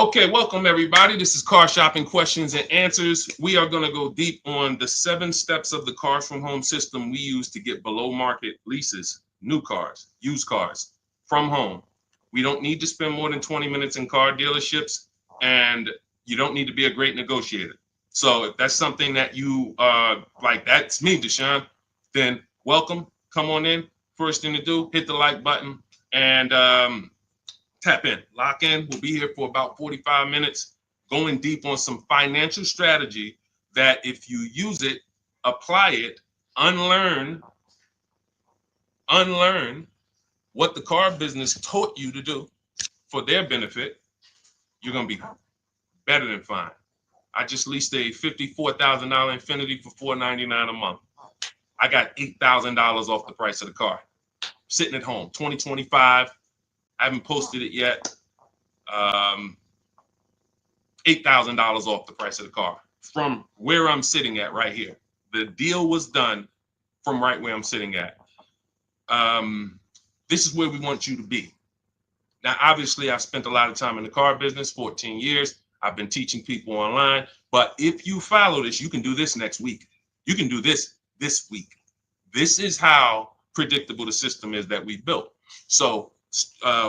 Okay, welcome everybody. This is Car Shopping Questions and Answers. We are going to go deep on the 7 steps of the Cars from Home system we use to get below market leases, new cars, used cars from home. We don't need to spend more than 20 minutes in car dealerships, and you don't need to be a great negotiator. So if that's something that you like, that's me, Deshone, then welcome. Come on in. First thing to do, hit the like button and tap in, lock in. We'll be here for about 45 minutes, going deep on some financial strategy that if you use it, apply it, unlearn what the car business taught you to do for their benefit, you're going to be better than fine. I just leased a $54,000 Infiniti for $499 a month. I got $8,000 off the price of the car. Sitting at home, 2025. I haven't posted it yet. $8,000 off the price of the car from where I'm sitting at right here. The deal was done from right where I'm sitting at. This is where we want you to be. Now, obviously, I've spent a lot of time in the car business, 14 years. I've been teaching people online. But if you follow this, you can do this next week. You can do this week. This is how predictable the system is that we built. So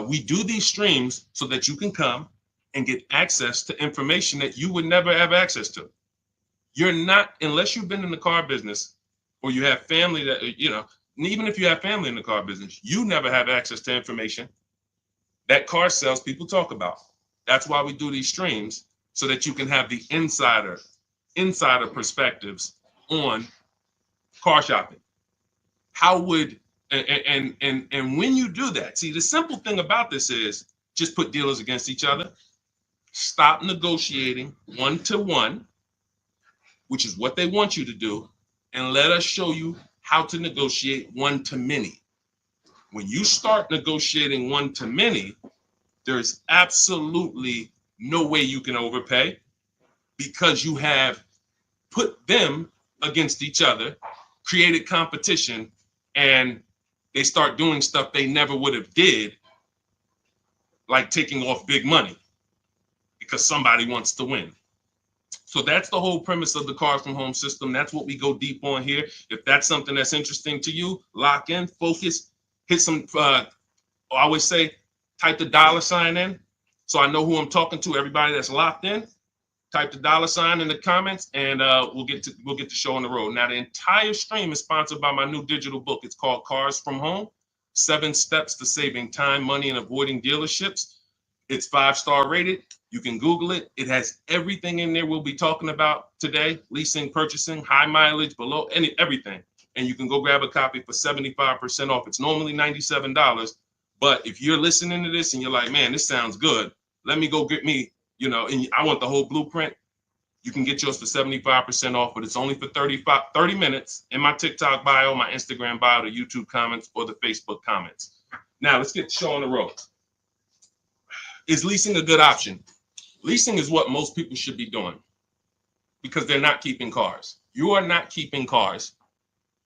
we do these streams so that you can come and get access to information that you would never have access to. You're not, unless you've been in the car business or you have family that, even if you have family in the car business, you never have access to information that car sales people talk about. That's why we do these streams, so that you can have the insider perspectives on car shopping. How would and when you do that, see, the simple thing about this is just put dealers against each other. Stop negotiating one-to-one, which is what they want you to do, and let us show you how to negotiate one-to-many. When you start negotiating one-to-many, there's absolutely no way you can overpay, because you have put them against each other, created competition, and they start doing stuff they never would have did, like taking off big money because somebody wants to win. So that's the whole premise of the Cars from Home system. That's what we go deep on here. If that's something that's interesting to you, lock in, focus, hit some, I always say, type the $ in so I know who I'm talking to. Everybody that's locked in, type the $ in the comments, and we'll get the show on the road. Now, the entire stream is sponsored by my new digital book. It's called Cars from Home: 7 Steps to Saving Time, Money, and Avoiding Dealerships. It's 5-star rated. You can Google it. It has everything in there we'll be talking about today: leasing, purchasing, high mileage, below, everything. And you can go grab a copy for 75% off. It's normally $97. But if you're listening to this and you're like, man, this sounds good, let me go get me, and I want the whole blueprint, you can get yours for 75% off, but it's only for 30 minutes in my TikTok bio, my Instagram bio, the YouTube comments, or the Facebook comments. Now, let's get the show on the road. Is leasing a good option? Leasing is what most people should be doing, because they're not keeping cars. You are not keeping cars.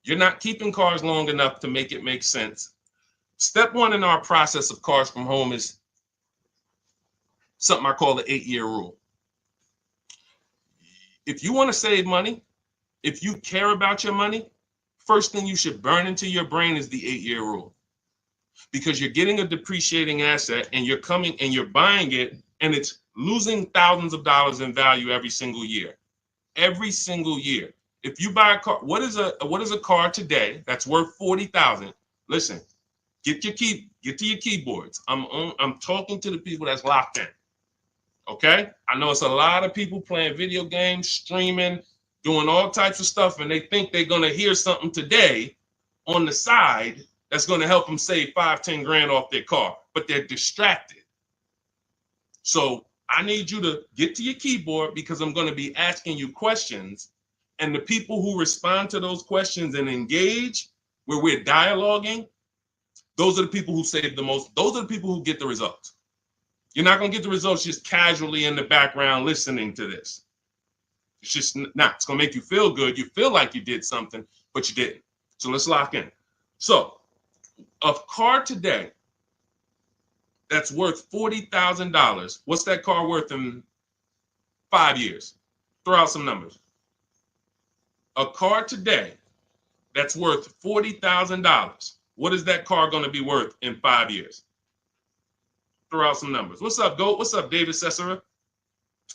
You're not keeping cars long enough to make it make sense. Step 1 in our process of Cars from Home is something I call the 8-year rule. If you want to save money, if you care about your money, first thing you should burn into your brain is the 8-year rule. Because you're getting a depreciating asset and you're coming and you're buying it, and it's losing thousands of dollars in value every single year. Every single year. If you buy a car, what is a car today that's worth $40,000? Listen, get to your keyboards. I'm talking to the people that's locked in. Okay? I know it's a lot of people playing video games, streaming, doing all types of stuff, and they think they're going to hear something today on the side that's going to help them save 5-10 grand off their car, but they're distracted. So I need you to get to your keyboard, because I'm going to be asking you questions, and the people who respond to those questions and engage, where we're dialoguing, those are the people who save the most. Those are the people who get the results. You're not going to get the results just casually in the background listening to this. It's just not. It's going to make you feel good. You feel like you did something, but you didn't. So let's lock in. So a car today that's worth $40,000. What's that car worth in 5 years? Throw out some numbers. A car today that's worth $40,000. What is that car going to be worth in 5 years? Throw out some numbers. What's up, Goat? What's up, David Cesara?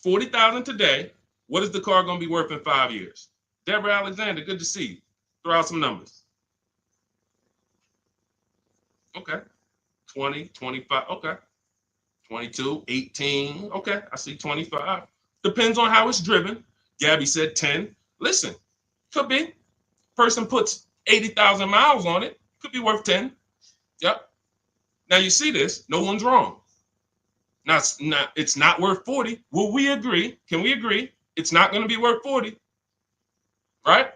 $40,000 today. What is the car going to be worth in 5 years? Deborah Alexander, good to see you. Throw out some numbers. Okay. 20, 25. Okay. 22, 18. Okay. I see 25. Depends on how it's driven. Gabby said 10. Listen, could be. Person puts 80,000 miles on it. Could be worth 10. Yep. Now you see this. No one's wrong. Now it's not worth 40. Will we agree? Can we agree? It's not going to be worth 40. Right?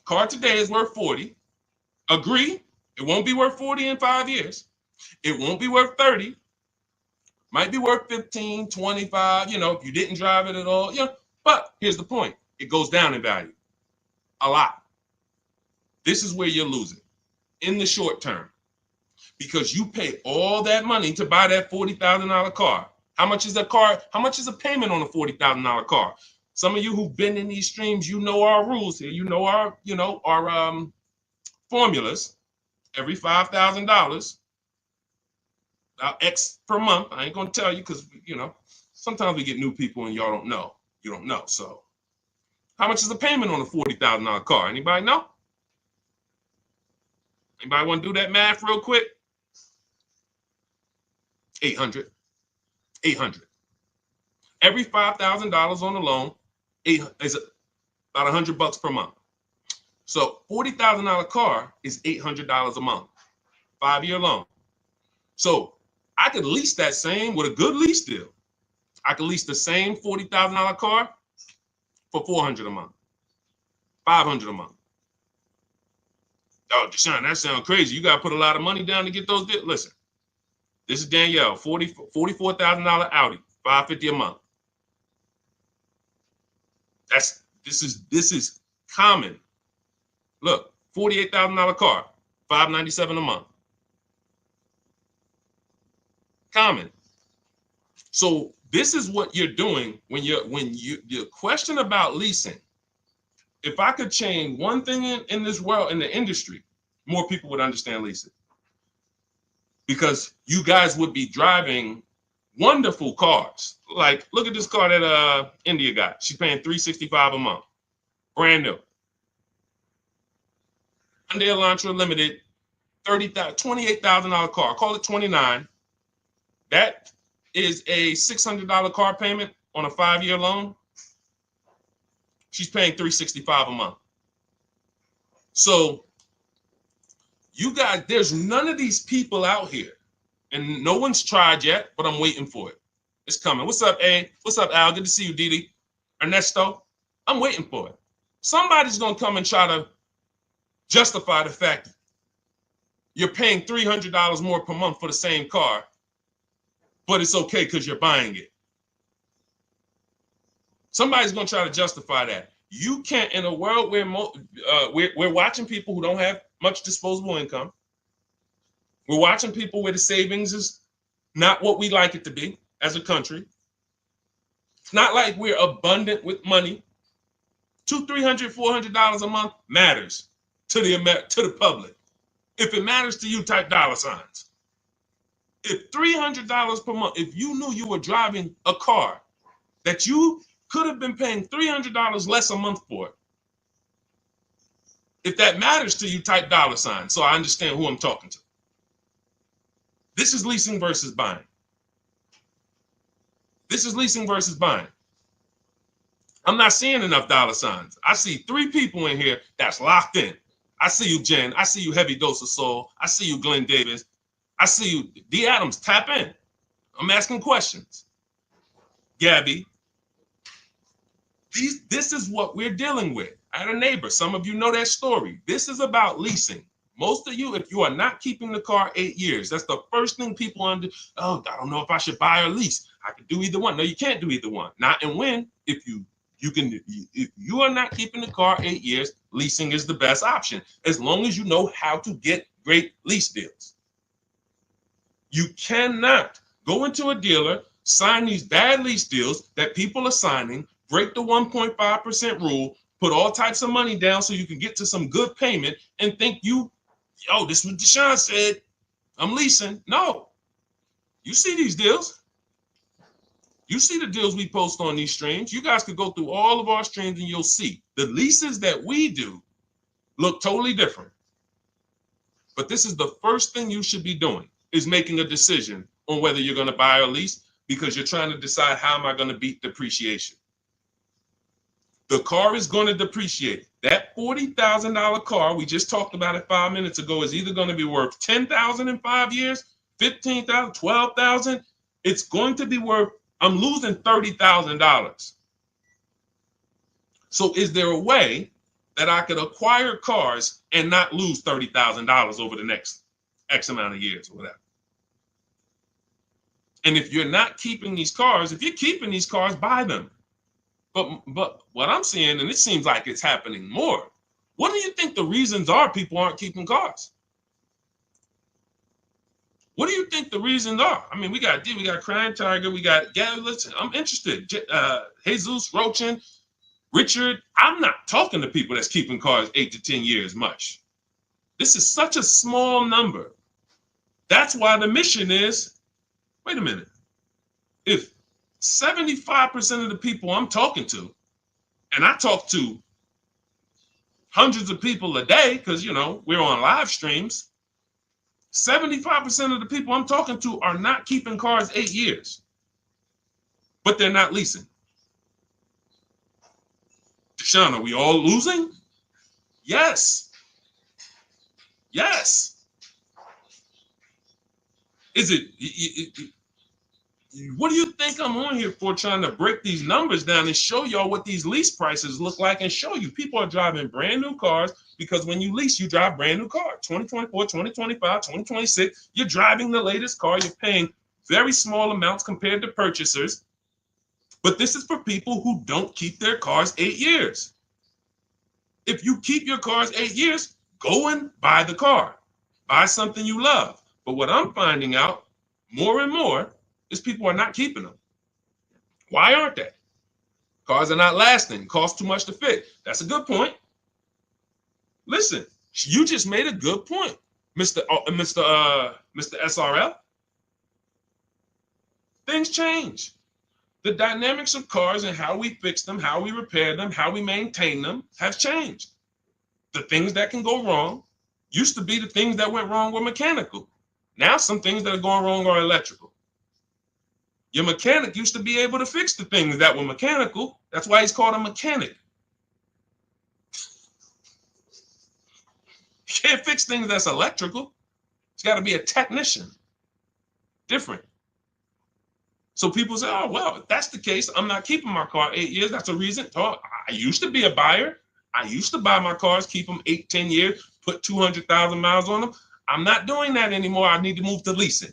Car today is worth 40. Agree? It won't be worth 40 in 5 years. It won't be worth 30. Might be worth 15, 25, if you didn't drive it at all. But here's the point. It goes down in value. A lot. This is where you're losing in the short term. Because you pay all that money to buy that $40,000 car. How much is a car? How much is a payment on a $40,000 car? Some of you who've been in these streams, you know our rules here. You know our formulas. Every $5,000, X per month. I ain't gonna tell you because sometimes we get new people and y'all don't know. You don't know. So, how much is the payment on a $40,000 car? Anybody know? Anybody want to do that math real quick? 800. 800. Every $5,000 on the loan is about $100 per month. So $40,000 car is $800 a month, 5-year loan. So I could lease that same with a good lease deal. I could lease the same $40,000 car for $400 a month, $500 a month. Oh, Deshone, that sounds crazy. You got to put a lot of money down to get those deals. Listen, this is Danielle, $44,000 Audi, $550 a month. This is common. Look, $48,000 car, $597 a month. Common. So this is what you're doing when your question about leasing. If I could change one thing in this world, in the industry, more people would understand leasing. Because you guys would be driving wonderful cars. Like, look at this car that India got. She's paying $365 a month. Brand new. Hyundai Elantra Limited, $28,000 car. Call it 29. That is a $600 car payment on a 5-year loan. She's paying $365 a month. So you guys, there's none of these people out here, and no one's tried yet, but I'm waiting for it. It's coming. What's up, A? What's up, Al? Good to see you, Didi. Ernesto, I'm waiting for it. Somebody's going to come and try to justify the fact you're paying $300 more per month for the same car, but it's okay because you're buying it. Somebody's going to try to justify that. You can't, in a world where we're watching people who don't have much disposable income. We're watching people where the savings is not what we like it to be as a country. It's not like we're abundant with money. $200, $300, $400 a month matters to the public. If it matters to you, type dollar signs. If $300 per month, if you knew you were driving a car that you could have been paying $300 less a month for it, if that matters to you, type dollar sign so I understand who I'm talking to. This is leasing versus buying. This is leasing versus buying. I'm not seeing enough dollar signs. I see 3 people in here that's locked in. I see you, Jen. I see you, Heavy Dose of Soul. I see you, Glenn Davis. I see you, D. Adams. Tap in. I'm asking questions. Gabby. This is what we're dealing with. I had a neighbor. Some of you know that story. This is about leasing. Most of you, if you are not keeping the car 8 years, that's the first thing people under. Oh, I don't know if I should buy or lease. I could do either one. No, you can't do either one. Not and when. If you are not keeping the car 8 years, leasing is the best option, as long as you know how to get great lease deals. You cannot go into a dealer, sign these bad lease deals that people are signing, break the 1.5% rule, put all types of money down so you can get to some good payment and think this is what Deshone said, I'm leasing. No, you see these deals. You see the deals we post on these streams. You guys could go through all of our streams and you'll see the leases that we do look totally different. But this is the first thing you should be doing, is making a decision on whether you're going to buy or lease, because you're trying to decide, how am I going to beat depreciation? The car is going to depreciate. That $40,000 car we just talked about it 5 minutes ago is either going to be worth $10,000 in 5 years, $15,000, $12,000. It's going to be worth, I'm losing $30,000. So is there a way that I could acquire cars and not lose $30,000 over the next X amount of years or whatever? And if you're not keeping these cars, if you're keeping these cars, buy them. But what I'm seeing, and it seems like it's happening more, what do you think the reasons are people aren't keeping cars? What do you think the reasons are? I mean, we got Crying Tiger, we got, listen, I'm interested. Jesus, Rochin, Richard, I'm not talking to people that's keeping cars 8 to 10 years much. This is such a small number. That's why the mission is, wait a minute, if 75% of the people I'm talking to, and I talk to hundreds of people a day because, we're on live streams, 75% of the people I'm talking to are not keeping cars 8 years, but they're not leasing. Deshone, are we all losing? Yes. Yes. Is it, what do you think I'm on here for, trying to break these numbers down and show y'all what these lease prices look like, and show you people are driving brand new cars, because when you lease, you drive brand new cars. 2024, 2025, 2026, you're driving the latest car. You're paying very small amounts compared to purchasers. But this is for people who don't keep their cars 8 years. If you keep your cars 8 years, go and buy the car. Buy something you love. But what I'm finding out more and more is people are not keeping them. Why aren't they? Cars are not lasting. Cost too much to fix. That's a good point. Listen, you just made a good point, Mr. SRL. Things change. The dynamics of cars and how we fix them, how we repair them, how we maintain them have changed. The things that can go wrong used to be the things that went wrong were mechanical. Now some things that are going wrong are electrical. Your mechanic used to be able to fix the things that were mechanical. That's why he's called a mechanic. You can't fix things that's electrical. It's got to be a technician. Different. So people say, oh, well, if that's the case, I'm not keeping my car 8 years. That's a reason. Oh, I used to be a buyer. I used to buy my cars, keep them 8, 10 years, put 200,000 miles on them. I'm not doing that anymore. I need to move to leasing.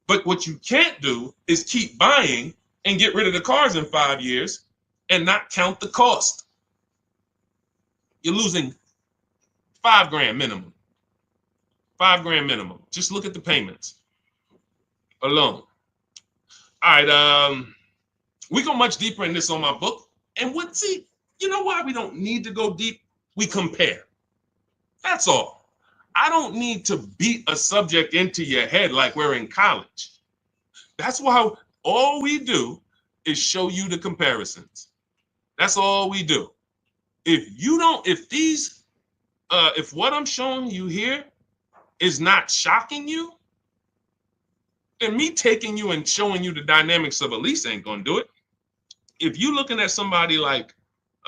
But what you can't do is keep buying and get rid of the cars in 5 years and not count the cost. You're losing $5,000 minimum. $5,000 minimum. Just look at the payments alone. All right, we go much deeper in this on my book. And you know why we don't need to go deep? We compare. That's all. I don't need to beat a subject into your head like we're in college. That's why all we do is show you the comparisons. That's all we do. If what I'm showing you here is not shocking you, then me taking you and showing you the dynamics of a lease ain't gonna do it. If you're looking at somebody like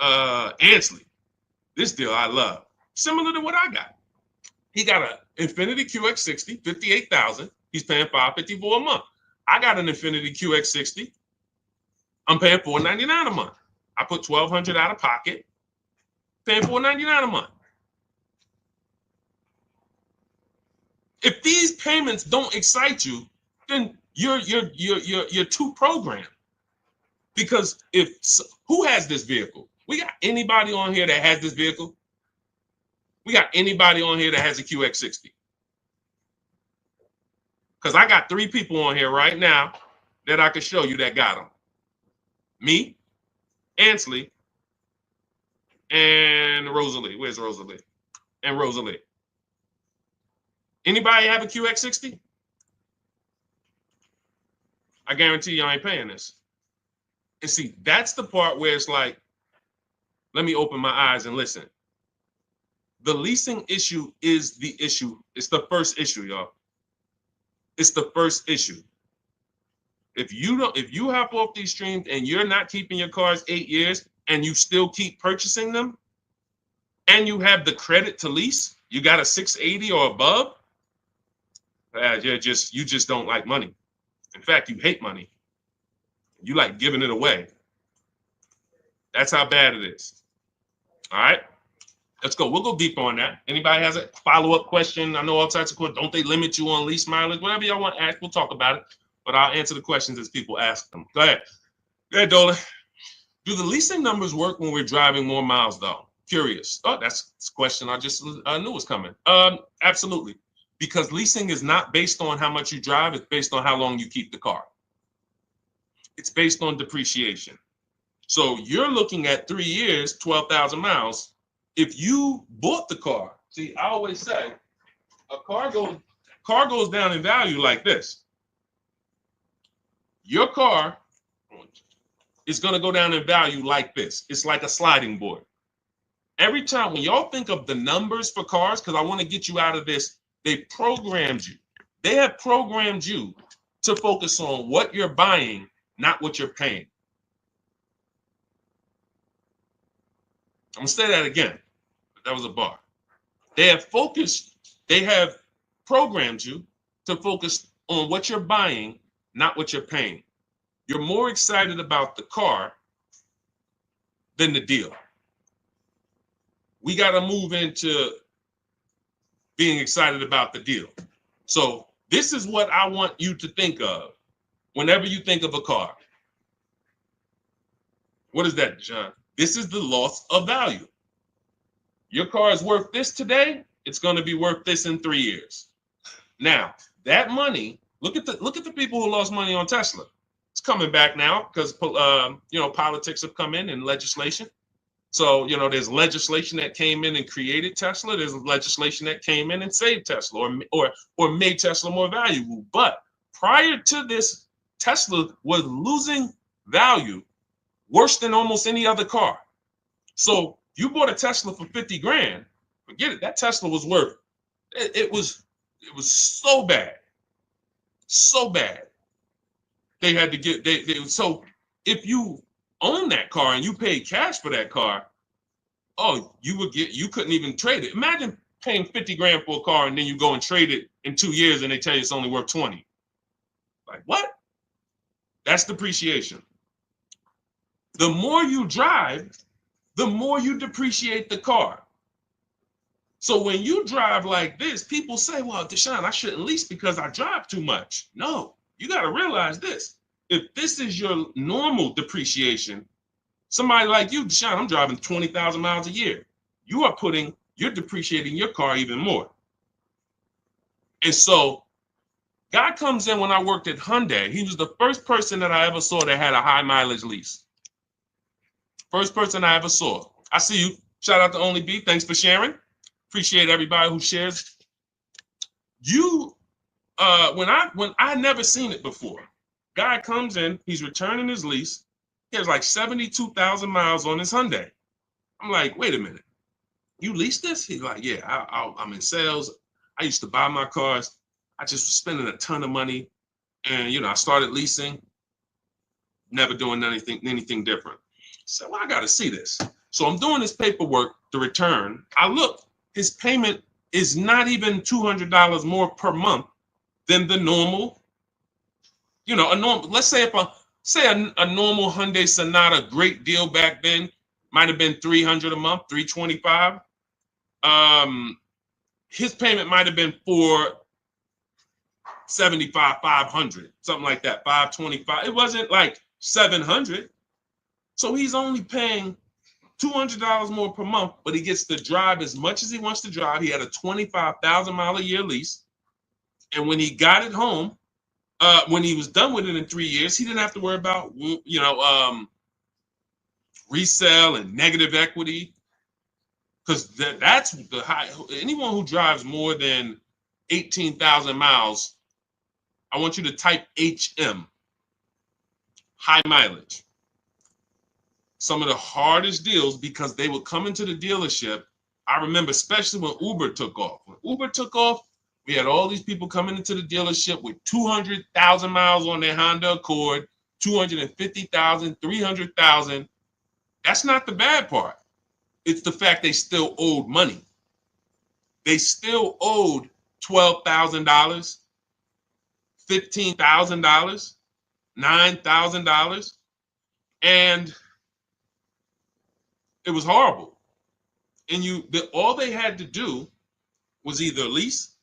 Ansley, this deal I love, similar to what I got. He got an Infiniti QX60, $58,000. He's paying $554 a month. I got an Infiniti QX60. I'm paying $499 a month. I put $1,200 out of pocket, paying $499 a month. If these payments don't excite you, then you're too programmed. Because who has this vehicle? We got anybody on here that has this vehicle? We got anybody on here that has a QX60? Because I got 3 people on here right now that I can show you that got them. Me, Ansley, and Rosalie. Where's Rosalie? And Rosalie. Anybody have a QX60? I guarantee you I ain't paying this. And see, that's the part where it's like, let me open my eyes and listen. The leasing issue is the issue. It's the first issue, y'all. It's the first issue. If you hop off these streams and you're not keeping your cars 8 years and you still keep purchasing them, and you have the credit to lease, you got a 680 or above, you just don't like money. In fact, you hate money. You like giving it away. That's how bad it is. All right, let's go. We'll go deeper on that. Anybody has a follow-up question? I know all types of questions. Don't they limit you on lease mileage? Whatever y'all want to ask, we'll talk about it. But I'll answer the questions as people ask them. Go ahead. Go ahead, Dolan. Do the leasing numbers work when we're driving more miles, though? Curious. Oh, that's a question I just knew was coming. Absolutely. Because leasing is not based on how much you drive. It's based on how long you keep the car. It's based on depreciation. So you're looking at 3 years, 12,000 miles. If you bought the car, see, I always say a car goes down in value like this. Your car is going to go down in value like this. It's like a sliding board. Every time when y'all think of the numbers for cars, because I want to get you out of this, they programmed you. They have programmed you to focus on what you're buying, not what you're paying. I'm going to say that again. That was a bar. They have programmed you to focus on what you're buying, not what you're paying. You're more excited about the car than the deal. We got to move into being excited about the deal. So this is what I want you to think of whenever you think of a car. What is that, John? This is the loss of value. Your car is worth this today. It's going to be worth this in 3 years. Now, that money, look at the people who lost money on Tesla. It's coming back now because politics have come in and legislation. So, there's legislation that came in and created Tesla. There's legislation that came in and saved Tesla or made Tesla more valuable. But prior to this, Tesla was losing value worse than almost any other car. So you bought a Tesla for 50 grand, forget it. That Tesla was worth, it was so bad. So bad. They had to get, so if you own that car and you paid cash for that car, you couldn't even trade it. Imagine paying 50 grand for a car and then you go and trade it in 2 years and they tell you it's only worth 20. Like what? That's depreciation. The more you drive, the more you depreciate the car. So when you drive like this, people say, well, Deshone, I shouldn't lease because I drive too much. No, you got to realize this. If this is your normal depreciation, somebody like you, Deshone, I'm driving 20,000 miles a year. You're depreciating your car even more. And so God comes in when I worked at Hyundai. He was the first person that I ever saw that had a high mileage lease. First person I ever saw. I see you. Shout out to Only B. Thanks for sharing. Appreciate everybody who shares. When I never seen it before. Guy comes in, he's returning his lease. He has like 72,000 miles on his Hyundai. I'm like, wait a minute. You leased this? He's like, yeah, I'm in sales. I used to buy my cars. I just was spending a ton of money. And, I started leasing, never doing anything different. So I got to see this. So I'm doing this paperwork to return. I look, his payment is not even $200 more per month than the normal, let's say a normal Hyundai Sonata, great deal back then, might have been $300 a month, $325. His payment might have been $475, $500, something like that, $525. It wasn't like $700. So he's only paying $200 more per month, but he gets to drive as much as he wants to drive. He had a 25,000 mile a year lease. And when he got it home, when he was done with it in 3 years, he didn't have to worry about, resale and negative equity, because that's the high. Anyone who drives more than 18,000 miles, I want you to type HM, high mileage. Some of the hardest deals, because they would come into the dealership. I remember, especially when Uber took off. When Uber took off, we had all these people coming into the dealership with 200,000 miles on their Honda Accord, 250,000, 300,000. That's not the bad part. It's the fact they still owed money. They still owed $12,000, $15,000, $9,000, and it was horrible. And all they had to do was either lease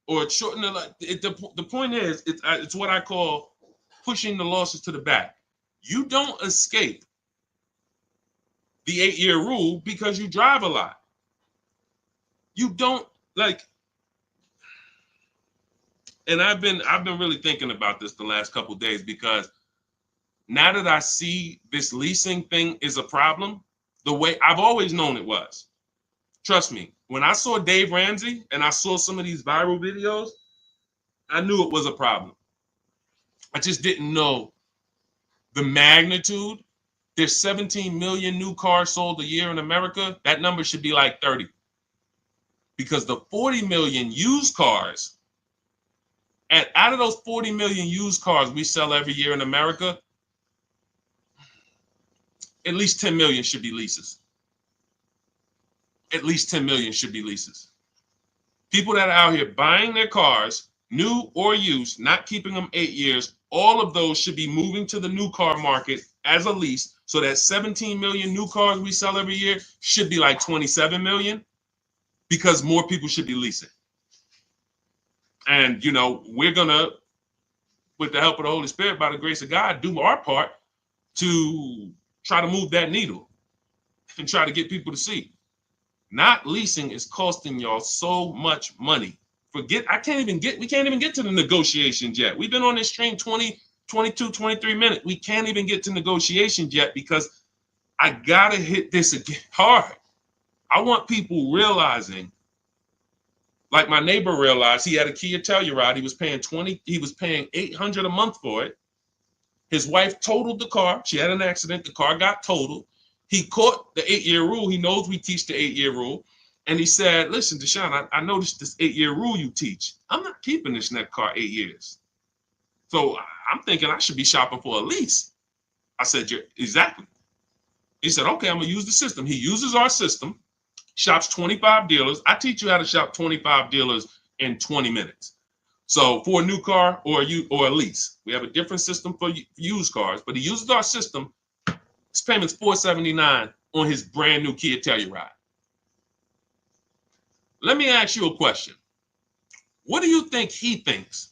or shorten the point is, it's what I call pushing the losses to the back. You don't escape the 8-year rule because you drive a lot. You don't and I've been really thinking about this the last couple of days, because now that I see this leasing thing is a problem, the way I've always known it was. Trust me, when I saw Dave Ramsey and I saw some of these viral videos, I knew it was a problem. I just didn't know the magnitude. There's 17 million new cars sold a year in America. That number should be like 30. Because the 40 million used cars, and out of those 40 million used cars we sell every year in America, at least 10 million should be leases. At least 10 million should be leases. People that are out here buying their cars, new or used, not keeping them 8 years, all of those should be moving to the new car market as a lease. So that 17 million new cars we sell every year should be like 27 million, because more people should be leasing. And, we're going to, with the help of the Holy Spirit, by the grace of God, do our part to try to move that needle and try to get people to see. Not leasing is costing y'all so much money. We can't even get to the negotiations yet. We've been on this train 20, 22, 23 minutes. We can't even get to negotiations yet, because I got to hit this again hard. I want people realizing, like my neighbor realized, he had a Kia Telluride. He was paying $800 a month for it. His wife totaled the car. She had an accident. The car got totaled. He caught the 8-year rule. He knows we teach the 8-year rule. And he said, listen, Deshone, I noticed this 8-year rule you teach. I'm not keeping this next car 8 years. So I'm thinking I should be shopping for a lease. I said, exactly. He said, okay, I'm going to use the system. He uses our system, shops 25 dealers. I teach you how to shop 25 dealers in 20 minutes. So for a new car or a lease, we have a different system for used cars, but he uses our system. His payment's $479 on his brand new Kia Telluride. Let me ask you a question. What do you think he thinks,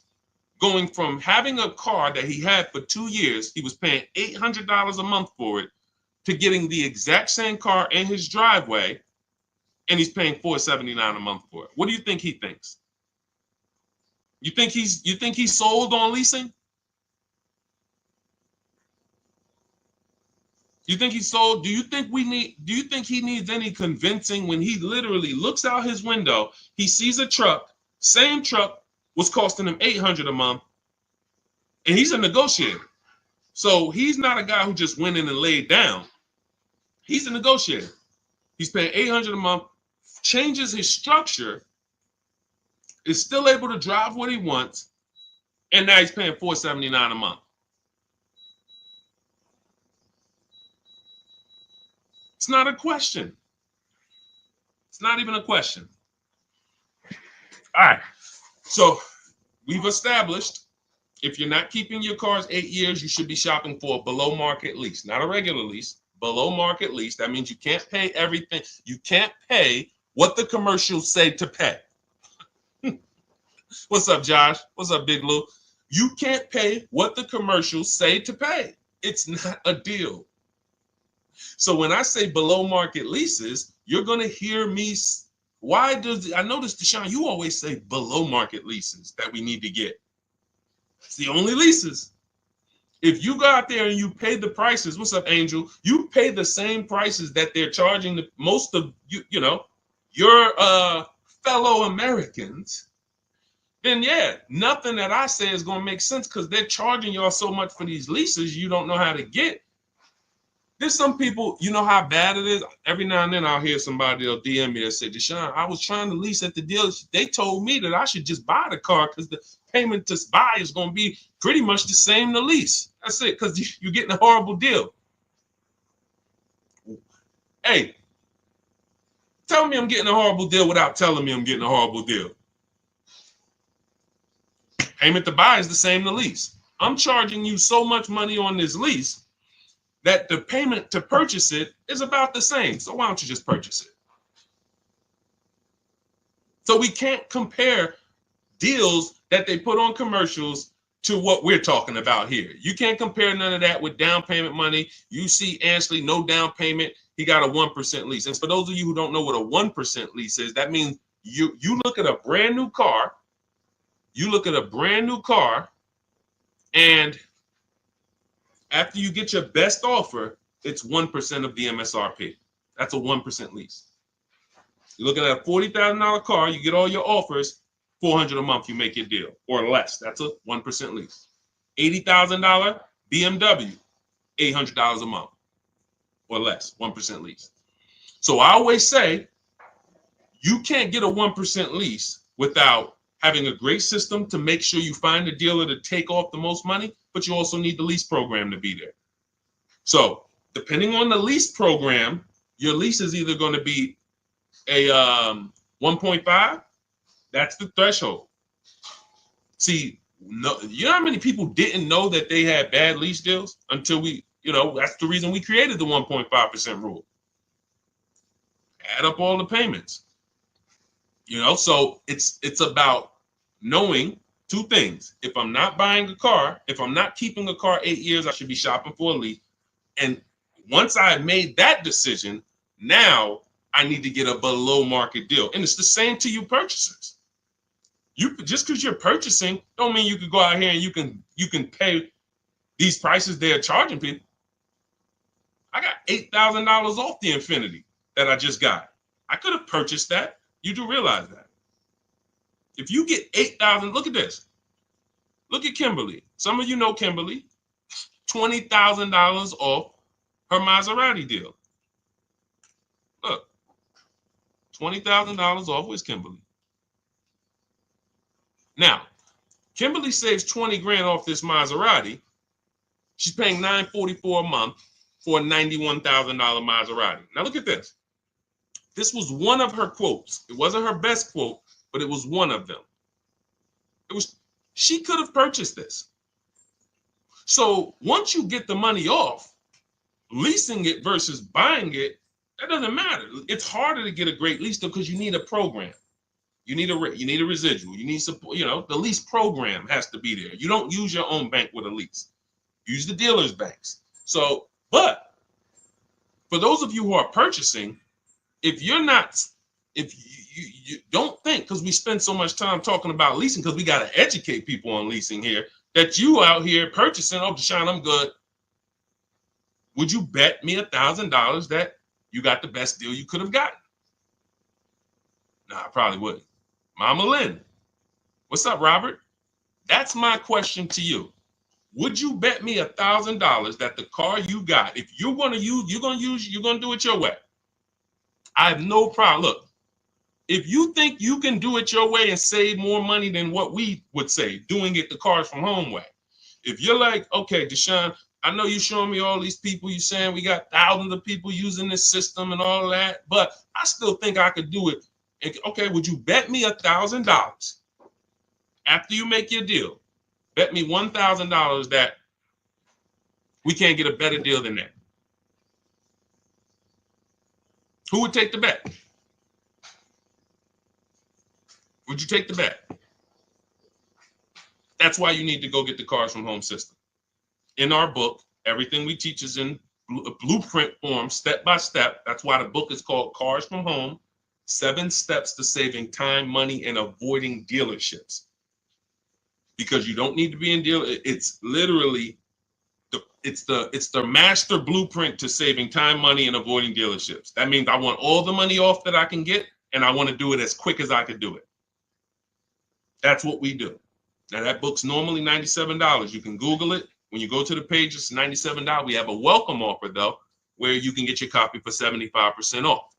going from having a car that he had for 2 years, he was paying $800 a month for it, to getting the exact same car in his driveway, and he's paying $479 a month for it? What do you think he thinks? You think he's sold on leasing? You think he's sold? Do you think he needs any convincing when he literally looks out his window, he sees a truck, same truck was costing him $800 a month, and he's a negotiator. So he's not a guy who just went in and laid down. He's a negotiator. He's paying $800 a month, changes his structure, is still able to drive what he wants, and now he's paying $479 a month. It's not a question. It's not even a question. All right. So we've established, if you're not keeping your cars 8 years, you should be shopping for a below market lease, not a regular lease, below market lease. That means you can't pay everything. You can't pay what the commercials say to pay. What's up, Josh? What's up, Big Lou? You can't pay what the commercials say to pay. It's not a deal. So when I say below market leases, you're going to hear me why does, I notice, Deshone, you always say below market leases that we need to get. It's the only leases. If you go out there and you pay the prices, what's up, Angel? You pay the same prices that they're charging the most of your fellow Americans, then yeah, nothing that I say is gonna make sense because they're charging y'all so much for these leases you don't know how to get. There's some people, you know how bad it is. Every now and then I'll hear somebody, they'll DM me and say, Deshone, I was trying to lease at the dealership. They told me that I should just buy the car because the payment to buy is going to be pretty much the same to lease. That's it, because you're getting a horrible deal. Hey, tell me I'm getting a horrible deal without telling me I'm getting a horrible deal. Payment to buy is the same to lease. I'm charging you so much money on this lease that the payment to purchase it is about the same. So why don't you just purchase it? So we can't compare deals that they put on commercials to what we're talking about here. You can't compare none of that with down payment money. You see Ansley, no down payment. He got a 1% lease. And for those of you who don't know what a 1% lease is, that means you look at a brand new car, and after you get your best offer, it's 1% of the MSRP. That's a 1% lease. You're looking at a $40,000 car, you get all your offers, $400 a month, you make your deal, or less. That's a 1% lease. $80,000 BMW, $800 a month, or less, 1% lease. So I always say, you can't get a 1% lease without having a great system to make sure you find a dealer to take off the most money, but you also need the lease program to be there. So depending on the lease program, your lease is either going to be a 1.5, that's the threshold. See, no, you know how many people didn't know that they had bad lease deals until that's the reason we created the 1.5% rule. Add up all the payments. So it's about knowing two things. If I'm not buying a car, if I'm not keeping a car 8 years, I should be shopping for a lease. And once I made that decision, now I need to get a below market deal. And it's the same to you purchasers. You just because you're purchasing don't mean you can go out here and you can pay these prices they're charging people. I got $8,000 off the Infinity that I just got. I could have purchased that. You do realize that. If you get $8,000, look at this. Look at Kimberly. Some of you know Kimberly. $20,000 off her Maserati deal. Look, $20,000 off with Kimberly. Now, Kimberly saves 20 grand off this Maserati. She's paying $944 a month for a $91,000 Maserati. Now look at this. This was one of her quotes. It wasn't her best quote, but it was one of them. She could have purchased this. So once you get the money off, leasing it versus buying it, that doesn't matter. It's harder to get a great lease though because you need a program. You need a residual. You need support. The lease program has to be there. You don't use your own bank with a lease. Use the dealer's banks. So, but for those of you who are purchasing, if you don't think, because we spend so much time talking about leasing, because we got to educate people on leasing here, that you out here purchasing, oh, Deshone, I'm good. Would you bet me $1,000 that you got the best deal you could have gotten? No, I probably wouldn't. Mama Lynn, what's up, Robert? That's my question to you. Would you bet me $1,000 that the car you got, if you're going to do it your way? I have no problem. Look, if you think you can do it your way and save more money than what we would say, doing it the Cars from Home way. If you're like, okay, Deshone, I know you're showing me all these people, you're saying we got thousands of people using this system and all that, but I still think I could do it. Okay, would you bet me $1,000 after you make your deal? Bet me $1,000 that we can't get a better deal than that. Who would take the bet? Would you take the bet? That's why you need to go get the Cars from Home system. In our book, everything we teach is in blueprint form, step by step. That's why the book is called Cars from Home. 7 steps to saving time, money, and avoiding dealerships. Because you don't need to be in deal. It's literally it's the master blueprint to saving time, money, and avoiding dealerships. That means I want all the money off that I can get, and I want to do it as quick as I can do it. That's what we do. Now that book's normally $97. You can Google it. When you go to the page, it's $97. We have a welcome offer though, where you can get your copy for 75% off.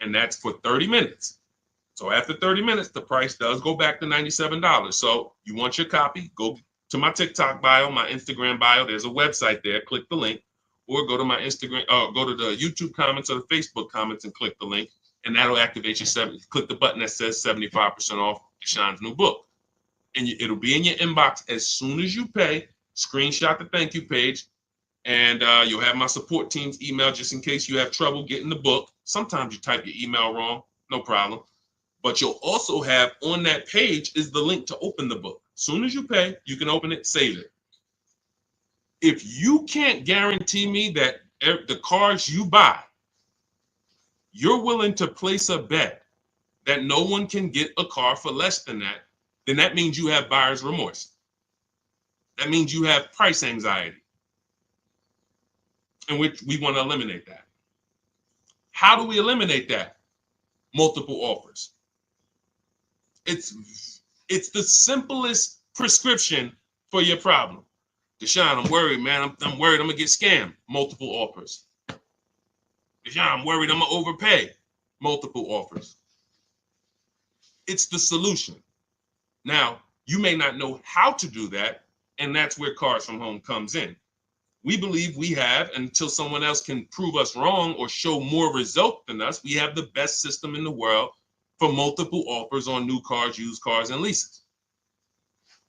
And that's for 30 minutes. So after 30 minutes, the price does go back to $97. So you want your copy, go to my TikTok bio, my Instagram bio. There's a website there. Click the link, or go to my Instagram, go to the YouTube comments or the Facebook comments and click the link, and that'll activate your click the button that says 75% off Deshone's new book. And it'll be in your inbox as soon as you pay. Screenshot the thank you page, and you'll have my support team's email just in case you have trouble getting the book. Sometimes you type your email wrong, no problem. But you'll also have on that page is the link to open the book. As soon as you pay, you can open it, save it. If you can't guarantee me that the cars you buy, you're willing to place a bet that no one can get a car for less than that, then that means you have buyer's remorse. That means you have price anxiety. And we want to eliminate that. How do we eliminate that? Multiple offers. It's the simplest prescription for your problem. Deshone, I'm worried, man. I'm worried I'm gonna get scammed. Multiple offers. Deshone, I'm worried I'm gonna overpay. Multiple offers. It's the solution. Now, you may not know how to do that, and that's where Cars from Home comes in. We believe we have, until someone else can prove us wrong or show more result than us, we have the best system in the world for multiple offers on new cars, used cars, and leases.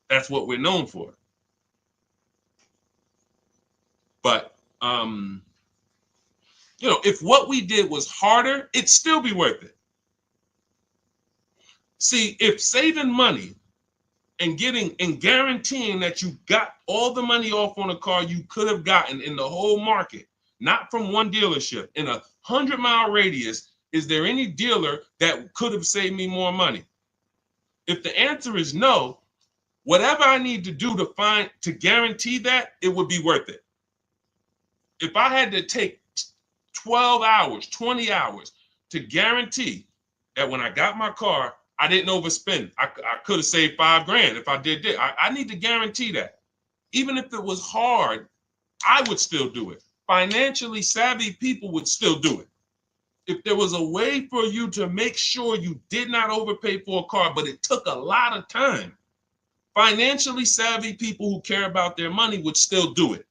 That's what we're known for. But, if what we did was harder, it'd still be worth it. See, if saving money and guaranteeing that you got all the money off on a car you could have gotten in the whole market, not from one dealership, in a 100-mile radius, is there any dealer that could have saved me more money? If the answer is no, whatever I need to do to guarantee that, it would be worth it. If I had to take 12 hours, 20 hours to guarantee that when I got my car, I didn't overspend. I could have saved $5,000 if I did that. I need to guarantee that. Even if it was hard, I would still do it. Financially savvy people would still do it. If there was a way for you to make sure you did not overpay for a car, but it took a lot of time, financially savvy people who care about their money would still do it.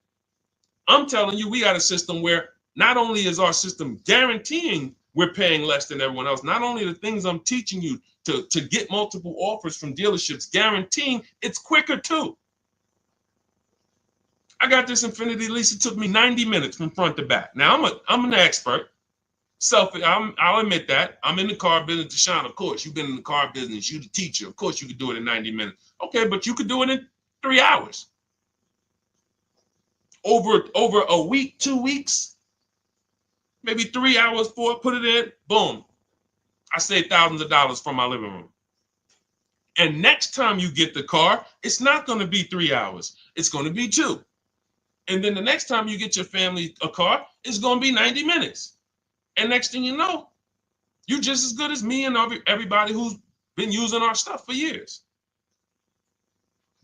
I'm telling you, we got a system where not only is our system guaranteeing we're paying less than everyone else, not only the things I'm teaching you to get multiple offers from dealerships, guaranteeing it's quicker too. I got this Infiniti lease. It took me 90 minutes from front to back. Now I'm an expert. I'll admit that. I'm in the car business. Deshone, of course, you've been in the car business. You're the teacher. Of course, you could do it in 90 minutes. Okay, but you could do it in 3 hours. Over a week, 2 weeks, maybe 3 hours, 4, put it in, boom. I saved thousands of dollars from my living room. And next time you get the car, it's not going to be 3 hours. It's going to be 2. And then the next time you get your family a car, it's going to be 90 minutes. And next thing you know, you're just as good as me and everybody who's been using our stuff for years.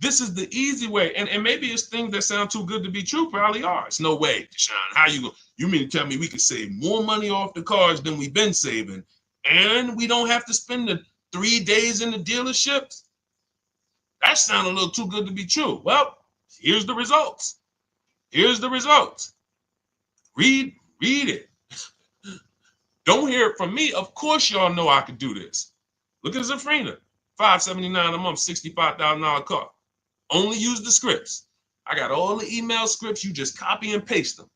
This is the easy way. And maybe it's things that sound too good to be true, probably are. It's no way, Deshone. How you mean to tell me we could save more money off the cars than we've been saving, and we don't have to spend the 3 days in the dealerships? That sounds a little too good to be true. Well, here's the results. Here's the results. Read it. Don't hear it from me. Of course, y'all know I could do this. Look at Zafrina, $579 a month, $65,000 car. Only use the scripts. I got all the email scripts. You just copy and paste them.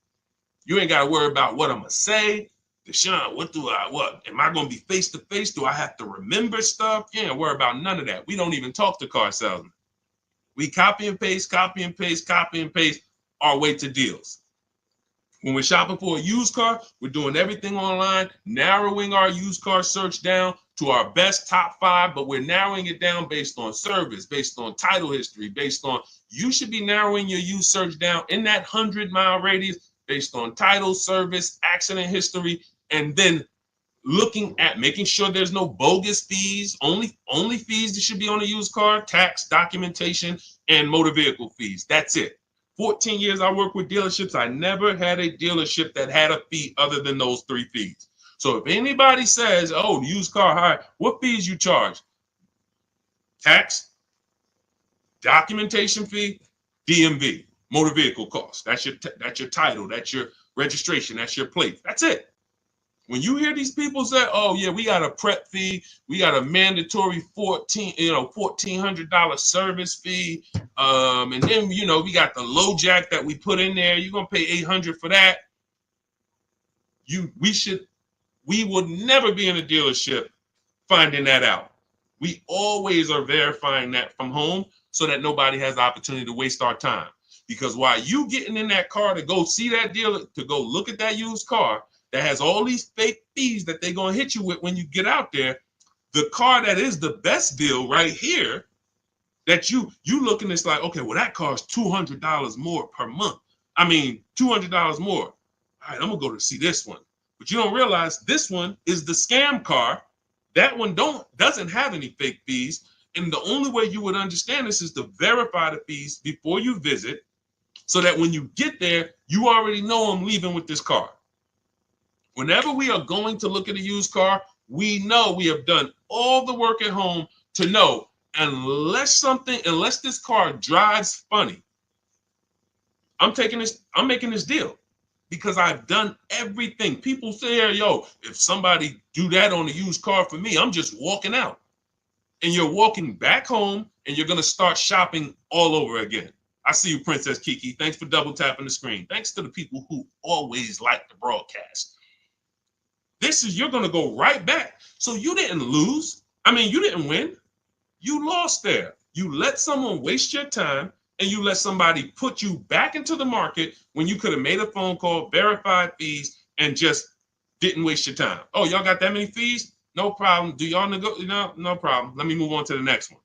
You ain't got to worry about what I'm going to say. Deshone, what? Am I going to be face to face? Do I have to remember stuff? You ain't worry about none of that. We don't even talk to car salesmen. We copy and paste our way to deals. When we're shopping for a used car, we're doing everything online, narrowing our used car search down to our best top 5, but we're narrowing it down based on service, based on title history, based on, you should be narrowing your used search down in that 100-mile radius based on title, service, accident history, and then looking at making sure there's no bogus fees. Only fees that should be on a used car: tax, documentation, and motor vehicle fees. That's it. 14 years I worked with dealerships. I never had a dealership that had a fee other than those 3 fees. So if anybody says, oh, used car hire, what fees you charge? Tax, documentation fee, DMV, motor vehicle cost. That's your title, that's your registration, that's your plate. That's it. When you hear these people say, oh yeah, we got a prep fee, we got a mandatory $1,400 service fee, and then we got the low jack that we put in there, you're gonna pay $800 for that. We would never be in a dealership finding that out. We always are verifying that from home so that nobody has the opportunity to waste our time. Because while you getting in that car to go see that dealer, to go look at that used car that has all these fake fees that they're going to hit you with when you get out there, the car that is the best deal right here, that you looking, it's like, okay, well, that car is $200 more per month. I mean, $200 more. All right, I'm going to go to see this one. But you don't realize this one is the scam car. That one doesn't have any fake fees. And the only way you would understand this is to verify the fees before you visit, so that when you get there, you already know I'm leaving with this car. Whenever we are going to look at a used car, we know we have done all the work at home to know, unless this car drives funny, I'm making this deal. Because I've done everything. People say, yo, if somebody do that on a used car for me, I'm just walking out. And you're walking back home, and you're going to start shopping all over again. I see you, Princess Kiki. Thanks for double tapping the screen. Thanks to the people who always like the broadcast. You're going to go right back. So you didn't lose. I mean, you didn't win. You lost there. You let someone waste your time, and you let somebody put you back into the market when you could have made a phone call, verified fees, and just didn't waste your time. Oh, y'all got that many fees? No problem. Do y'all negotiate? No problem. Let me move on to the next one.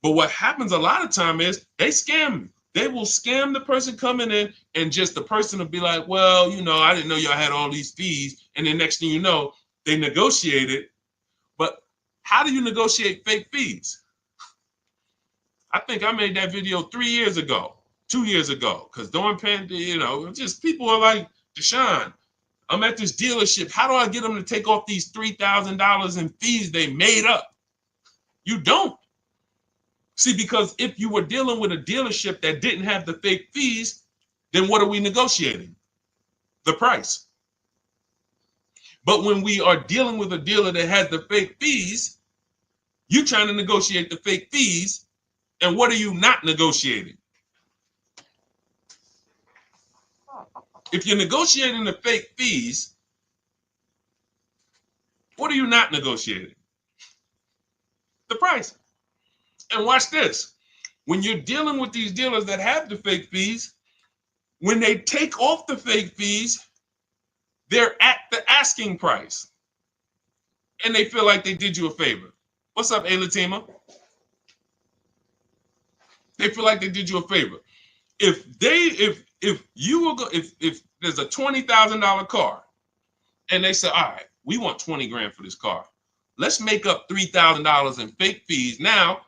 But what happens a lot of time is they scam you. They will scam the person coming in, and just the person will be like, well, I didn't know y'all had all these fees. And then next thing you know, they negotiated. But how do you negotiate fake fees? I think I made that video 3 years ago, 2 years ago, because during pandemic, just people are like, Deshone, I'm at this dealership. How do I get them to take off these $3,000 in fees they made up? You don't. See, because if you were dealing with a dealership that didn't have the fake fees, then what are we negotiating? The price. But when we are dealing with a dealer that has the fake fees, you're trying to negotiate the fake fees. And what are you not negotiating? If you're negotiating the fake fees, what are you not negotiating? The price. And watch this. When you're dealing with these dealers that have the fake fees, when they take off the fake fees, they're at the asking price. And they feel like they did you a favor. What's up, Latima? They feel like they did you a favor. If you will go, if there's a $20,000 car, and they say, all right, we want 20 grand for this car. Let's make up $3,000 in fake fees. Now,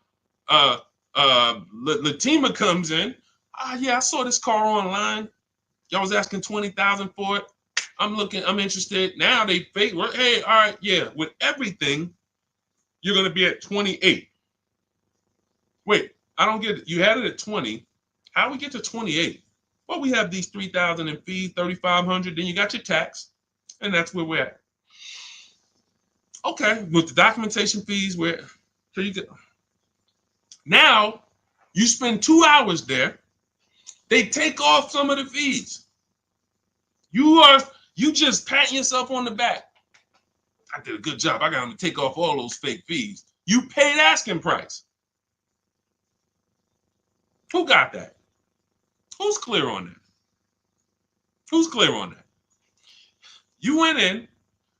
Latima comes in. Yeah, I saw this car online. Y'all was asking 20,000 for it. I'm interested. Now they fake. Hey, all right, yeah. With everything, you're gonna be at 28. Wait, I don't get it. You had it at 20. How do we get to 28? Well, we have these 3,000 in fees, 3,500. Then you got your tax, and that's where we're at. Okay, with the documentation fees, so you get. Now, you spend 2 hours there. They take off some of the fees. You just patting yourself on the back. I did a good job. I got them to take off all those fake fees. You paid asking price. Who got that? Who's clear on that? Who's clear on that? You went in,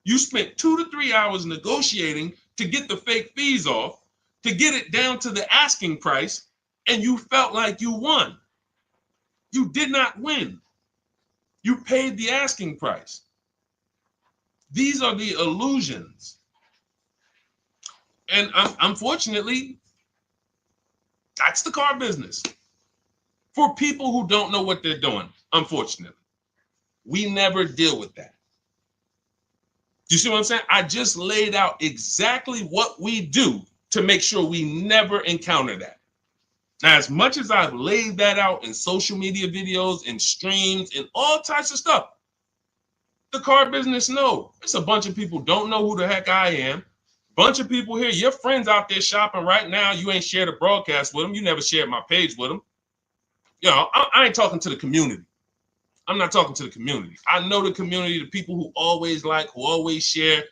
you spent 2 to 3 hours negotiating to get the fake fees off, to get it down to the asking price, and you felt like you won. You did not win. You paid the asking price. These are the illusions. And unfortunately, that's the car business. For people who don't know what they're doing, unfortunately, we never deal with that. You see what I'm saying? I just laid out exactly what we do to make sure we never encounter that. Now, as much as I've laid that out in social media videos and streams and all types of stuff, the car business, no. It's a bunch of people don't know who the heck I am. Bunch of people here, your friends out there shopping right now, you ain't shared a broadcast with them. You never shared my page with them. You know, I ain't talking to the community. I'm not talking to the community. I know the community, the people who always like, who always share.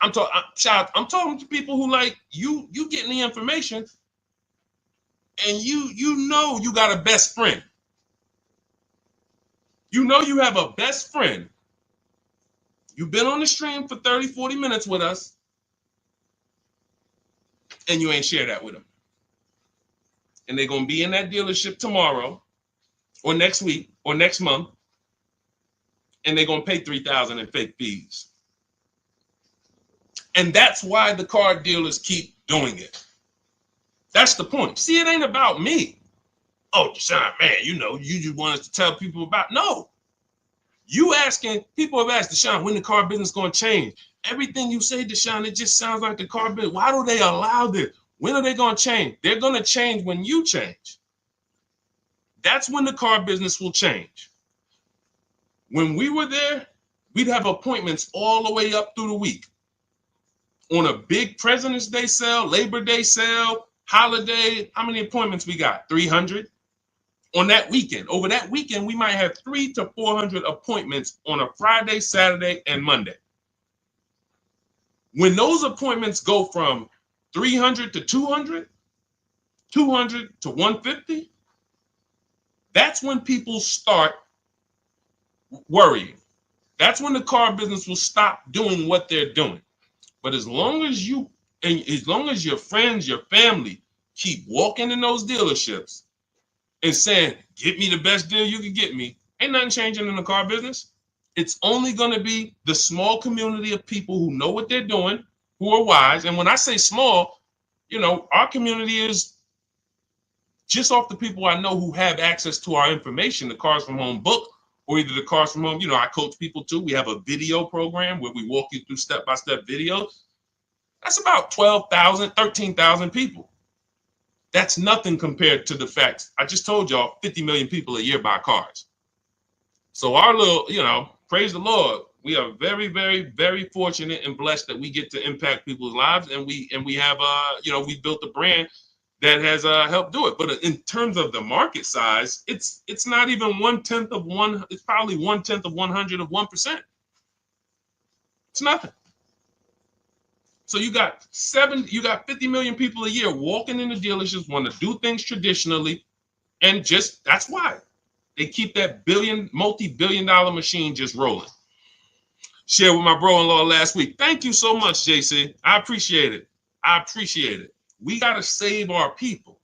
I'm talking to people who like you getting the information, and you know you got a best friend. You know you have a best friend. You've been on the stream for 30, 40 minutes with us, and you ain't share that with them. And they're going to be in that dealership tomorrow or next week or next month, and they're going to pay $3,000 in fake fees. And that's why the car dealers keep doing it. That's the point. See, it ain't about me. Oh, Deshone, man, you know, you just want us to tell people about. No. You asking, people have asked, Deshone, when the car business going to change? Everything you say, Deshone, it just sounds like the car business. Why do they allow this? When are they going to change? They're going to change when you change. That's when the car business will change. When we were there, we'd have appointments all the way up through the week. On a big President's Day sale, Labor Day sale, holiday, how many appointments we got? 300? On that weekend. Over that weekend, we might have 300 to 400 appointments on a Friday, Saturday, and Monday. When those appointments go from 300 to 200, 200 to 150, that's when people start worrying. That's when the car business will stop doing what they're doing. But as long as you, and as long as your friends, your family keep walking in those dealerships and saying, get me the best deal you can get me, ain't nothing changing in the car business. It's only going to be the small community of people who know what they're doing, who are wise. And when I say small, you know, our community is just off the people I know who have access to our information, the Cars from Home book, or either the Cars from Home. You know, I coach people too. We have a video program where we walk you through step-by-step videos. That's about 12,000, 13,000 people. That's nothing compared to the fact, I just told y'all, 50 million people a year buy cars. So our little, you know, praise the Lord, we are very, very, very fortunate and blessed that we get to impact people's lives, and we have, you know, we built a brand that has helped do it. But in terms of the market size, it's not even 1/10 of one. It's probably 1/10 of 100 of 1%. It's nothing. So you got 50 million people a year walking in the dealerships, want to do things traditionally, and just that's why they keep that multi-billion-dollar machine just rolling. Shared with my bro-in-law last week. Thank you so much, JC. I appreciate it. I appreciate it. We got to save our people.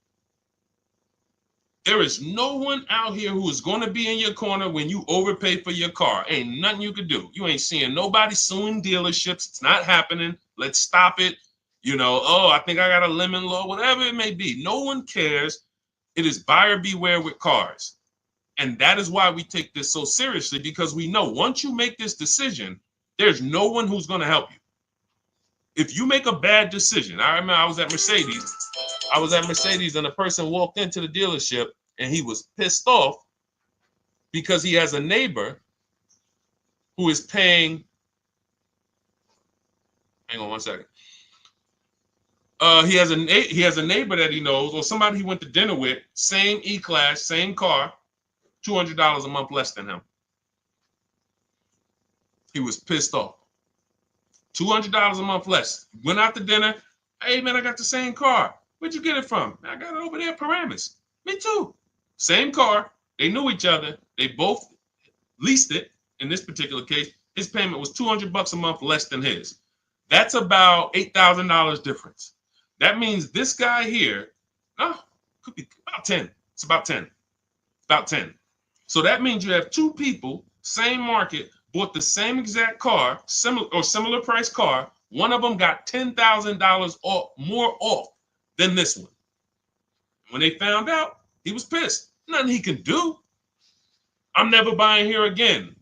There is no one out here who is going to be in your corner when you overpay for your car. Ain't nothing you could do. You ain't seeing nobody suing dealerships. It's not happening. Let's stop it. You know, oh, I think I got a lemon law, whatever it may be. No one cares. It is buyer beware with cars. And that is why we take this so seriously, because we know once you make this decision, there's no one who's going to help you. If you make a bad decision, I remember I was at Mercedes and a person walked into the dealership and he was pissed off because he has a neighbor who is paying, hang on one second. He has a neighbor that he knows, or somebody he went to dinner with, same E-Class, same car, $200 a month less than him. He was pissed off. $200 a month less. Went out to dinner. Hey, man, I got the same car. Where'd you get it from? I got it over there at Paramus. Me too. Same car. They knew each other. They both leased it, in this particular case, his payment was $200 a month less than his. That's about $8,000 difference. That means this guy here, no, could be about 10. It's about 10. About 10. So that means you have two people, same market, bought the same exact car, similar price car. One of them got $10,000 more off than this one. When they found out, he was pissed. Nothing he can do. I'm never buying here again.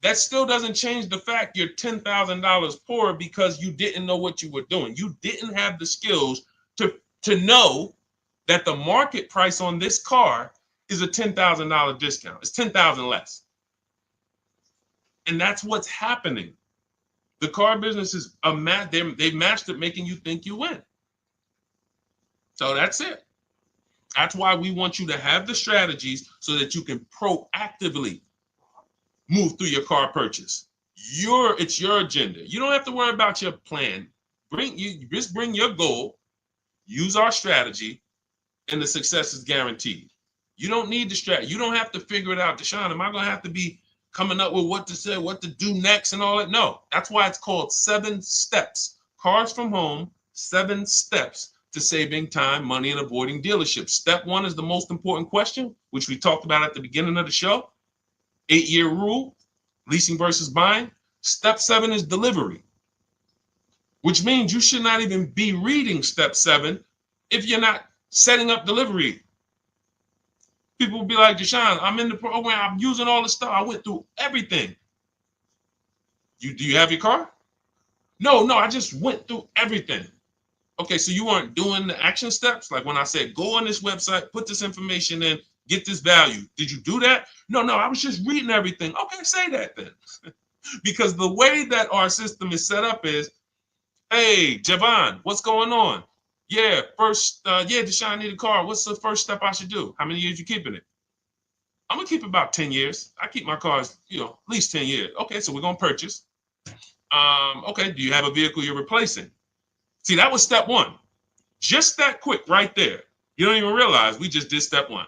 That still doesn't change the fact you're $10,000 poorer because you didn't know what you were doing. You didn't have the skills to know that the market price on this car is a $10,000 discount. It's $10,000 less. And that's what's happening. The car business is they've mastered making you think you win. So that's it. That's why we want you to have the strategies so that you can proactively move through your car purchase. It's your agenda. You don't have to worry about your plan. Just bring your goal, use our strategy, and the success is guaranteed. You don't need the strategy. You don't have to figure it out. Deshone, am I going to have to be coming up with what to say, what to do next and all that? No, that's why it's called 7 steps. Cars from Home, 7 steps to saving time, money, and avoiding dealerships. Step 1 is the most important question, which we talked about at the beginning of the show. 8-year rule, leasing versus buying. Step 7 is delivery, which means you should not even be reading step 7 if you're not setting up delivery. People will be like, Deshone, I'm in the program, I'm using all the stuff, I went through everything. Do you have your car? No, I just went through everything. Okay, so you weren't doing the action steps? Like when I said, go on this website, put this information in, get this value. Did you do that? No, I was just reading everything. Okay, say that then. Because the way that our system is set up is, hey, Javon, what's going on? Yeah, Deshone, I need a car. What's the first step I should do? How many years you keeping it? I'm gonna keep about 10 years. I keep my cars, at least 10 years. Okay, so we're gonna purchase. Okay, do you have a vehicle you're replacing? See, that was step 1. Just that quick right there. You don't even realize we just did step 1.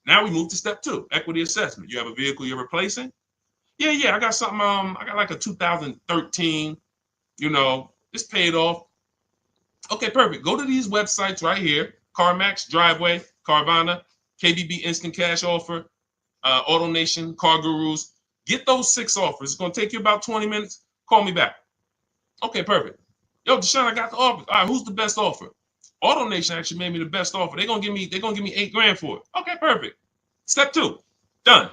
Now we move to step 2, equity assessment. You have a vehicle you're replacing? Yeah, I got something, I got like a 2013, it's paid off. Okay, perfect. Go to these websites right here, CarMax, Driveway, Carvana, KBB Instant Cash Offer, AutoNation, Car Gurus. Get those 6 offers. It's going to take you about 20 minutes. Call me back. Okay, perfect. Yo, Deshone, I got the offer. All right, who's the best offer? AutoNation actually made me the best offer. They're gonna give me $8,000 for it. Okay, perfect. Step 2, done.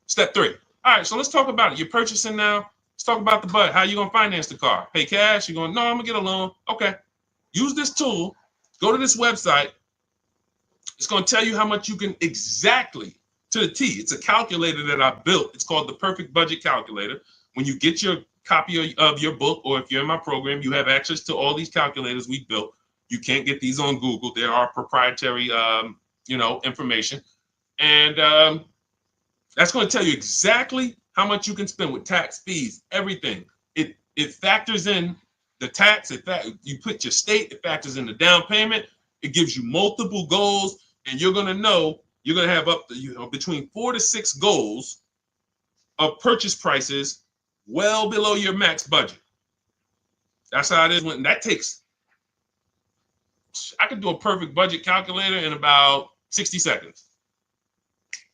Step 3. All right, so let's talk about it. You're purchasing now. Let's talk about the budget. How you gonna finance the car? Pay cash? You're going, no, I'm gonna get a loan. Okay. Use this tool. Go to this website. It's gonna tell you how much you can exactly to the T. It's a calculator that I built. It's called the Perfect Budget Calculator. When you get your copy of your book, or if you're in my program, you have access to all these calculators we built. You can't get these on Google. There are proprietary, information. And that's going to tell you exactly how much you can spend with tax, fees, everything. It factors in the tax. You put your state. It factors in the down payment. It gives you multiple goals, and you're going to know you're going to have up to between 4 to 6 goals of purchase prices well below your max budget. That's how it is. I could do a perfect budget calculator in about 60 seconds.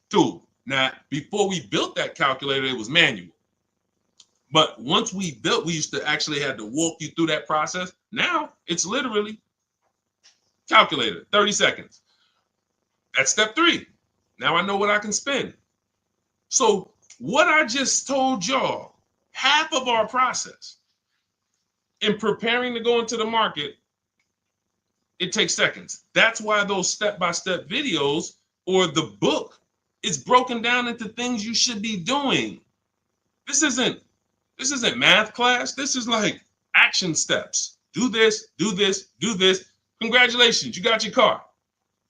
Tool. Now, before we built that calculator, it was manual. But once we built, we used to actually have to walk you through that process. Now, it's literally calculator, 30 seconds. That's step 3. Now I know what I can spend. So what I just told y'all, half of our process in preparing to go into the market, it takes seconds. That's why those step-by-step videos or the book is broken down into things you should be doing. This isn't math class. This is like action steps. Do this, do this, do this. Congratulations, you got your car.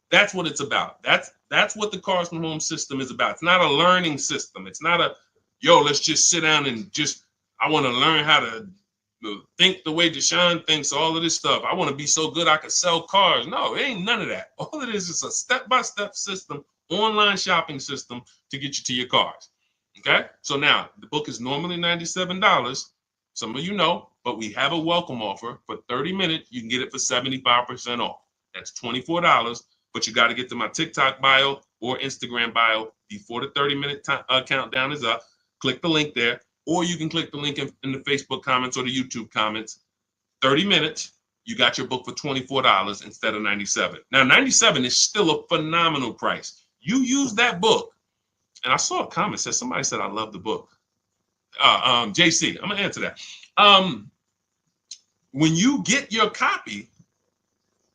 That's what it's about. That's what the Cars from Home system is about. It's not a learning system. It's not let's just sit down and I want to learn how to think the way Deshone thinks, all of this stuff. I want to be so good I could sell cars. No, it ain't none of that. All it is a step-by-step system online shopping system to get you to your cars. Okay, so now the book is normally $97. Some of you know, but we have a welcome offer for 30 minutes. You can get it for 75% off. That's $24, but you got to get to my TikTok bio or Instagram bio before the 30-minute countdown is up. Click the link there, or you can click the link in the Facebook comments or the YouTube comments. 30 minutes, you got your book for $24 instead of $97. Now, $97 is still a phenomenal price. You use that book. And I saw a comment said somebody said I love the book. JC, I'm gonna answer that. When you get your copy,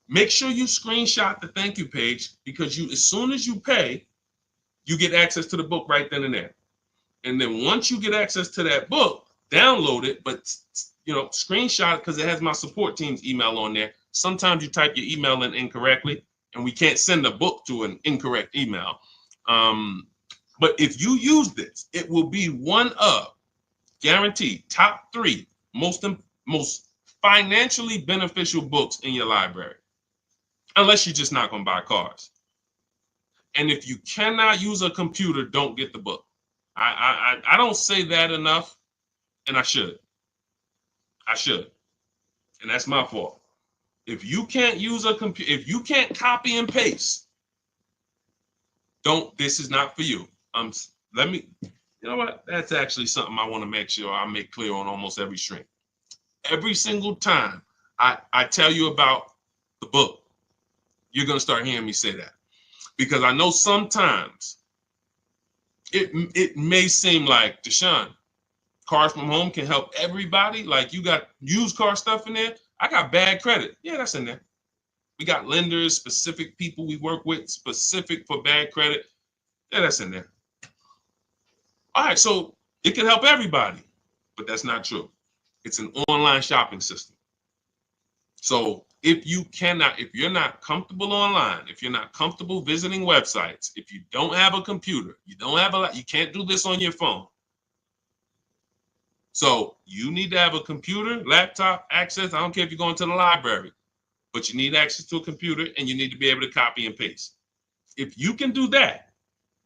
make sure you screenshot the thank you page, because as soon as you pay, you get access to the book right then and there. And then once you get access to that book, download it, but screenshot it, because it has my support team's email on there. Sometimes you type your email in incorrectly, and we can't send a book to an incorrect email. But if you use this, it will be one of, guaranteed, top 3 most financially beneficial books in your library, unless you're just not going to buy cars. And if you cannot use a computer, don't get the book. I don't say that enough, and I should. And that's my fault. If you can't use a computer, if you can't copy and paste, this is not for you. You know what? That's actually something I want to make sure I make clear on almost every stream. Every single time I tell you about the book, you're going to start hearing me say that. Because I know sometimes it may seem like, Deshone, Cars from Home can help everybody. Like, you got used car stuff in there. I got bad credit. Yeah, that's in there. We got lenders, specific people we work with, specific for bad credit. Yeah, that's in there. All right, so it can help everybody, but that's not true. It's an online shopping system. So if you're not comfortable online, if you're not comfortable visiting websites, if you don't have a computer, you can't do this on your phone. So you need to have a computer, laptop, access. I don't care if you're going to the library, but you need access to a computer, and you need to be able to copy and paste. If you can do that,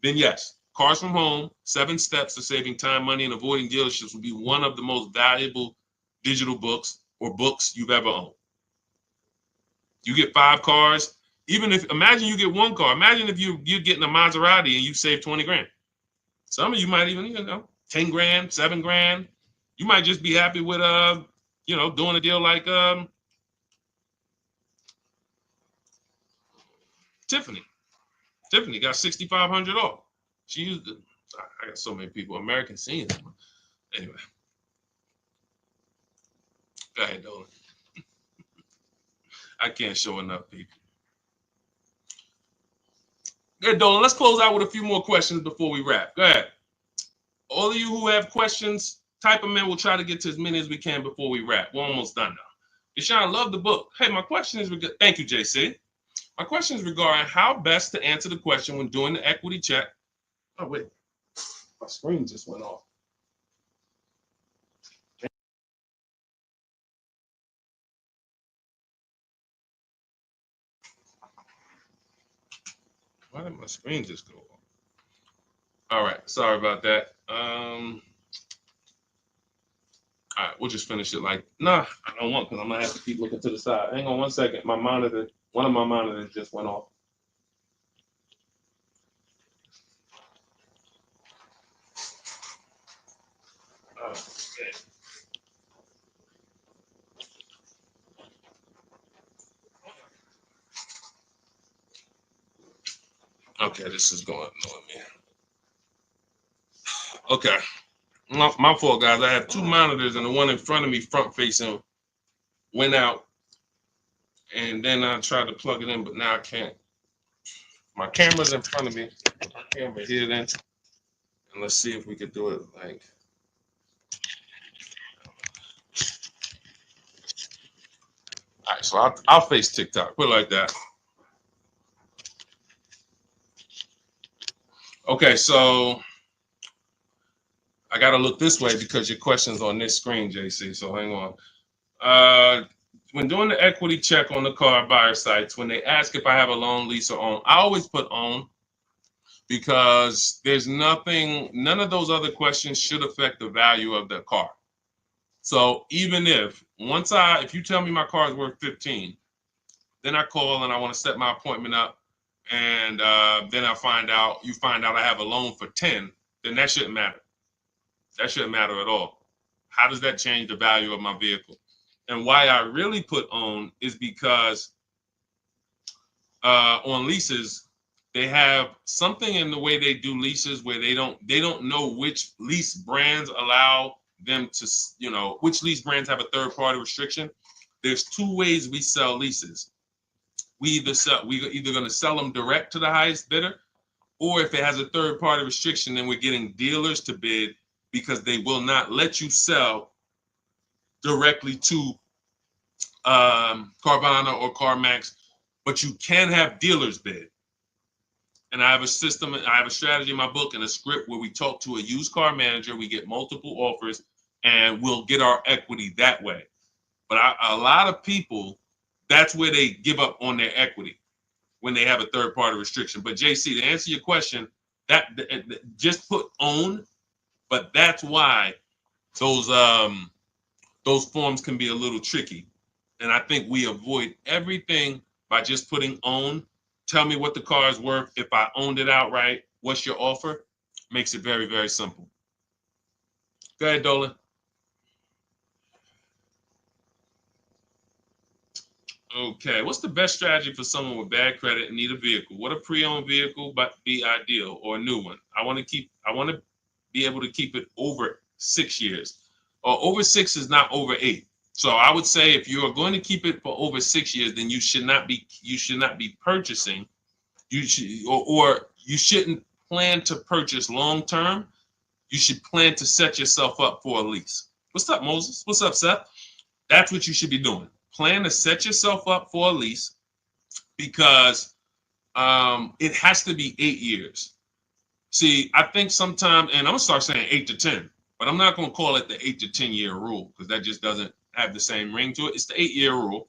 then yes, Cars from Home, 7 Steps to Saving Time, Money, and Avoiding Dealerships will be one of the most valuable digital books or books you've ever owned. You get 5 cars. Imagine you get 1 car. Imagine if you're getting a Maserati and you save 20 grand. Some of you might even, 10 grand, 7 grand. You might just be happy with, doing a deal like Tiffany. Tiffany got 6,500 off. She used it. I got so many people, American seniors. Anyway. Go ahead, Dolan. I can't show enough people. Go ahead, Dolan. Let's close out with a few more questions before we wrap. Go ahead. All of you who have questions, type them in. We'll try to get to as many as we can before we wrap. We're almost done now. Deshone, love the book. Hey, my question is, thank you, JC. My question is regarding how best to answer the question when doing the equity check. Oh, wait. My screen just went off. Why did my screen just go off? All right. Sorry about that. All right. We'll just finish it I don't want, because I'm going to have to keep looking to the side. Hang on one second. One of my monitors just went off. Okay, this is going on me. Okay. My fault, guys. I have 2 monitors, and the one in front of me, front facing, went out. And then I tried to plug it in, but now I can't. My camera's in front of me. My camera here then. And let's see if we could do it like. All right, so I'll face TikTok. Put it like that. Okay, so I got to look this way because your question's on this screen, JC. So hang on. When doing the equity check on the car buyer sites, when they ask if I have a loan, lease, or own, I always put own. because there's nothing, none of those other questions should affect the value of the car. So even if if you tell me my car is worth 15, then I call and I want to set my appointment up, and then you find out I have a loan for 10, then that shouldn't matter. That shouldn't matter at all. How does that change the value of my vehicle? And why I really put own is because on leases, they have something in the way they do leases where they don't know which lease brands allow them to, which lease brands have a third party restriction. There's two ways we sell leases. We're either going to sell them direct to the highest bidder, or if it has a third party restriction, then we're getting dealers to bid, because they will not let you sell directly to Carvana or CarMax, but you can have dealers bid. And I have a system, I have a strategy in my book and a script where we talk to a used car manager, we get multiple offers, and we'll get our equity that way. But a lot of people, that's where they give up on their equity, when they have a third party restriction. But JC, to answer your question, that just put own, but that's why those forms can be a little tricky. And I think we avoid everything by just putting own. Tell me what the car is worth. If I owned it outright, what's your offer? Makes it very, very simple. Go ahead, Dolan. Okay, what's the best strategy for someone with bad credit and need a vehicle? What a pre-owned vehicle but be ideal, or a new one? I want to be able to keep it over 6 years. Or over 6 is not over 8. So I would say if you are going to keep it for over 6 years, then you should not be purchasing. You shouldn't plan to purchase long term. You should plan to set yourself up for a lease. What's up, Moses? What's up, Seth? That's what you should be doing. Plan to set yourself up for a lease, because it has to be 8 years. See, I think sometimes, and I'm gonna start saying 8 to 10, but I'm not gonna call it the 8 to 10 year rule, because that just doesn't have the same ring to it. It's the 8-year rule,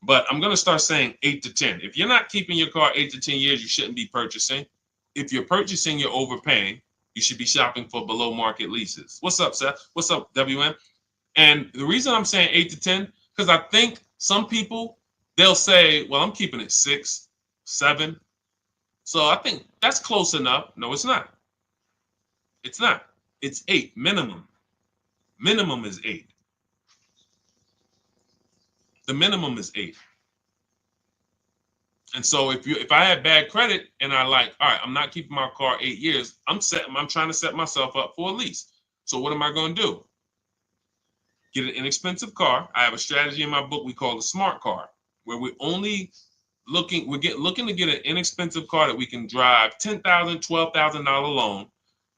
but I'm gonna start saying 8 to 10. If you're not keeping your car 8 to 10 years, you shouldn't be purchasing. If you're purchasing, you're overpaying. You should be shopping for below market leases. What's up, Seth? What's up, WM? And the reason I'm saying 8 to 10, because I think some people, they'll say, well, I'm keeping it 6, 7. So I think that's close enough. No, it's not. It's not. It's 8 minimum. Minimum is 8. The minimum is 8. And so if I had bad credit and all right, I'm not keeping my car 8 years, I'm trying to set myself up for a lease. So what am I going to do? Get an inexpensive car. I have a strategy in my book we call the smart car, where we're only looking to get an inexpensive car that we can drive, $10,000, $12,000 loan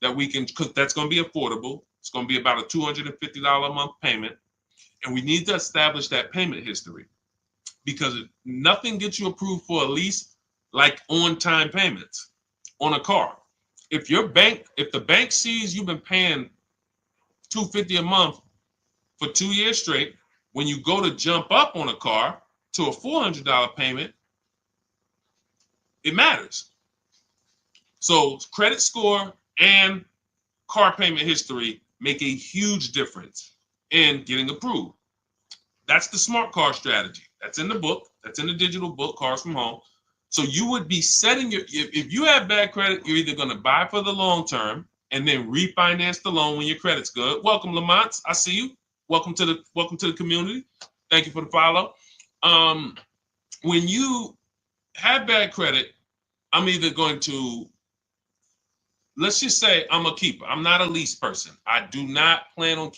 that we can, because that's going to be affordable. It's going to be about a $250 a month payment. And we need to establish that payment history, because nothing gets you approved for a lease like on-time payments on a car. If the bank sees you've been paying $250 a month for 2 years straight, when you go to jump up on a car to a $400 payment, it matters. So credit score and car payment history make a huge difference in getting approved. That's the smart car strategy. That's in the book. That's in the digital book, Cars from Home. So you would be setting if you have bad credit, you're either going to buy for the long term and then refinance the loan when your credit's good. Welcome, Lamont. I see you. Welcome to the community. Thank you for the follow. When you have bad credit, I'm either going to, let's just say I'm a keeper. I'm not a lease person. I do not plan on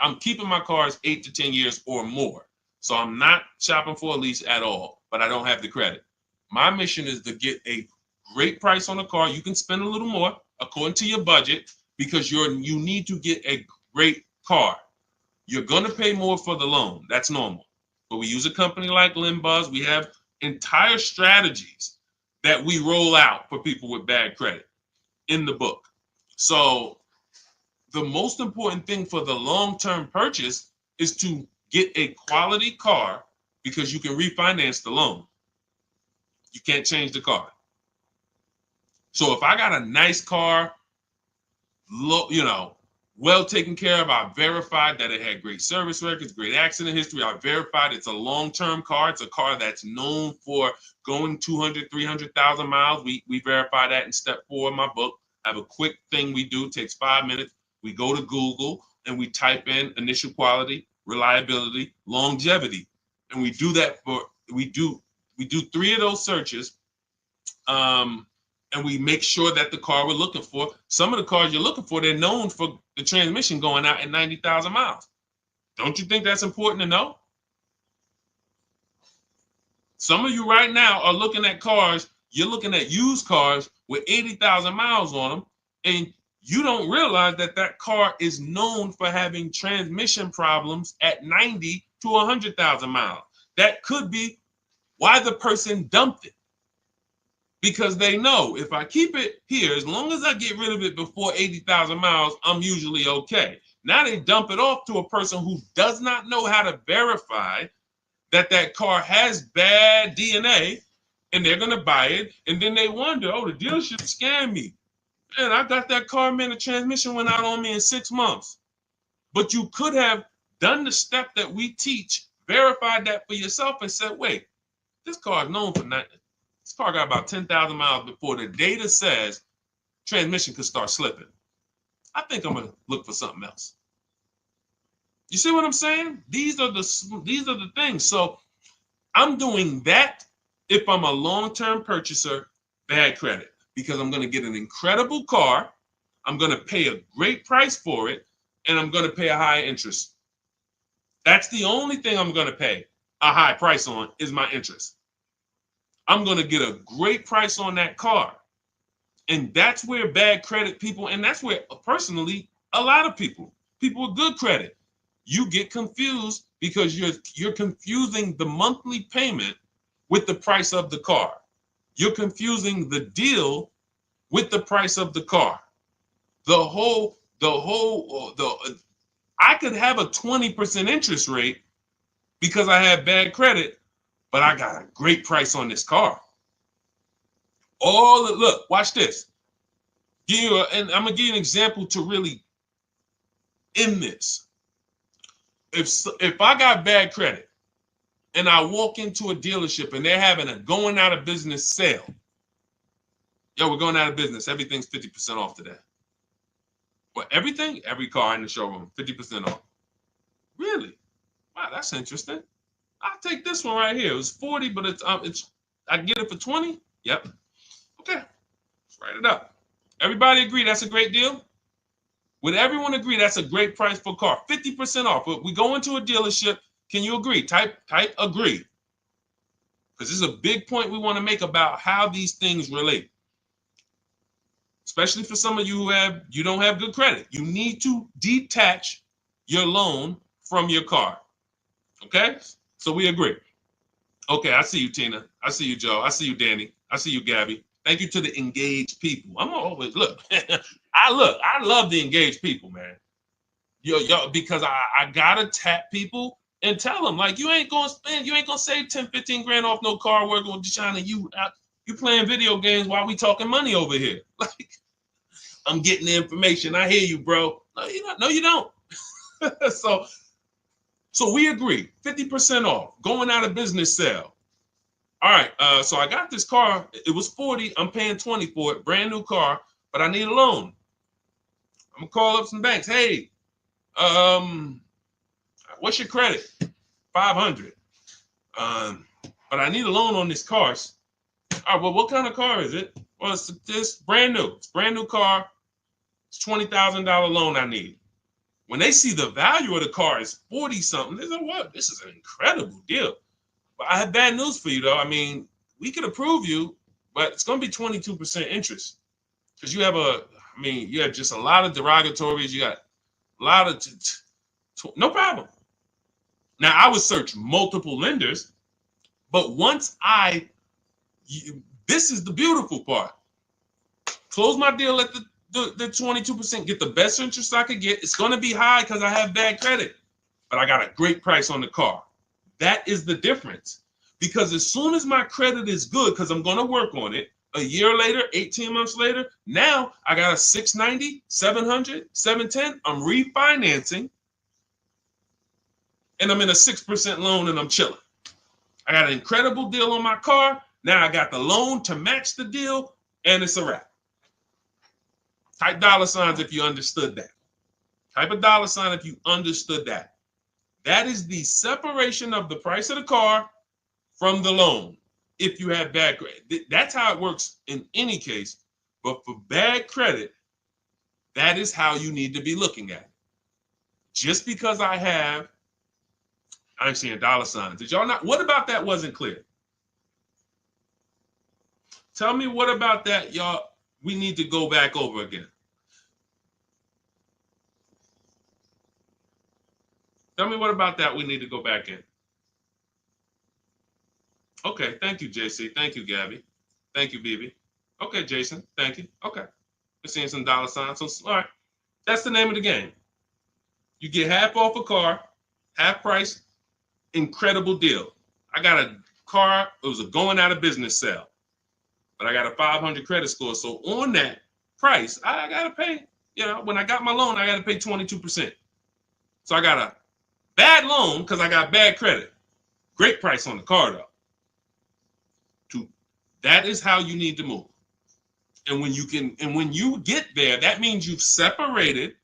I'm keeping my cars 8 to 10 years or more. So I'm not shopping for a lease at all, but I don't have the credit. My mission is to get a great price on a car. You can spend a little more according to your budget, because you need to get a great car. You're going to pay more for the loan. That's normal. But we use a company like Limbuzz. We have entire strategies that we roll out for people with bad credit in the book. So the most important thing for the long-term purchase is to get a quality car, because you can refinance the loan. You can't change the car. So if I got a nice car, well taken care of, I verified that it had great service records, great accident history. I verified it's a long-term car. It's a car that's known for going 200, 300,000 miles. We verify that in step 4 of my book. I have a quick thing we do, takes 5 minutes. We go to Google and we type in initial quality, reliability, longevity. And we do that we do 3 of those searches. And we make sure that the car we're looking for, some of the cars you're looking for, they're known for the transmission going out at 90,000 miles. Don't you think that's important to know? Some of you right now are looking at cars, you're looking at used cars with 80,000 miles on them, and you don't realize that that car is known for having transmission problems at 90 to 100,000 miles. That could be why the person dumped it. Because they know if I keep it here, as long as I get rid of it before 80,000 miles, I'm usually okay. Now they dump it off to a person who does not know how to verify that that car has bad DNA, and they're going to buy it. And then they wonder, oh, the dealership scammed me. Man, I got that car, man, the transmission went out on me in 6 months. But you could have done the step that we teach, verified that for yourself, and said, wait, this car is known for nothing. This car got about 10,000 miles before the data says transmission could start slipping. I think I'm gonna look for something else. You see what I'm saying? These are the things. So I'm doing that if I'm a long-term purchaser, bad credit, because I'm gonna get an incredible car, I'm gonna pay a great price for it, and I'm gonna pay a high interest. That's the only thing I'm gonna pay a high price on is my interest. I'm going to get a great price on that car. And that's where bad credit people, and that's where personally, a lot of people with good credit, you get confused because you're confusing the monthly payment with the price of the car. You're confusing the deal with the price of the car. I could have a 20% interest rate because I have bad credit, but I got a great price on this car. Look, watch this. And I'm gonna give you an example to really end this. If I got bad credit and I walk into a dealership and they're having a going out of business sale, we're going out of business. Everything's 50% off today. What, everything? Every car in the showroom, 50% off. Really? Wow, that's interesting. I'll take this one right here. It was 40, but it's I can get it for 20. Yep. Okay. Let's write it up. Everybody agree that's a great deal? Would everyone agree that's a great price for a car? 50% off. But we go into a dealership. Can you agree? Type agree. Because this is a big point we want to make about how these things relate. Especially for some of you you don't have good credit. You need to detach your loan from your car. Okay? So we agree. Okay, I see you, Tina. I see you, Joe. I see you, Danny. I see you, Gabby. Thank you to the engaged people. I'm always look. I love the engaged people, man. Yo, because I gotta tap people and tell them like you ain't gonna save 10, 15 grand off no car working with Deshone, and you playing video games while we talking money over here. Like I'm getting the information. I hear you, bro. No, you don't. No, you don't. So we agree, 50% off, going out of business sale. All right, so I got this car. It was 40. I'm paying 20 for it, brand new car, but I need a loan. I'm gonna call up some banks. Hey, what's your credit? 500. But I need a loan on this car. All right, well, what kind of car is it? Well, it's brand new. It's brand new car. It's $20,000 loan I need. When they see the value of the car is 40 something, they say, what? This is an incredible deal. But I have bad news for you, though. I mean, we could approve you, but it's going to be 22% interest because you have just a lot of derogatories. You got a lot of, no problem. Now, I would search multiple lenders, but once this is the beautiful part. Close my deal at the 22%, get the best interest I could get. It's going to be high because I have bad credit, but I got a great price on the car. That is the difference. Because as soon as my credit is good, because I'm going to work on it, A year later, 18 months later, now I got a 690, 700, 710. I'm refinancing and I'm in a 6% loan and I'm chilling. I got an incredible deal on my car. Now I got the loan to match the deal and it's a wrap. Type dollar signs if you understood that. Type a dollar sign if you understood that. That is the separation of the price of the car from the loan. If you have bad credit, that's how it works in any case. But for bad credit, that is how you need to be looking at it. Just because I'm seeing dollar signs. Did y'all not? What about that wasn't clear? Tell me what about that, y'all. We need to go back over again. Tell me what about that we need to go back in. Okay, thank you, JC. Thank you, Gabby. Thank you, BB. Okay, Jason. Thank you. Okay. We're seeing some dollar signs. So, all right. That's the name of the game. You get half off a car, half price, incredible deal. I got a car, it was a going out of business sale, but I got a 500 credit score. So on that price, I got to pay, when I got my loan, I got to pay 22%. So I got a bad loan because I got bad credit. Great price on the car, though. That is how you need to move. And when you get there, that means you've separated.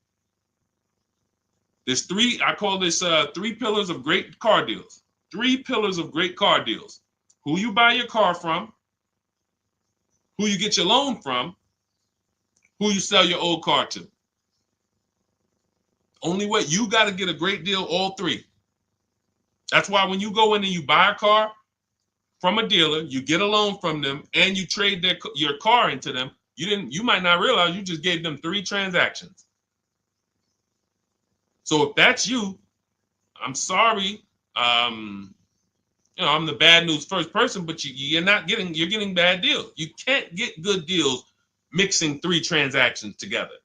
There's I call this 3 pillars of great car deals. 3 pillars of great car deals. Who you buy your car from, who you get your loan from, who you sell your old car to. Only way, you got to get a great deal, all 3. That's why when you go in and you buy a car from a dealer, you get a loan from them, and you trade your car into them, you might not realize you just gave them 3 transactions. So if that's you, I'm sorry. I'm the bad news first person, but you're getting bad deals. You can't get good deals mixing 3 transactions together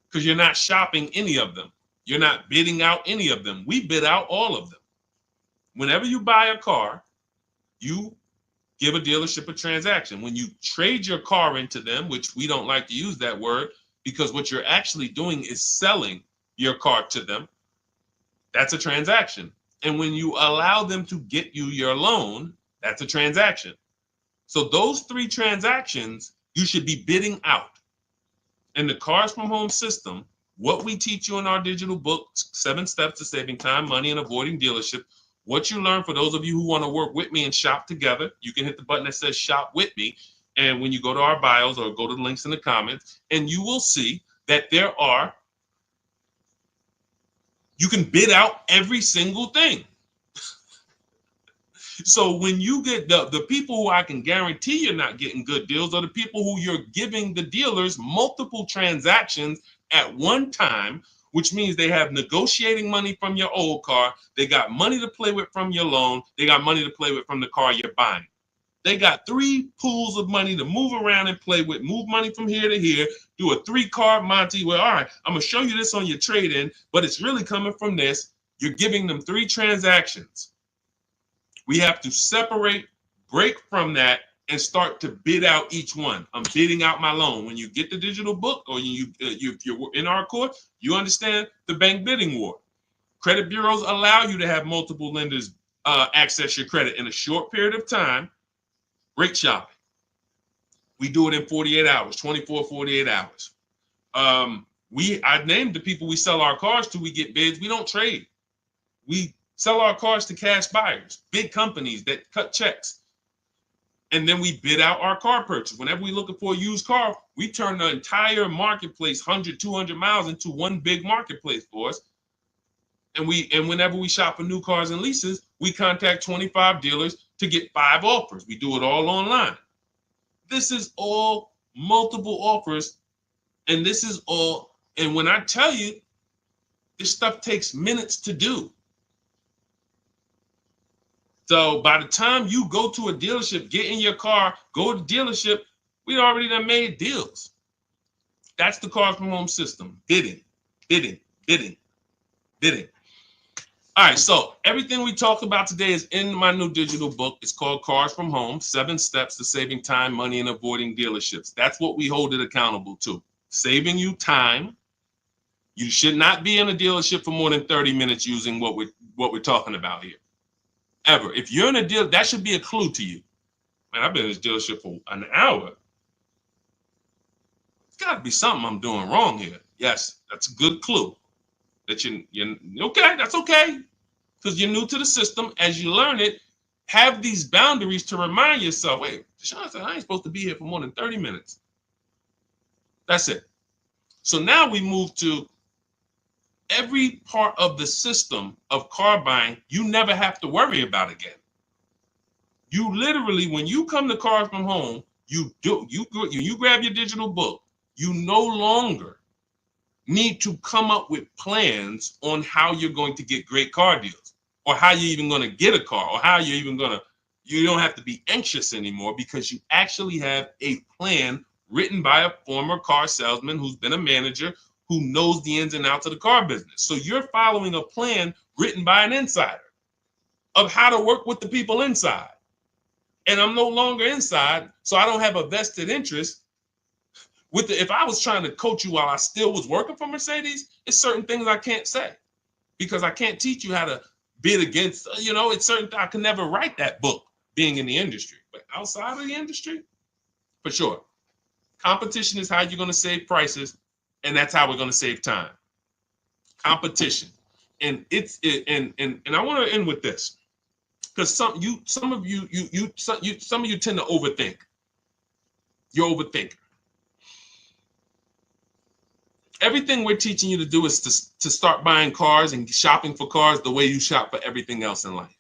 because you're not shopping any of them. You're not bidding out any of them. We bid out all of them. Whenever you buy a car, you give a dealership a transaction. When you trade your car into them, which we don't like to use that word because what you're actually doing is selling your car to them, that's a transaction. And when you allow them to get you your loan, that's a transaction. So those 3 transactions, you should be bidding out. In the Cars from Home system, what we teach you in our digital book, 7 Steps to Saving Time, Money, and Avoiding Dealership, what you learn, for those of you who want to work with me and shop together, you can hit the button that says Shop With Me. And when you go to our bios or go to the links in the comments, and you will see that you can bid out every single thing. So when you get the people who I can guarantee you're not getting good deals are the people who you're giving the dealers multiple transactions at one time, which means they have negotiating money from your old car. They got money to play with from your loan. They got money to play with from the car you're buying. They got 3 pools of money to move around and play with, move money from here to here, do a 3-card Monty where, all right, I'm going to show you this on your trade-in, but it's really coming from this. You're giving them 3 transactions. We have to separate, break from that, and start to bid out each one. I'm bidding out my loan. When you get the digital book or if you're in our course, you understand the bank bidding war. Credit bureaus allow you to have multiple lenders access your credit in a short period of time. Great shopping. We do it in 48 hours, 24, 48 hours. I named the people we sell our cars to. We get bids. We don't trade. We sell our cars to cash buyers, big companies that cut checks. And then we bid out our car purchase. Whenever we're looking for a used car, we turn the entire marketplace, 100, 200 miles, into one big marketplace for us. And whenever we shop for new cars and leases, we contact 25 dealers to get 5 offers. We do it all online. This is all multiple offers. And when I tell you, this stuff takes minutes to do. So by the time you go to a dealership, get in your car, go to the dealership, we already done made deals. That's the Cars from Home system. Bidding, bidding, bidding, bidding. All right, so everything we talked about today is in my new digital book. It's called Cars from Home, 7 Steps to Saving Time, Money, and Avoiding Dealerships. That's what we hold it accountable to. Saving you time. You should not be in a dealership for more than 30 minutes using what we're talking about here. Ever. If you're in a deal, that should be a clue to you. Man, I've been in this dealership for an hour. It's got to be something I'm doing wrong here. Yes, that's a good clue. That you're okay, that's okay. Because you're new to the system. As you learn it, have these boundaries to remind yourself, wait, Deshone said I ain't supposed to be here for more than 30 minutes. That's it. So now we move to every part of the system of car buying you never have to worry about again. You literally, when you come to Cars from Home, you grab your digital book, you no longer need to come up with plans on how you're going to get great car deals or how you're even going to get a car or how you're even going to, you don't have to be anxious anymore because you actually have a plan written by a former car salesman who's been a manager who knows the ins and outs of the car business. So you're following a plan written by an insider of how to work with the people inside. And I'm no longer inside, so I don't have a vested interest with if I was trying to coach you while I still was working for Mercedes, it's certain things I can't say because I can't teach you how to bid against, it's certain, I can never write that book being in the industry, but outside of the industry, for sure. Competition is how you're going to save prices, and that's how we're going to save time. Competition. And I want to end with this because some of you tend to overthink. You're overthinking. Everything we're teaching you to do is to start buying cars and shopping for cars the way you shop for everything else in life.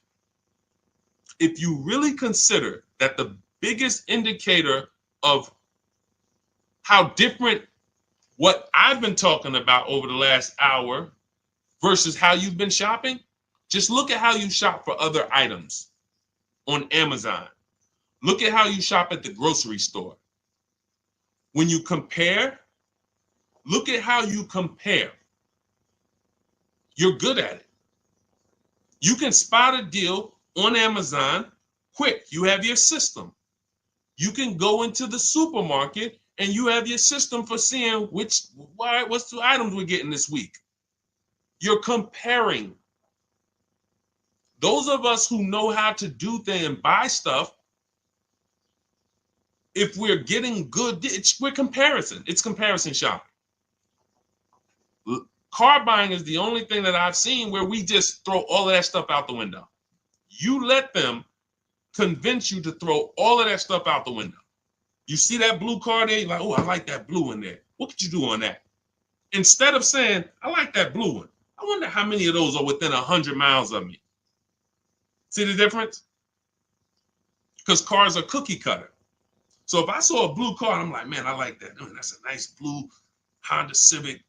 If you really consider that the biggest indicator of how different what I've been talking about over the last hour versus how you've been shopping, just look at how you shop for other items on Amazon. Look at how you shop at the grocery store. When you compare, look at how you compare. You're good at it. You can spot a deal on Amazon quick. You have your system. You can go into the supermarket and you have your system for seeing what's the items we're getting this week. You're comparing. Those of us who know how to do things and buy stuff, if we're getting good, we're comparison. It's comparison shopping. Car buying is the only thing that I've seen where we just throw all of that stuff out the window. You let them convince you to throw all of that stuff out the window. You see that blue car there, you're like, oh, I like that blue in there. What could you do on that? Instead of saying, I like that blue one, I wonder how many of those are within 100 miles of me. See the difference? Because cars are cookie cutter. So if I saw a blue car, I'm like, man, I like that. Oh, that's a nice blue Honda Civic.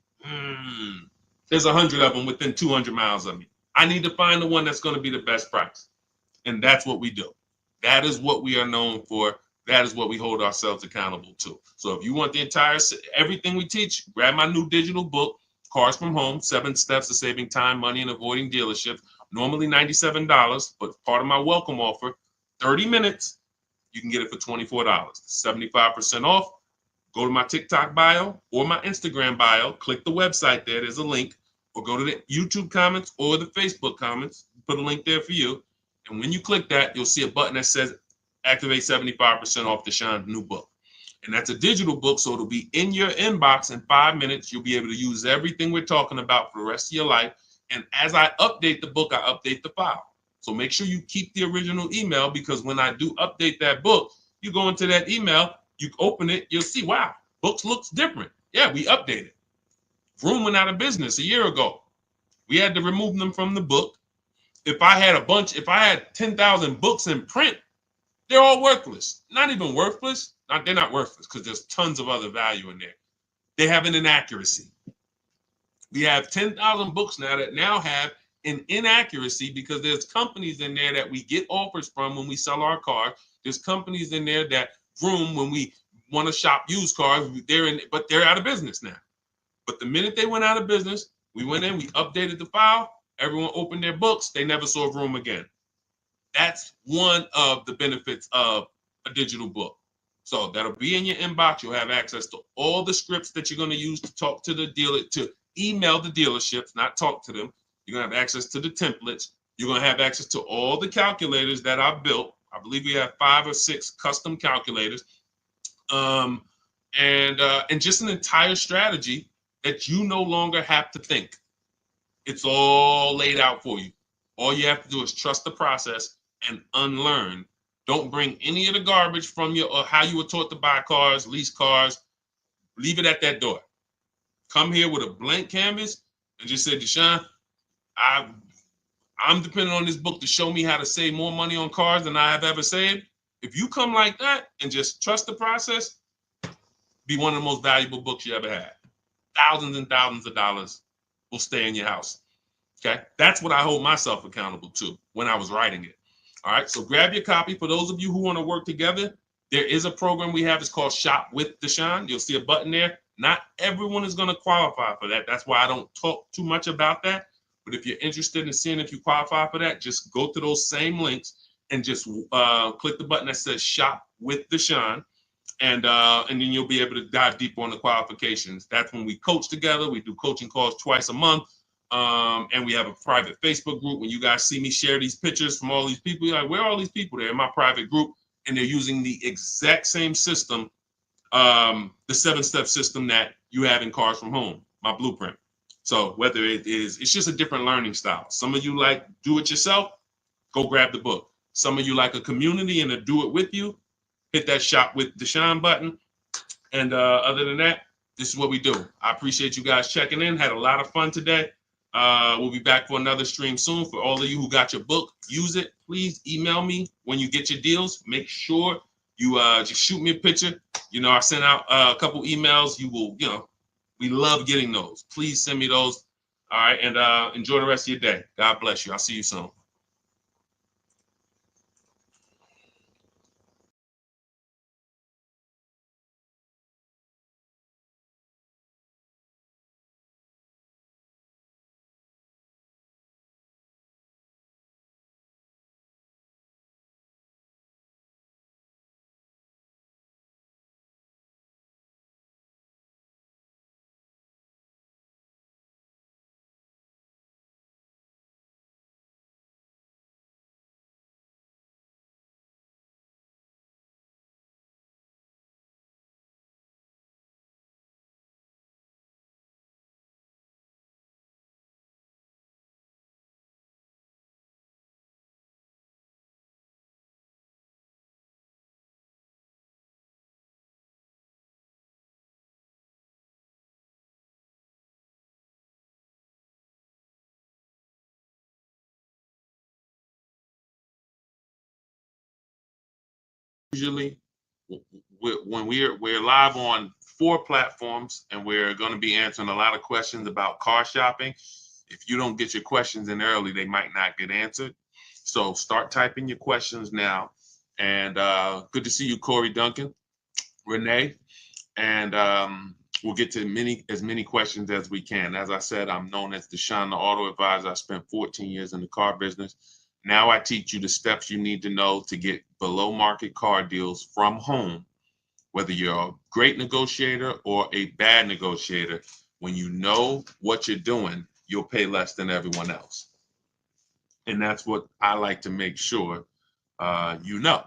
There's 100 of them within 200 miles of me. I need to find the one that's going to be the best price. And that's what we do. That is what we are known for. That is what we hold ourselves accountable to. So if you want everything we teach, grab my new digital book, Cars from Home, 7 Steps to Saving Time, Money, and Avoiding Dealerships. Normally $97, but part of my welcome offer, 30 minutes, you can get it for $24, 75% off. Go to my TikTok bio or my Instagram bio, click the website there, there's a link, or go to the YouTube comments or the Facebook comments, put a link there for you. And when you click that, you'll see a button that says activate 75% off Deshone's new book. And that's a digital book, so it'll be in your inbox in 5 minutes. You'll be able to use everything we're talking about for the rest of your life. And as I update the book, I update the file. So make sure you keep the original email because when I do update that book, you go into that email, you open it, you'll see, wow, books looks different. Yeah, we updated. Vroom went out of business a year ago. We had to remove them from the book. If I had 10,000 books in print, they're all worthless. Not even worthless. They're not worthless because there's tons of other value in there. They have an inaccuracy. We have 10,000 books now that now have an inaccuracy because there's companies in there that we get offers from when we sell our car. There's companies in there that vroom when we want to shop used cars. But they're out of business now. But the minute they went out of business, we went in, we updated the file. Everyone opened their books. They never saw a room again. That's one of the benefits of a digital book. So that'll be in your inbox. You'll have access to all the scripts that you're going to use to talk to the dealer, to email the dealerships, not talk to them. You're going to have access to the templates. You're going to have access to all the calculators that I've built. I believe we have 5 or 6 custom calculators. And just an entire strategy that you no longer have to think. It's all laid out for you. All you have to do is trust the process and unlearn. Don't bring any of the garbage from your or how you were taught to buy cars, lease cars. Leave it at that door. Come here with a blank canvas and just say, Deshone, I'm depending on this book to show me how to save more money on cars than I have ever saved. If you come like that and just trust the process, be one of the most valuable books you ever had. Thousands and thousands of dollars will stay in your house. Okay, that's what I hold myself accountable to when I was writing it. All right, so grab your copy. For those of you who want to work together, there is a program we have. It's called Shop with Deshone. You'll see a button there. Not everyone is going to qualify for that. That's why I don't talk too much about that. But if you're interested in seeing if you qualify for that, just go to those same links and just click the button that says Shop with Deshone. And then you'll be able to dive deeper on the qualifications. That's when we coach together. We do coaching calls twice a month. And we have a private Facebook group. When you guys see me share these pictures from all these people, you're like, where are all these people? They're in my private group, and they're using the exact same system, the 7-step system that you have in Cars from Home, my blueprint. So whether it's just a different learning style. Some of you like do it yourself, go grab the book. Some of you like a community and to do it with you, hit that Shop with Deshone button. And other than that, this is what we do. I appreciate you guys checking in. Had a lot of fun today. We'll be back for another stream soon. For all of you who got your book, use it. Please email me when you get your deals. Make sure you just shoot me a picture. I sent out a couple emails. You will, we love getting those. Please send me those. All right, and enjoy the rest of your day. God bless you. I'll see you soon. Usually, when we're live on 4 platforms, and we're going to be answering a lot of questions about car shopping. If you don't get your questions in early, they might not get answered. So start typing your questions now. And good to see you, Corey Duncan, Renee, and we'll get to as many questions as we can. As I said, I'm known as Deshone, the Auto Advisor. I spent 14 years in the car business. Now I teach you the steps you need to know to get below market car deals from home. Whether you're a great negotiator or a bad negotiator, when you know what you're doing, you'll pay less than everyone else. And that's what I like to make sure you know.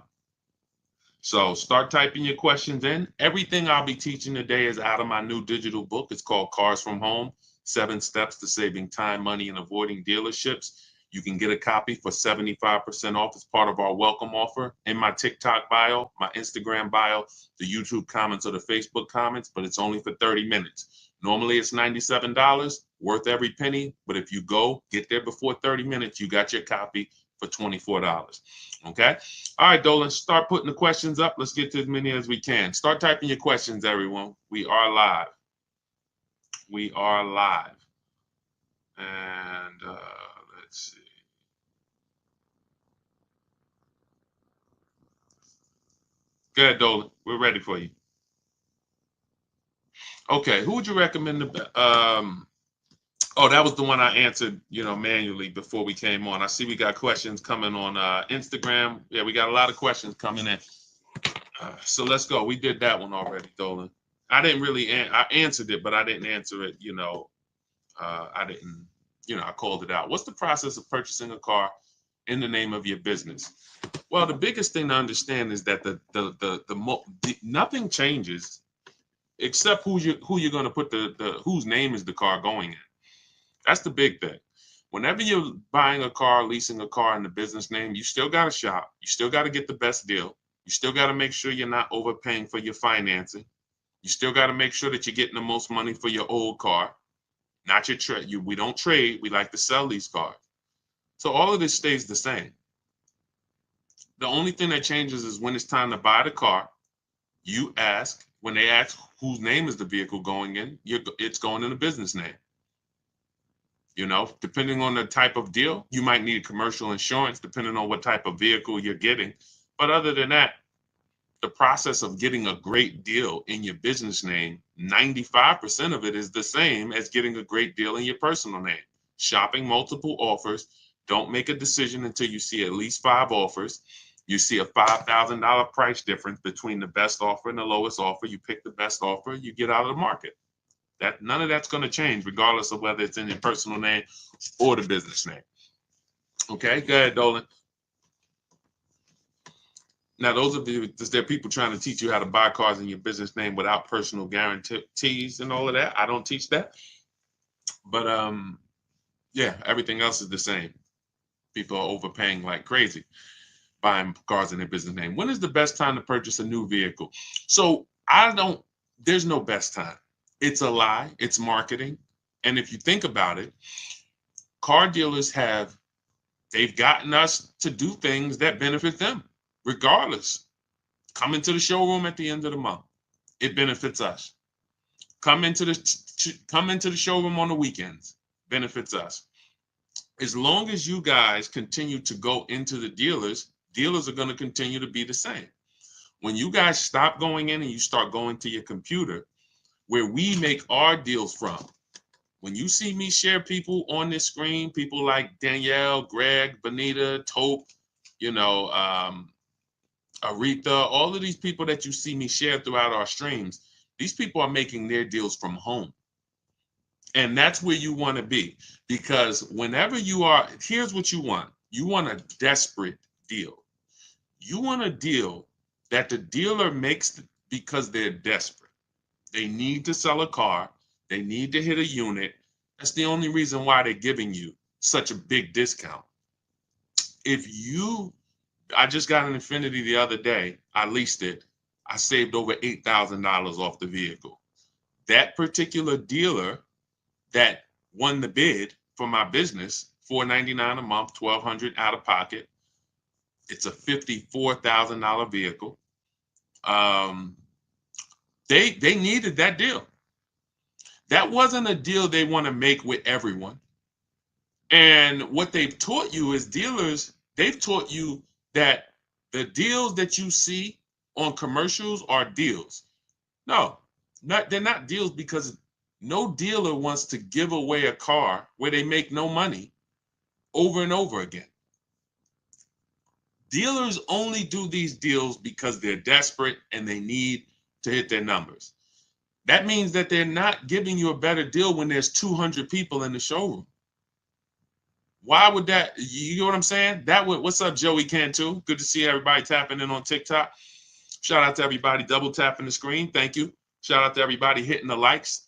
So start typing your questions in. Everything I'll be teaching today is out of my new digital book. It's called Cars from Home, 7 Steps to Saving Time, Money, and Avoiding Dealerships. You can get a copy for 75% off as part of our welcome offer in my TikTok bio, my Instagram bio, the YouTube comments, or the Facebook comments, but it's only for 30 minutes. Normally it's $97, worth every penny, but if you get there before 30 minutes, you got your copy for $24. Okay? All right, Dolan, start putting the questions up. Let's get to as many as we can. Start typing your questions, everyone. We are live. We are live. And let's see. Go ahead, Dolan. We're ready for you. Okay, who would you recommend? Oh, that was the one I answered, manually before we came on. I see we got questions coming on Instagram. Yeah, we got a lot of questions coming in. So let's go. We did that one already, Dolan. I didn't really, I answered it, but I didn't answer it, I didn't, I called it out. What's the process of purchasing a car in the name of your business? Well, the biggest thing to understand is that nothing changes except who you're going to put the whose name is the car going in. That's the big thing. Whenever you're buying a car, leasing a car in the business name, you still got to shop. You still got to get the best deal. You still got to make sure you're not overpaying for your financing. You still got to make sure that you're getting the most money for your old car, not your trade. We don't trade. We like to sell these cars. So all of this stays the same. The only thing that changes is when it's time to buy the car, you ask, when they ask whose name is the vehicle going in, it's going in a business name. Depending on the type of deal, you might need commercial insurance, depending on what type of vehicle you're getting. But other than that, the process of getting a great deal in your business name, 95% of it is the same as getting a great deal in your personal name. Shopping multiple offers. Don't make a decision until you see at least 5 offers. You see a $5,000 price difference between the best offer and the lowest offer. You pick the best offer, you get out of the market. None of that's going to change, regardless of whether it's in your personal name or the business name. Okay, go ahead, Dolan. Now, there are people trying to teach you how to buy cars in your business name without personal guarantees and all of that. I don't teach that. But yeah, everything else is the same. People are overpaying like crazy buying cars in their business name. When is the best time to purchase a new vehicle? So there's no best time. It's a lie. It's marketing. And if you think about it, car dealers they've gotten us to do things that benefit them, regardless. Come into the showroom at the end of the month. It benefits us. Come into the showroom on the weekends. Benefits us. As long as you guys continue to go into the dealers are going to continue to be the same. When you guys stop going in and you start going to your computer, where we make our deals from. When you see me share people on this screen, people like Danielle, Greg, Bonita, Tope, Aretha, all of these people that you see me share throughout our streams, these people are making their deals from home. And that's where you want to be, because whenever here's what you want. You want a desperate deal. You want a deal that the dealer makes because they're desperate. They need to sell a car. They need to hit a unit. That's the only reason why they're giving you such a big discount. I just got an Infiniti the other day. I leased it. I saved over $8,000 off the vehicle. That particular dealer that won the bid for my business, $499 a month, $1,200 out of pocket. It's a $54,000 vehicle. They needed that deal. That wasn't a deal they want to make with everyone. And what they've taught you as dealers, they've taught you that the deals that you see on commercials are deals. No, they're not deals, because no dealer wants to give away a car where they make no money over and over again. Dealers only do these deals because they're desperate and they need to hit their numbers. That means that they're not giving you a better deal when there's 200 people in the showroom. Why would that? You know what I'm saying? What's up, Joey Cantu? Good to see everybody tapping in on TikTok. Shout out to everybody double tapping the screen. Thank you. Shout out to everybody hitting the likes.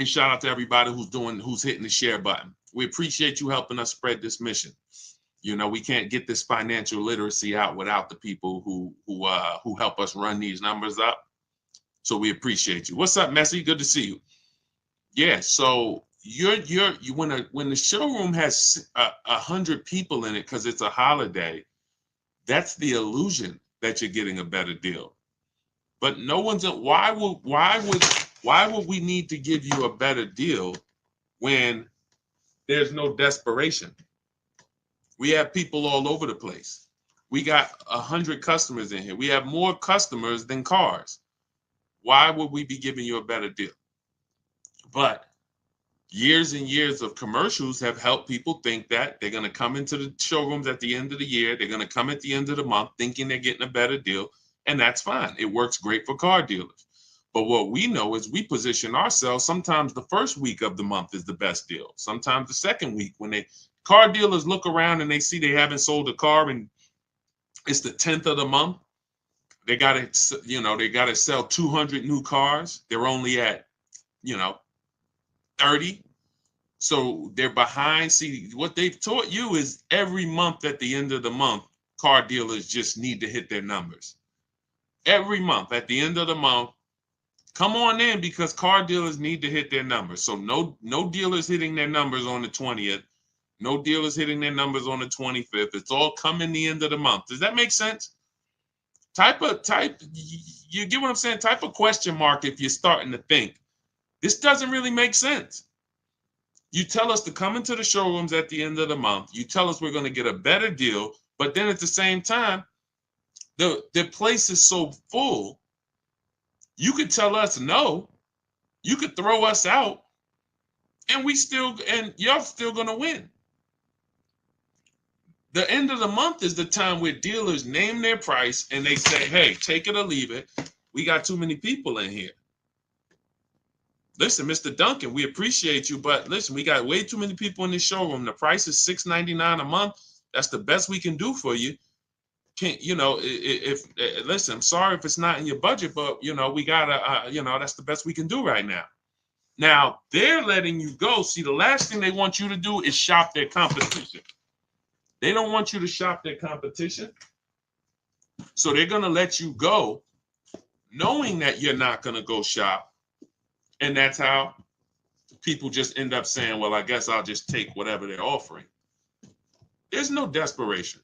And shout out to everybody who's hitting the share button. We appreciate you helping us spread this mission. We can't get this financial literacy out without the people who help us run these numbers up. So we appreciate you. What's up, Messi? Good to see you. Yeah. So when the showroom has 100 people in it because it's a holiday, that's the illusion that you're getting a better deal. But no one's. Why would we need to give you a better deal when there's no desperation? We have people all over the place. We got 100 customers in here. We have more customers than cars. Why would we be giving you a better deal? But years and years of commercials have helped people think that they're going to come into the showrooms at the end of the year. They're going to come at the end of the month thinking they're getting a better deal. And that's fine. It works great for car dealers. But what we know is we position ourselves. Sometimes the first week of the month is the best deal. Sometimes the second week, when car dealers look around and they see they haven't sold a car and it's the 10th of the month. They got to, they got to sell 200 new cars. They're only at, 30. So they're behind. See, what they've taught you is every month at the end of the month, car dealers just need to hit their numbers. Every month at the end of the month, come on in because car dealers need to hit their numbers. So no dealers hitting their numbers on the 20th. No dealers hitting their numbers on the 25th. It's all coming the end of the month. Does that make sense? You get what I'm saying? Type a question mark if you're starting to think. This doesn't really make sense. You tell us to come into the showrooms at the end of the month. You tell us we're going to get a better deal. But then at the same time, the place is so full. You could tell us no. You could throw us out. And you're still going to win. The end of the month is the time where dealers name their price and they say, hey, take it or leave it. We got too many people in here. Listen, Mr. Duncan, we appreciate you, but listen, we got way too many people in this showroom. The price is $6.99 a month. That's the best we can do for you. Listen, I'm sorry if it's not in your budget, but we gotta, that's the best we can do right now. Now they're letting you go. See, the last thing they want you to do is shop their competition. They don't want you to shop their competition. So they're going to let you go knowing that you're not going to go shop. And that's how people just end up saying, well, I guess I'll just take whatever they're offering. There's no desperation.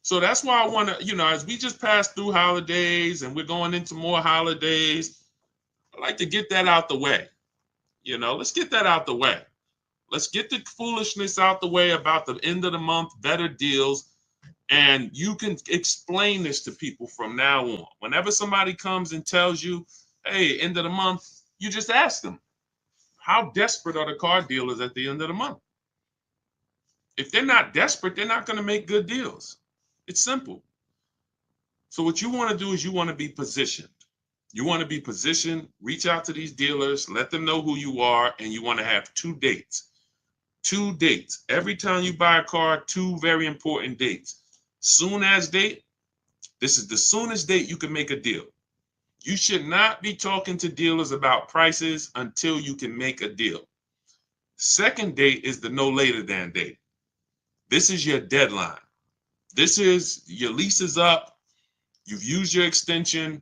So that's why I want to, as we just pass through holidays and we're going into more holidays, I like to get that out the way. Let's get that out the way. Let's get the foolishness out the way about the end of the month, better deals. And you can explain this to people from now on. Whenever somebody comes and tells you, hey, end of the month, you just ask them, how desperate are the car dealers at the end of the month? If they're not desperate, they're not going to make good deals. It's simple. So what you want to do is you want to be positioned. You want to be positioned, reach out to these dealers, let them know who you are, and you want to have 2 dates. 2 dates. Every time you buy a car, 2 very important dates. Soon as date, this is the soonest date you can make a deal. You should not be talking to dealers about prices until you can make a deal. Second date is the no later than date. This is your deadline. This is your lease is up. You've used your extension.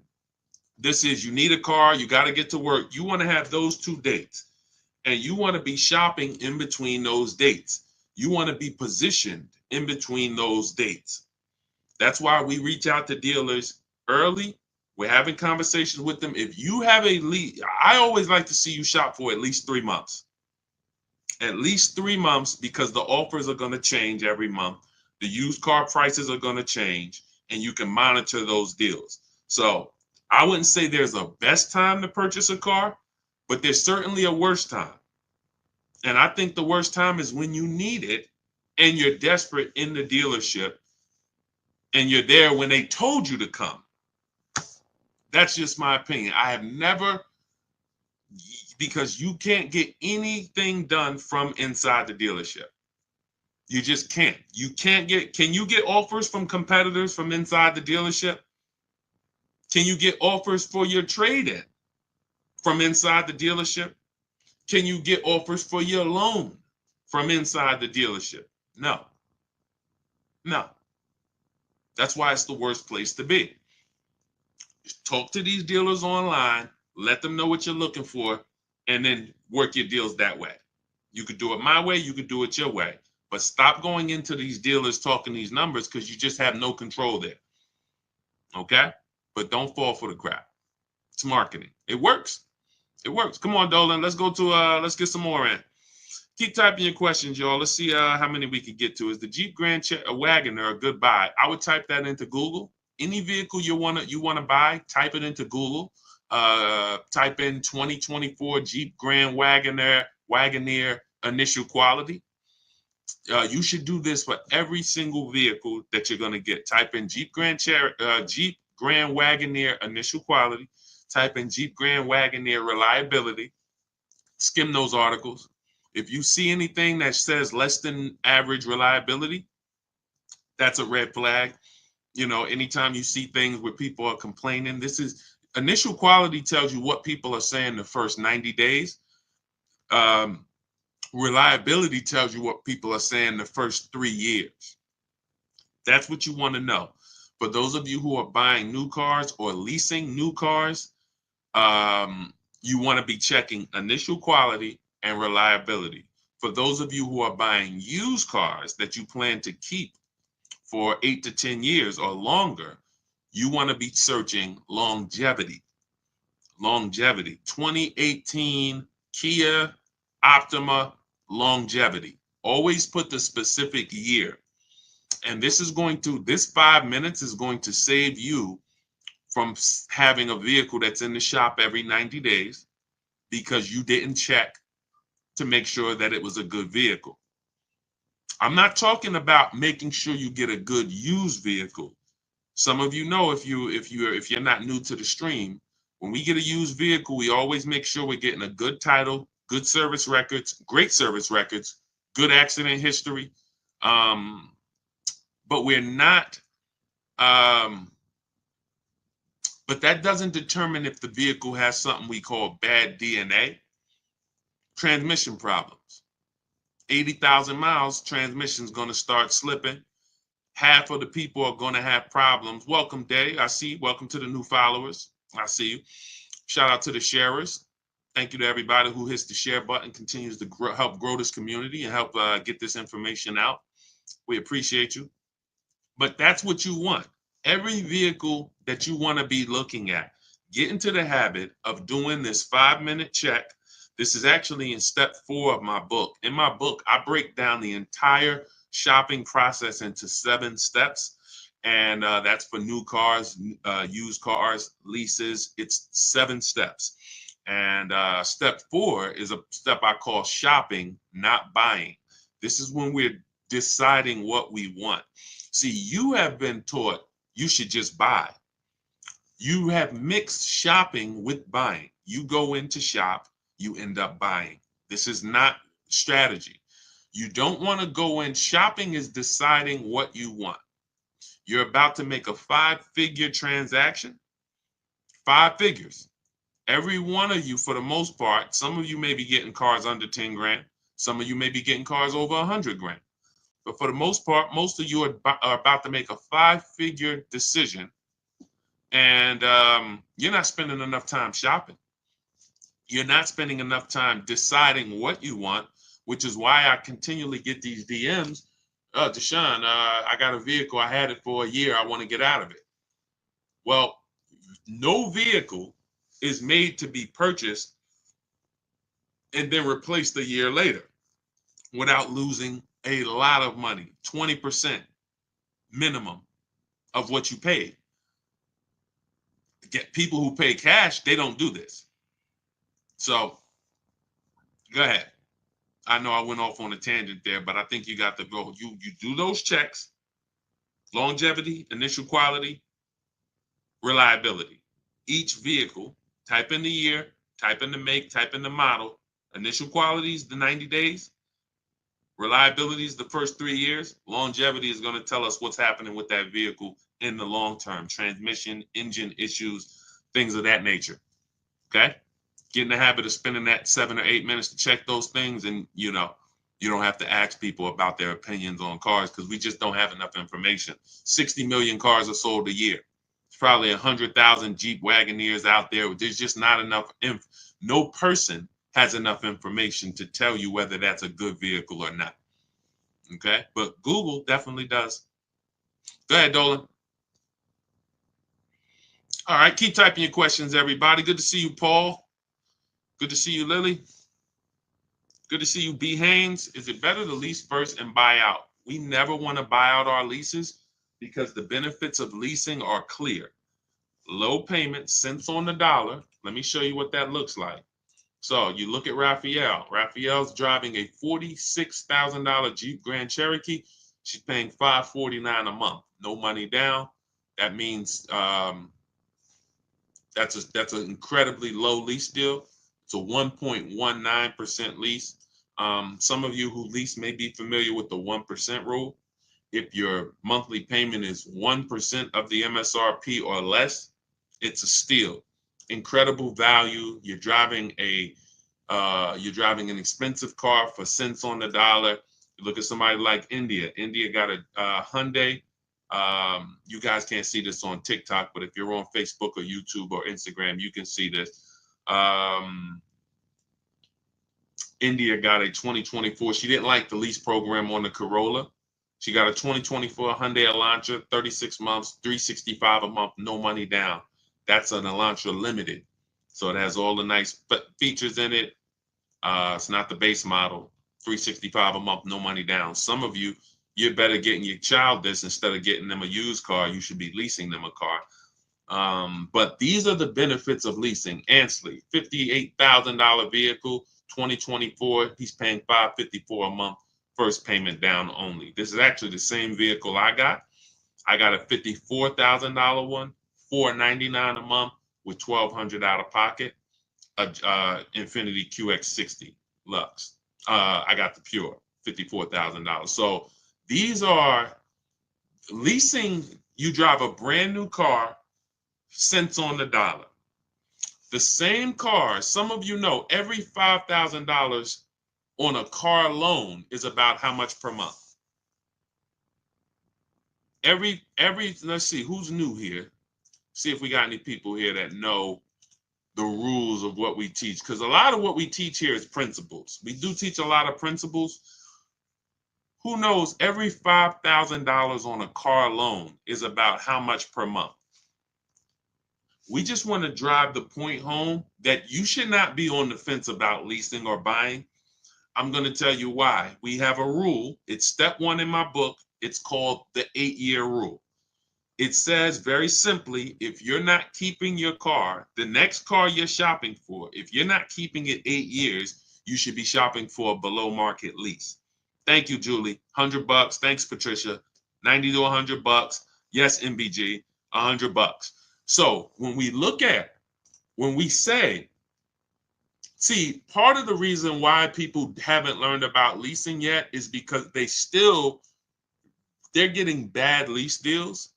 This is you need a car. You got to get to work. You want to have those 2 dates. And you want to be shopping in between those dates. You want to be positioned in between those dates. That's why we reach out to dealers early. We're having conversations with them. If you have a lead, I always like to see you shop for at least 3 months. At least 3 months, because the offers are going to change every month. The used car prices are going to change, and you can monitor those deals. So I wouldn't say there's a best time to purchase a car, but there's certainly a worst time. And I think the worst time is when you need it and you're desperate in the dealership and you're there when they told you to come. That's just my opinion. I have never, because you can't get anything done from inside the dealership. You just can't. Can you get offers from competitors from inside the dealership? Can you get offers for your trade-in from inside the dealership? Can you get offers for your loan from inside the dealership? No. That's why it's the worst place to be. Just talk to these dealers online, let them know what you're looking for, and then work your deals that way. You could do it my way, you could do it your way. But stop going into these dealers talking these numbers because you just have no control there. Okay? But don't fall for the crap. It's marketing. It works. It works. Come on, Dolan. Let's go to let's get some more in. Keep typing your questions, y'all. Let's see how many we can get to. Is the Jeep Grand Wagoner a good buy? I would type that into Google. Any vehicle you wanna buy, type it into Google. Type in 2024 Jeep Grand Wagoner Wagoneer initial quality. You should do this for every single vehicle that you're going to get. Type in Jeep Grand Wagoneer initial quality. Type in Jeep Grand Wagoneer reliability. Skim those articles. If you see anything that says less than average reliability, that's a red flag. You know, anytime you see things where people are complaining, this is initial quality tells you what people are saying the first 90 days. Reliability tells you what people are saying the first 3 years. That's what you want to know. For those of you who are buying new cars or leasing new cars, you want to be checking initial quality and reliability. For those of you who are buying used cars that you plan to keep for 8 to 10 years or longer, you want to be searching longevity. Longevity. 2018 Kia Optima longevity. Always put the specific year. And this 5 minutes is going to save you from having a vehicle that's in the shop every 90 days because you didn't check to make sure that it was a good vehicle. I'm not talking about making sure you get a good used vehicle. Some of you know, if you're not new to the stream, when we get a used vehicle, we always make sure we're getting a good title, good service records, great service records, good accident history. But we're not, but that doesn't determine if the vehicle has something we call bad DNA. Transmission problems. 80,000 miles, transmission's going to start slipping. Half of the people are going to have problems. Welcome, Day. I see. Welcome to the new followers. I see you. Shout out to the sharers. Thank you to everybody who hits the share button, continues to help grow this community and help get this information out. We appreciate you. But that's what you want. Every vehicle that you want to be looking at, get into the habit of doing this 5-minute check. This is actually in step 4 of my book. In my book, I break down the entire shopping process into 7 steps. And that's for new cars, used cars, leases. It's 7 steps. And step 4 is a step I call shopping, not buying. This is when we're deciding what we want. See, you have been taught you should just buy. You have mixed shopping with buying. You go in to shop, you end up buying. This is not strategy. You don't want to go in. Shopping is deciding what you want. You're about to make a 5-figure transaction. 5 figures. Every one of you, for the most part, some of you may be getting cars under 10 grand. Some of you may be getting cars over 100 grand. But for the most part, most of you are about to make a 5-figure decision. And you're not spending enough time shopping. You're not spending enough time deciding what you want, which is why I continually get these DMs. Deshone, I got a vehicle. I had it for a year. I want to get out of it. Well, no vehicle is made to be purchased and then replaced a year later without losing a lot of money, 20% minimum of what you paid. Get people who pay cash, they don't do this. So go ahead. I know I went off on a tangent there, but I think you got to go. You do those checks: longevity, initial quality, reliability. Each vehicle, type in the year, type in the make, type in the model. Initial quality is the 90 days. Reliability is the first 3 years. Longevity is going to tell us what's happening with that vehicle in the long term. Transmission, engine issues, things of that nature. Okay? Get in the habit of spending that 7 or 8 minutes to check those things, and you don't have to ask people about their opinions on cars because we just don't have enough information. 60 million cars are sold a year. It's probably 100,000 Jeep Wagoneers out there. There's just not enough. No person has enough information to tell you whether that's a good vehicle or not. Okay, but Google definitely does. Go ahead, Dolan. All right, keep typing your questions, everybody. Good to see you, Paul. Good to see you, Lily. Good to see you, B. Haynes. Is it better to lease first and buy out? We never want to buy out our leases because the benefits of leasing are clear. Low payment, cents on the dollar. Let me show you what that looks like. So you look at Raphael. Raphael's driving a $46,000 Jeep Grand Cherokee. She's paying $549 a month, no money down. That means that's an incredibly low lease deal. It's a 1.19% lease. Some of you who lease may be familiar with the 1% rule. If your monthly payment is 1% of the MSRP or less, it's a steal. Incredible value. You're driving an expensive car for cents on the dollar. You look at somebody like India. India got a Hyundai. You guys can't see this on TikTok, but if you're on Facebook or YouTube or Instagram, you can see this. India got a 2024. She didn't like the lease program on the Corolla. She got a 2024 Hyundai Elantra, 36 months, $365 a month, no money down. That's an Elantra Limited. So it has all the nice features in it. It's not the base model. $365 a month, no money down. Some of you, you're better getting your child this instead of getting them a used car. You should be leasing them a car. But these are the benefits of leasing. Ansley, $58,000 vehicle, 2024. He's paying $554 a month, first payment down only. This is actually the same vehicle I got. I got a $54,000 one, $499 a month with $1,200 out of pocket. Infiniti QX60 Lux. I got the Pure, $54,000. So these are leasing. You drive a brand new car, cents on the dollar. The same car, some of you know, every $5,000 on a car loan is about how much per month? Let's see, who's new here? See if we got any people here that know the rules of what we teach, because a lot of what we teach here is principles. We do teach a lot of principles. Who knows every $5,000 on a car loan is about how much per month? We just want to drive the point home that you should not be on the fence about leasing or buying. I'm going to tell you why. We have a rule. It's step 1 in my book. It's called the 8-year rule. It says very simply, if you're not keeping your car, the next car you're shopping for, if you're not keeping it 8 years, you should be shopping for a below market lease. Thank you, Julie. $100. Thanks, Patricia. $90 to $100. Yes, MBG, $100. So when we say, see, part of the reason why people haven't learned about leasing yet is because they're getting bad lease deals.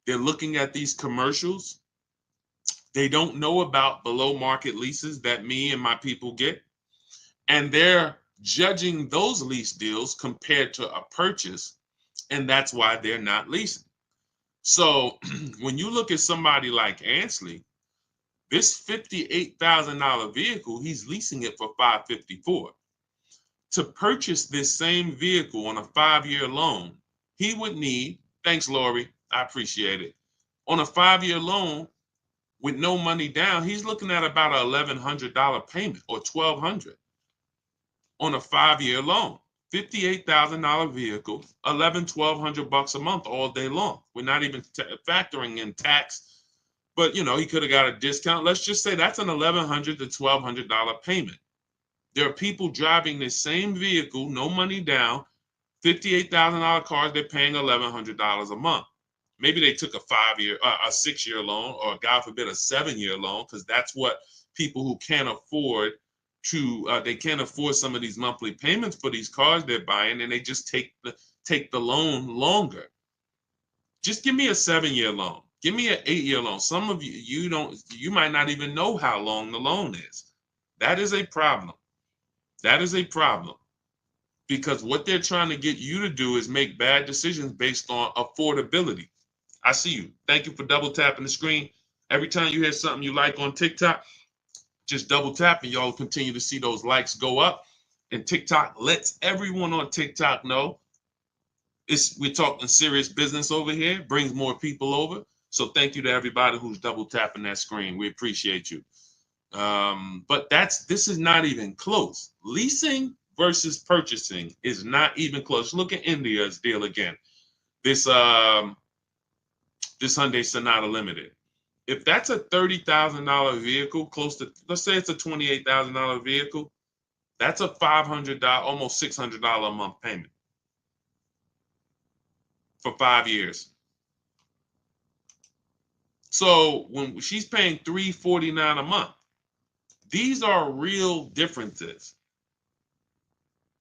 They're looking at these commercials. They don't know about below market leases that me and my people get. And they're judging those lease deals compared to a purchase. And that's why they're not leasing. So when you look at somebody like Ansley, this $58,000 vehicle, he's leasing it for $554. To purchase this same vehicle on a 5-year loan, he would need, thanks, Lori, I appreciate it. On a 5-year loan with no money down, he's looking at about an $1,100 payment or $1,200 on a 5-year loan. $58,000 vehicle, $1,200 a month all day long. We're not even factoring in tax, but you know, he could have got a discount. Let's just say that's an $1,100 to $1,200 payment. There are people driving the same vehicle, no money down, $58,000 cars, they're paying $1,100 a month. Maybe they took a 6-year loan, or God forbid, a 7-year loan, because that's what people who can't afford they can't afford some of these monthly payments for these cars they're buying, and they just take the loan longer. Just give me a 7-year loan. Give me an 8-year loan. Some of you might not even know how long the loan is. That is a problem. That is a problem. Because what they're trying to get you to do is make bad decisions based on affordability. I see you. Thank you for double tapping the screen. Every time you hear something you like on TikTok, just double tap and y'all continue to see those likes go up. And TikTok lets everyone on TikTok know we're talking serious business over here, brings more people over. So thank you to everybody who's double tapping that screen. We appreciate you. But this is not even close. Leasing versus purchasing is not even close. Look at India's deal again. This Hyundai Sonata Limited. If that's a $30,000 vehicle, close to, let's say it's a $28,000 vehicle, that's a $500, almost $600 a month payment for 5 years. So when she's paying $349 a month, these are real differences.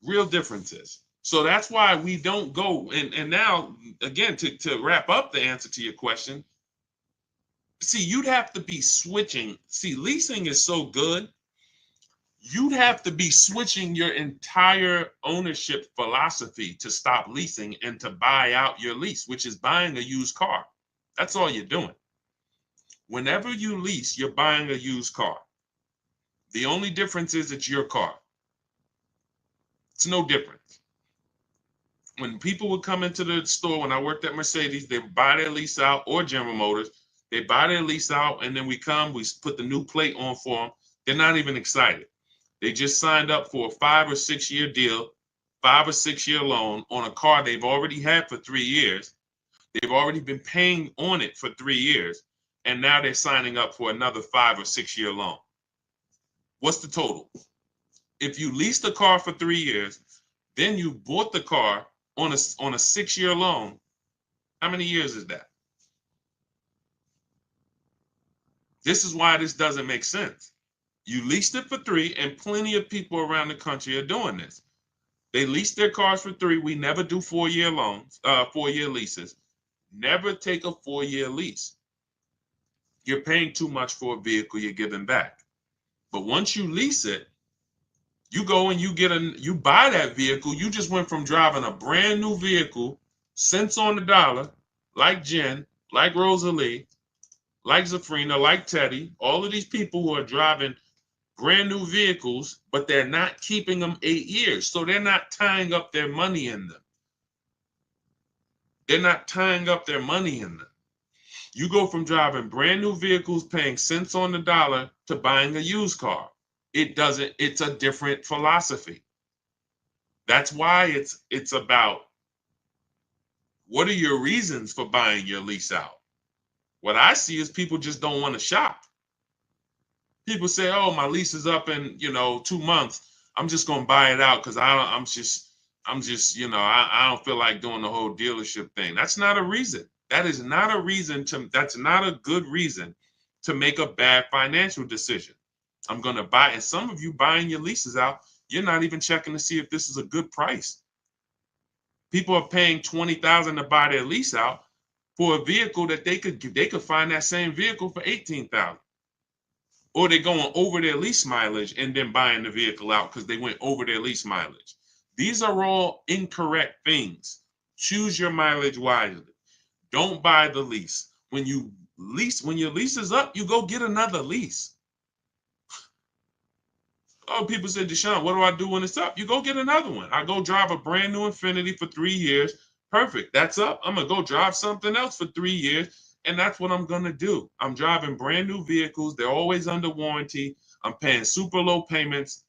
Real differences. So that's why we don't go. And now, again, to wrap up the answer to your question, see, you'd have to be switching. See, leasing is so good. You'd have to be switching your entire ownership philosophy to stop leasing and to buy out your lease, which is buying a used car. That's all you're doing. Whenever you lease, you're buying a used car. The only difference is it's your car. It's no different. When people would come into the store, when I worked at Mercedes, they would buy their lease out, or General Motors. They buy their lease out, and then we put the new plate on for them. They're not even excited. They just signed up for a 5 or 6 year deal, 5 or 6 year loan on a car they've already had for 3 years. They've already been paying on it for 3 years, and now they're signing up for another 5 or 6 year loan. What's the total? If you leased a car for 3 years, then you bought the car on a 6 year loan, how many years is that? This is why this doesn't make sense. You leased it for 3, and plenty of people around the country are doing this. They lease their cars for 3. We never do 4 year loans, 4 year leases. Never take a 4 year lease. You're paying too much for a vehicle you're giving back. But once you lease it, you go and you buy that vehicle. You just went from driving a brand new vehicle, cents on the dollar, like Jen, like Rosalie, like Zafrina, like Teddy, all of these people who are driving brand new vehicles, but they're not keeping them 8 years. So they're not tying up their money in them. They're not tying up their money in them. You go from driving brand new vehicles, paying cents on the dollar, to buying a used car. It's a different philosophy. That's why it's about, what are your reasons for buying your lease out? What I see is people just don't want to shop. People say, oh, my lease is up in 2 months. I'm just gonna buy it out because I don't feel like doing the whole dealership thing. That's not a reason. That's not a good reason to make a bad financial decision. I'm going to buy, and some of you buying your leases out, you're not even checking to see if this is a good price. People are paying $20,000 to buy their lease out for a vehicle that they could find that same vehicle for $18,000. Or they're going over their lease mileage and then buying the vehicle out because they went over their lease mileage. These are all incorrect things. Choose your mileage wisely. Don't buy the lease. When your lease is up, you go get another lease. Oh, people say, Deshone, what do I do when it's up? You go get another one. I go drive a brand new Infiniti for 3 years. Perfect. That's up. I'm going to go drive something else for 3 years. And that's what I'm going to do. I'm driving brand new vehicles. They're always under warranty. I'm paying super low payments.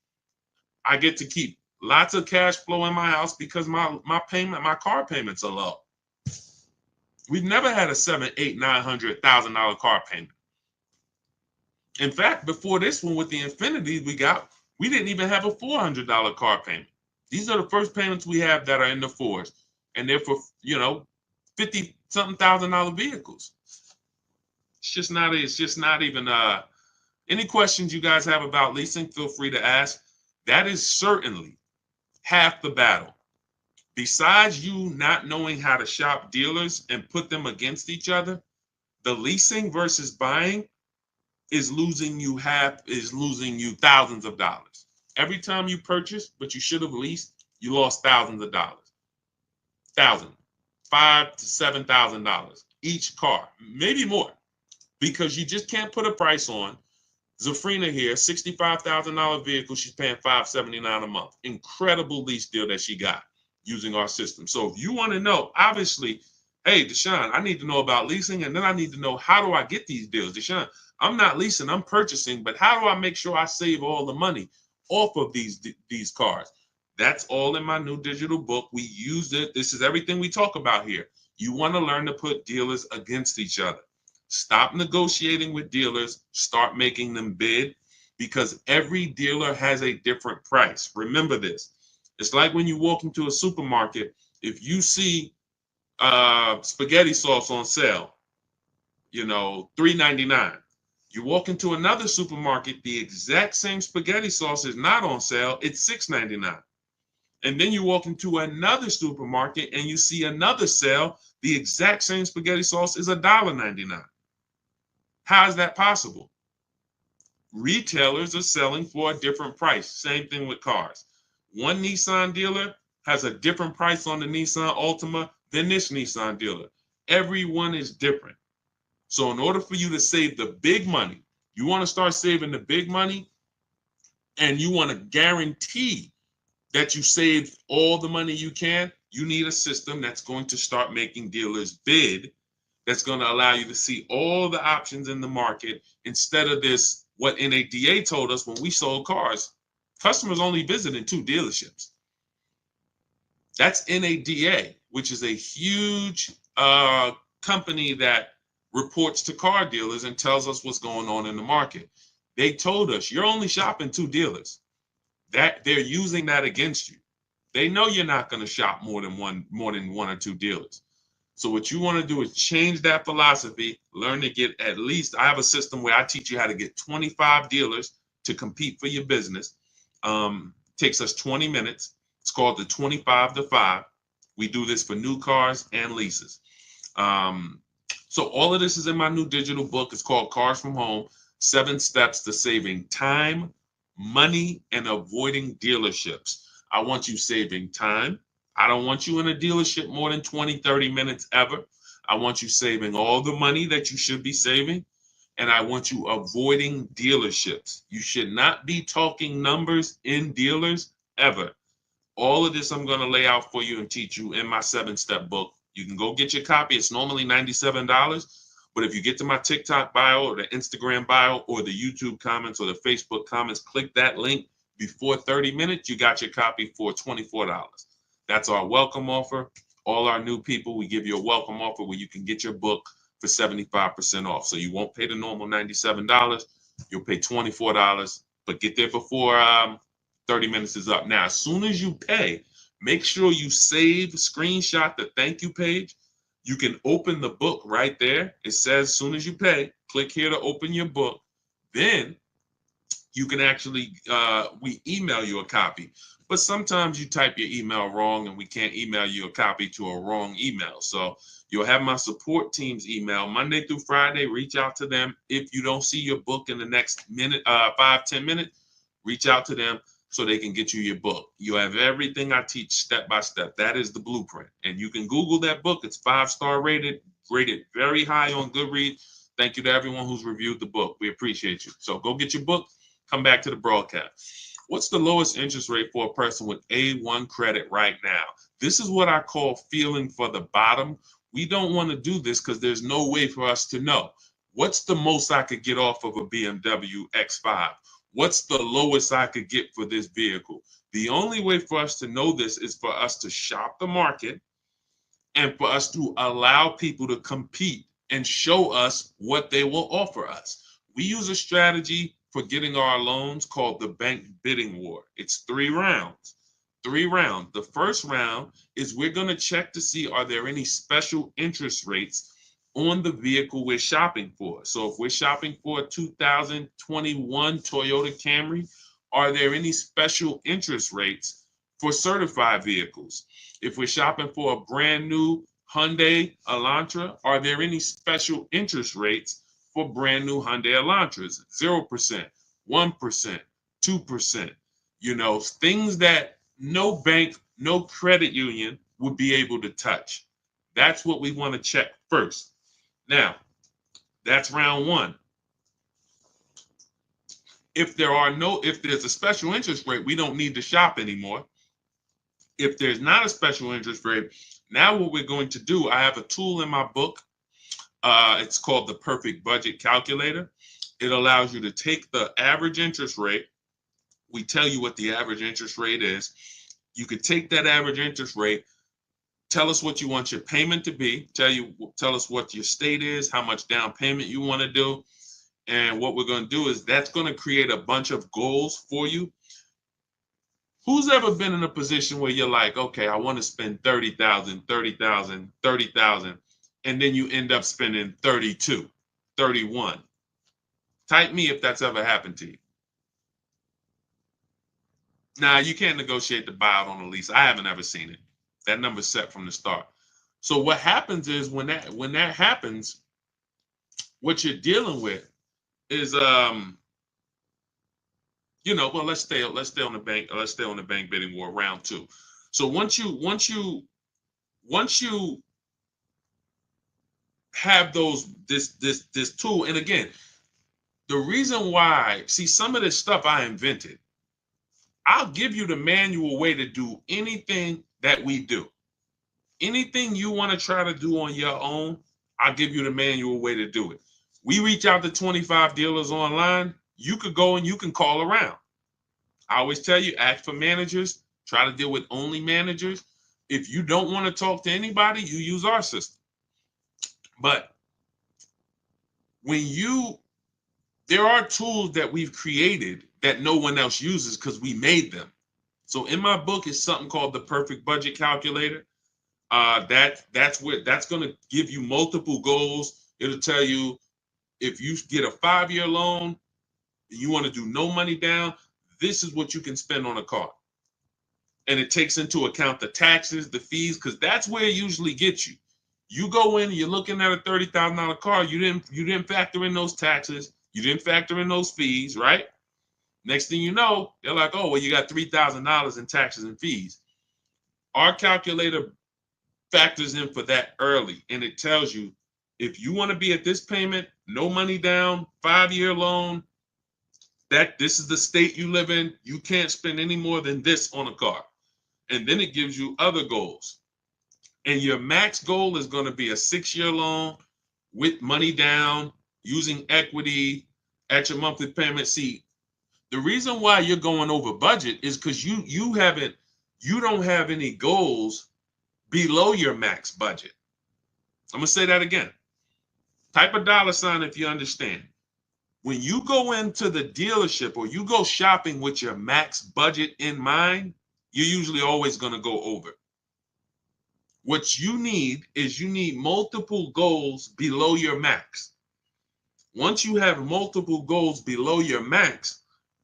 I get to keep lots of cash flow in my house because my car payments are low. We've never had a $700,000, $800,000, $900,000 car payment. In fact, before this one with the Infiniti we didn't even have a $400 car payment. These are the first payments we have that are in the fours, and they're for 50-something $1,000 vehicles. It's just not even. Any questions you guys have about leasing, feel free to ask. That is certainly half the battle. Besides you not knowing how to shop dealers and put them against each other, the leasing versus buying is losing you thousands of dollars. Every time you purchase, but you should have leased, you lost thousands of dollars. $5,000 to $7,000 each car, maybe more, because you just can't put a price on. Zafrina here, $65,000 vehicle, she's paying $579 a month. Incredible lease deal that she got using our system. So if you want to know, obviously, hey, Deshone, I need to know about leasing, and then I need to know, how do I get these deals? Deshone, I'm not leasing, I'm purchasing, but how do I make sure I save all the money off of these cars? That's all in my new digital book. We used it. This is everything we talk about here. You want to learn to put dealers against each other. Stop negotiating with dealers, start making them bid, because every dealer has a different price. Remember this. It's like when you walk into a supermarket, if you see spaghetti sauce on sale, $3.99. You walk into another supermarket, the exact same spaghetti sauce is not on sale, it's $6.99. And then you walk into another supermarket and you see another sale, the exact same spaghetti sauce is $1.99. How is that possible? Retailers are selling for a different price. Same thing with cars. One Nissan dealer has a different price on the Nissan Altima than this Nissan dealer. Everyone is different. So in order for you to save the big money, you want to start saving the big money, and you want to guarantee that you save all the money you can, you need a system that's going to start making dealers bid, that's going to allow you to see all the options in the market instead of this, what NADA told us when we sold cars. Customers only visited 2 dealerships. That's NADA, which is a huge company that reports to car dealers and tells us what's going on in the market. They told us you're only shopping 2 dealers. That they're using that against you. They know you're not going to shop more than one or 2 dealers. So what you want to do is change that philosophy, learn to get at least, I have a system where I teach you how to get 25 dealers to compete for your business. Takes us 20 minutes. It's called the 25 to 5. We do this for new cars and leases. So all of this is in my new digital book. It's called Cars from Home, 7 Steps to Saving Time, Money, and Avoiding Dealerships. I want you saving time. I don't want you in a dealership more than 20, 30 minutes ever. I want you saving all the money that you should be saving. And I want you avoiding dealerships. You should not be talking numbers in dealers ever. All of this I'm going to lay out for you and teach you in my 7-step book. You can go get your copy. It's normally $97. But if you get to my TikTok bio or the Instagram bio or the YouTube comments or the Facebook comments, click that link before 30 minutes, you got your copy for $24. That's our welcome offer. All our new people, we give you a welcome offer where you can get your book for 75% off. So you won't pay the normal $97. You'll pay $24, but get there before 30 minutes is up. Now, as soon as you pay, make sure you save, screenshot the thank you page. You can open the book right there. It says as soon as you pay, click here to open your book. Then you can actually, we email you a copy. But sometimes you type your email wrong and we can't email you a copy to a wrong email. So you'll have my support team's email Monday through Friday. Reach out to them. If you don't see your book in the next minute, 5-10 minutes, reach out to them so they can get you your book. You have everything I teach step by step. That is the blueprint. And you can Google that book. It's 5-star rated very high on Goodreads. Thank you to everyone who's reviewed the book. We appreciate you. So go get your book. Come back to the broadcast. What's the lowest interest rate for a person with A1 credit right now? This is what I call feeling for the bottom. We don't want to do this because there's no way for us to know. What's the most I could get off of a BMW X5? What's the lowest I could get for this vehicle? The only way for us to know this is for us to shop the market and for us to allow people to compete and show us what they will offer us. We use a strategy for getting our loans called the bank bidding war. It's 3 rounds. 3 rounds. The first round is we're going to check to see, are there any special interest rates on the vehicle we're shopping for? So if we're shopping for a 2021 Toyota Camry, are there any special interest rates for certified vehicles? If we're shopping for a brand new Hyundai Elantra, are there any special interest rates for brand new Hyundai Elantras? 0%, 1%, 2%, things that no bank, no credit union would be able to touch. That's what we want to check first. Now, that's round 1. If there's a special interest rate, we don't need to shop anymore. If there's not a special interest rate, now what we're going to do, I have a tool in my book. It's called the Perfect Budget Calculator. It allows you to take the average interest rate. We tell you what the average interest rate is. You could take that average interest rate, Tell us what you want your payment to be. Tell us what your state is, how much down payment you want to do. And what we're going to do is that's going to create a bunch of goals for you. Who's ever been in a position where you're like, okay, I want to spend 30,000, 30,000, 30,000, and then you end up spending 32, 31. Type me if that's ever happened to you. Now, you can't negotiate the buyout on a lease. I haven't ever seen it. That number's set from the start. So what happens is when that happens, what you're dealing with is well, let's stay on the bank bidding war round 2. So once you have this tool, and again, the reason why, see, some of this stuff I invented. I'll give you the manual way to do anything that we do. Anything you want to try to do on your own, I'll give you the manual way to do it. We reach out to 25 dealers online. You could go and you can call around. I always tell you, ask for managers. Try to deal with only managers. If you don't want to talk to anybody, you use our system. But there are tools that we've created that no one else uses because we made them. So in my book is something called the Perfect Budget Calculator. That's going to give you multiple goals. It'll tell you if you get a 5-year loan, you want to do no money down, this is what you can spend on a car. And it takes into account the taxes, the fees, because that's where it usually gets you. You go in, you're looking at a $30,000 car, you didn't factor in those taxes, you didn't factor in those fees, right? Next thing you know, they're like, oh, well, you got $3,000 in taxes and fees. Our calculator factors in for that early, and it tells you if you want to be at this payment, no money down, 5-year loan, that this is the state you live in, you can't spend any more than this on a car. And then it gives you other goals. And your max goal is going to be a 6-year loan with money down, using equity at your monthly payment. See, the reason why you're going over budget is because you don't have any goals below your max budget. I'm going to say that again. Type a $ if you understand. When you go into the dealership or you go shopping with your max budget in mind, you're usually always going to go over. What you need is multiple goals below your max. Once you have multiple goals below your max,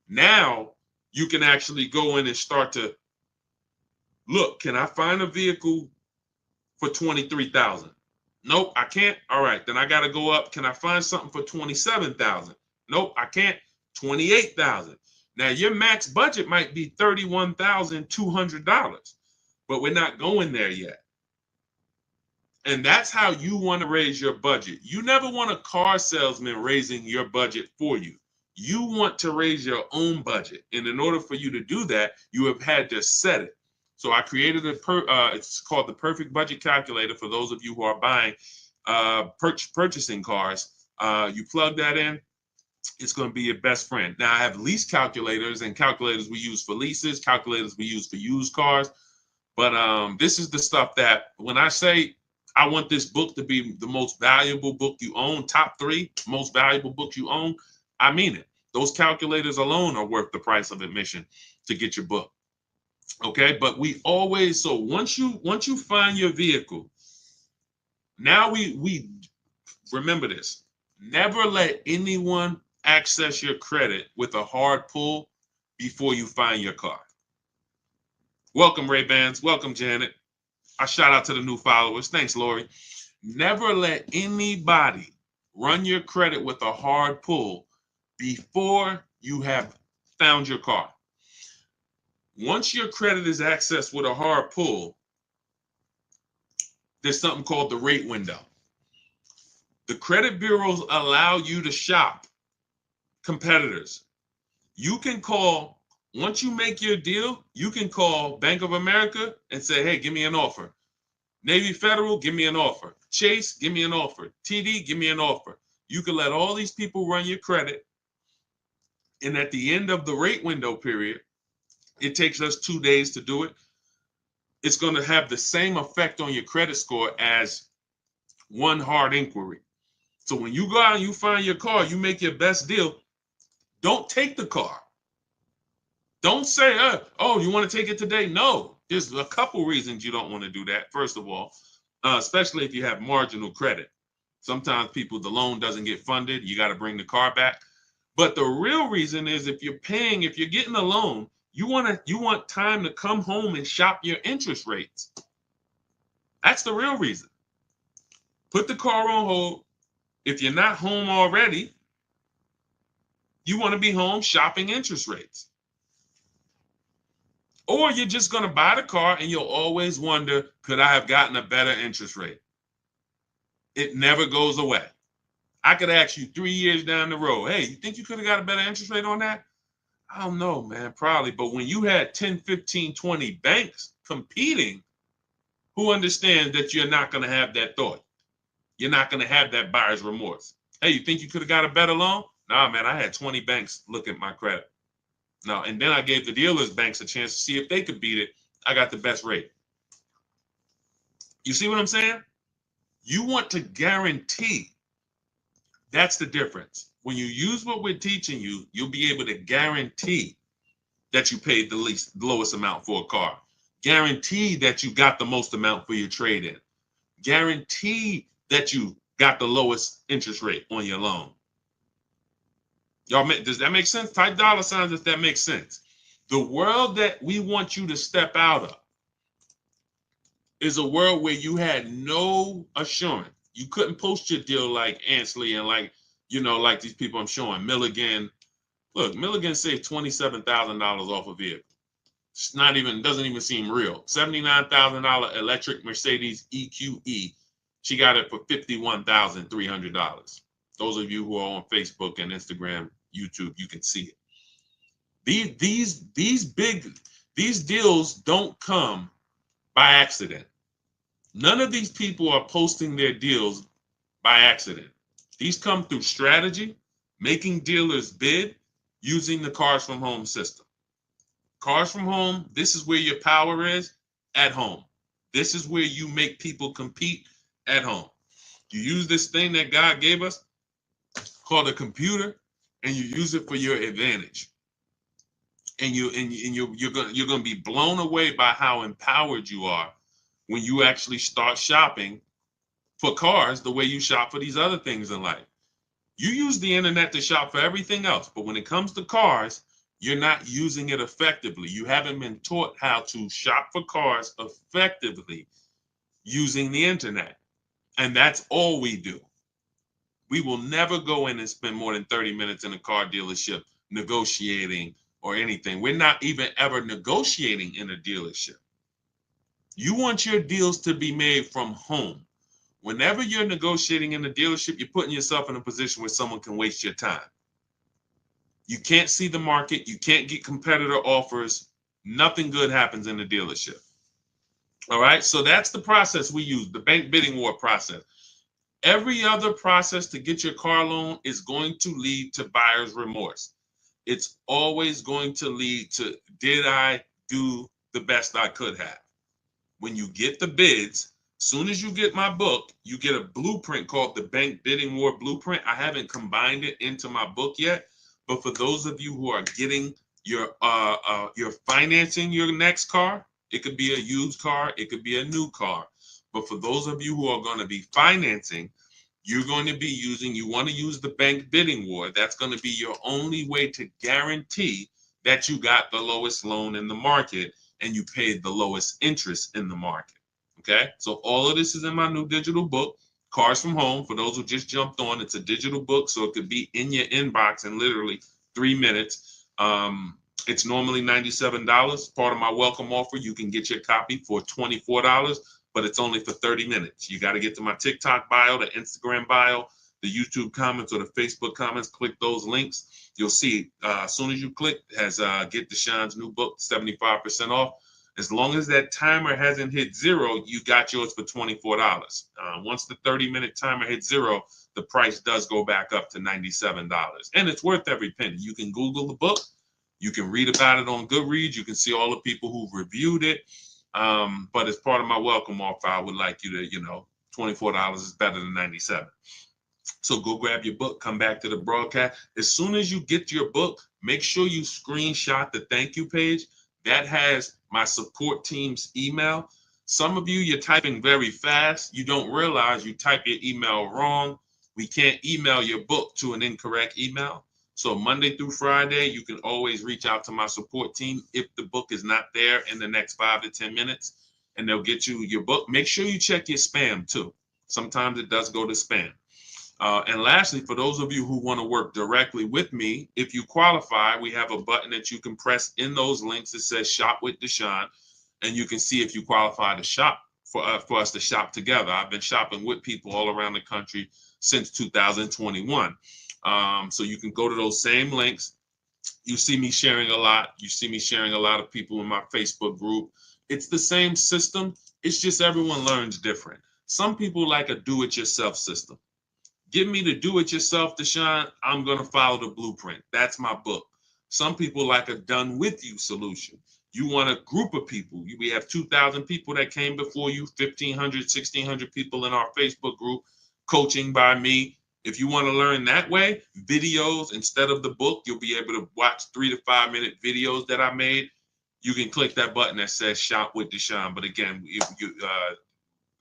now you can actually go in and start to look, can I find a vehicle for $23,000? Nope, I can't. All right, then I got to go up. Can I find something for $27,000? Nope, I can't. $28,000. Now your max budget might be $31,200, but we're not going there yet. And that's how you want to raise your budget. You never want a car salesman raising your budget for you. You want to raise your own budget. And in order for you to do that, you have had to set it. So I created it's called the Perfect Budget Calculator for those of you who are buying, purchasing cars. You plug that in, it's going to be your best friend. Now I have lease calculators and calculators we use for leases, calculators we use for used cars. But this is the stuff that when I say I want this book to be the most valuable book you own, top 3 most valuable books you own, I mean it. Those calculators alone are worth the price of admission to get your book. Okay, but we always, so once you find your vehicle, now we remember this. Never let anyone access your credit with a hard pull before you find your car. Welcome, Ray-Bans. Welcome, Janet. I shout out to the new followers. Thanks, Lori. Never let anybody run your credit with a hard pull before you have found your car. Once your credit is accessed with a hard pull, there's something called the rate window. The credit bureaus allow you to shop competitors. You can call, once you make your deal, you can call Bank of America and say, hey, give me an offer. Navy Federal, give me an offer. Chase, give me an offer. TD, give me an offer. You can let all these people run your credit. And at the end of the rate window period, it takes us 2 days to do it. it's going to have the same effect on your credit score as one hard inquiry. So when you go out and you find your car, you make your best deal, don't take the car. Don't say, oh, you want to take it today? No, there's a couple reasons you don't want to do that. First of all, especially if you have marginal credit. Sometimes the loan doesn't get funded. You got to bring the car back. But the real reason is if you're getting a loan, you want time to come home and shop your interest rates. That's the real reason. Put the car on hold. If you're not home already, you want to be home shopping interest rates. Or you're just going to buy the car and you'll always wonder, could I have gotten a better interest rate? It never goes away. I could ask you 3 years down the road, hey, you think you could have got a better interest rate on that? I don't know, man, probably. But when you had 10, 15, 20 banks competing, who understands that you're not going to have that thought? You're not going to have that buyer's remorse. Hey, you think you could have got a better loan? Nah, man, I had 20 banks look at my credit. No, and then I gave the dealers banks a chance to see if they could beat it. I got the best rate. You see what I'm saying? You want to guarantee. That's the difference. When you use what we're teaching you, you'll be able to guarantee that you paid the lowest amount for a car. Guarantee that you got the most amount for your trade-in. Guarantee that you got the lowest interest rate on your loan. Y'all, does that make sense? Type dollar signs if that makes sense. The world that we want you to step out of is a world where you had no assurance. You couldn't post your deal like Ansley and like these people I'm showing. Milligan. Look, Milligan saved $27,000 off a vehicle. It's doesn't even seem real. $79,000 electric Mercedes EQE. She got it for $51,300. Those of you who are on Facebook and Instagram, YouTube, you can see it. These deals don't come by accident. None of these people are posting their deals by accident. These come through strategy, making dealers bid, using the Cars from Home system. Cars from Home, this is where your power is, at home. This is where you make people compete, at home. You use this thing that God gave us called a computer, and you use it for your advantage. And you're gonna be blown away by how empowered you are when you actually start shopping for cars the way you shop for these other things in life. You use the internet to shop for everything else, but when it comes to cars, you're not using it effectively. You haven't been taught how to shop for cars effectively using the internet. And that's all we do. We will never go in and spend more than 30 minutes in a car dealership negotiating or anything. We're not even ever negotiating in a dealership. You want your deals to be made from home. Whenever you're negotiating in a dealership, you're putting yourself in a position where someone can waste your time. You can't see the market. You can't get competitor offers. Nothing good happens in the dealership. All right, so that's the process we use, the bank bidding war process. Every other process to get your car loan is going to lead to buyer's remorse. It's always going to lead to, did I do the best I could have? When you get the bids, soon as you get my book, you get a blueprint called the Bank Bidding War Blueprint. I haven't combined it into my book yet, but for those of you who are getting you're financing your next car, it could be a used car, it could be a new car. But for those of you who are going to be financing, you want to use the Bank Bidding War. That's going to be your only way to guarantee that you got the lowest loan in the market and you paid the lowest interest in the market. Okay, so all of this is in my new digital book, Cars from Home. For those who just jumped on, it's a digital book, so it could be in your inbox in literally 3 minutes. It's normally $97. Part of my welcome offer, you can get your copy for $24, but it's only for 30 minutes. You got to get to my TikTok bio, the Instagram bio, the YouTube comments, or the Facebook comments. Click those links. You'll see as soon as you click, has Get Deshone's new book, 75% off. As long as that timer hasn't hit 0, you got yours for $24. Once the 30-minute timer hits 0, the price does go back up to $97. And it's worth every penny. You can Google the book. You can read about it on Goodreads. You can see all the people who've reviewed it. But as part of my welcome offer, I would like you to, $24 is better than 97. So go grab your book, come back to the broadcast. As soon as you get your book, make sure you screenshot the thank you page. That has my support team's email. Some of you, you're typing very fast. You don't realize you type your email wrong. We can't email your book to an incorrect email. So Monday through Friday, you can always reach out to my support team if the book is not there in the next 5 to 10 minutes, and they'll get you your book. Make sure you check your spam too. Sometimes it does go to spam. And lastly, for those of you who want to work directly with me, if you qualify, we have a button that you can press in those links that says Shop with Deshone, and you can see if you qualify to shop for us to shop together. I've been shopping with people all around the country since 2021. So you can go to those same links. You see me sharing a lot. You see me sharing a lot of people in my Facebook group. It's the same system. It's just everyone learns different. Some people like a do-it-yourself system. Give me the do-it-yourself, Deshone. I'm going to follow the blueprint. That's my book. Some people like a done-with-you solution. You want a group of people. We have 2,000 people that came before you, 1,500, 1,600 people in our Facebook group, coaching by me. If you want to learn that way, videos instead of the book, you'll be able to watch 3 to 5 minute videos that I made. You can click that button that says Shop with Deshone. But again,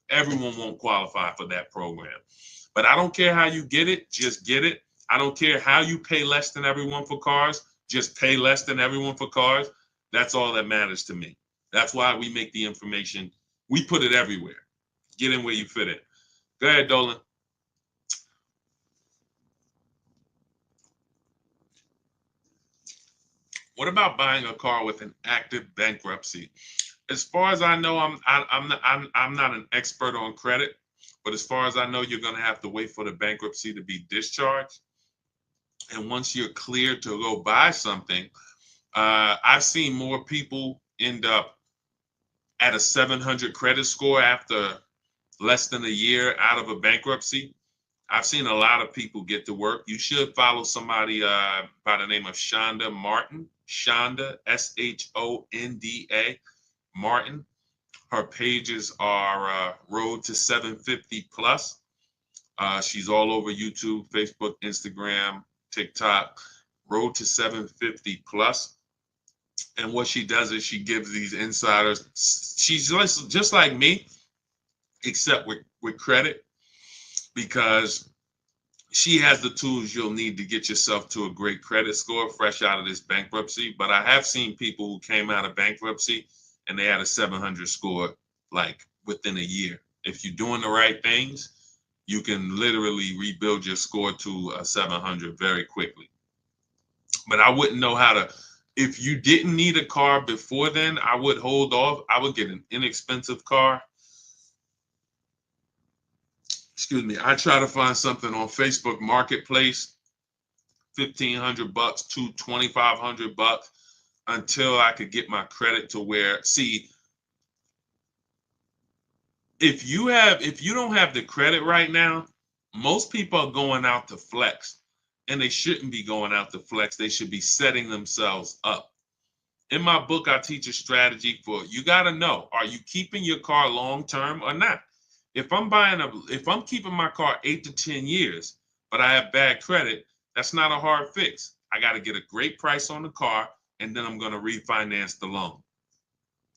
everyone won't qualify for that program. But I don't care how you get it, just get it. I don't care how you pay less than everyone for cars, just pay less than everyone for cars. That's all that matters to me. That's why we make the information. We put it everywhere. Get in where you fit it. Go ahead, Dolan. What about buying a car with an active bankruptcy? As far as I know, I'm not an expert on credit, but as far as I know, you're going to have to wait for the bankruptcy to be discharged. And once you're cleared to go buy something, I've seen more people end up at a 700 credit score after less than a year out of a bankruptcy. I've seen a lot of people get to work. You should follow somebody by the name of Shonda Martin. Shonda, Shonda Martin. Her pages are Road to 750 Plus. She's all over YouTube, Facebook, Instagram, TikTok. Road to 750 Plus. And what she does is she gives these insiders. She's just like me, except with credit, because she has the tools you'll need to get yourself to a great credit score fresh out of this bankruptcy. But I have seen people who came out of bankruptcy and they had a 700 score like within a year. If you're doing the right things, you can literally rebuild your score to a 700 very quickly. But I wouldn't know how to. If you didn't need a car before then, I would hold off. I would get an inexpensive car. Excuse me. I try to find something on Facebook Marketplace, $1,500 to $2,500 until I could get my credit to where. See, if you don't have the credit right now, most people are going out to flex, and they shouldn't be going out to flex. They should be setting themselves up. In my book, I teach a strategy for you. Got to know, are you keeping your car long term or not? If I'm keeping my car 8 to 10 years, but I have bad credit, that's not a hard fix. I got to get a great price on the car, and then I'm going to refinance the loan.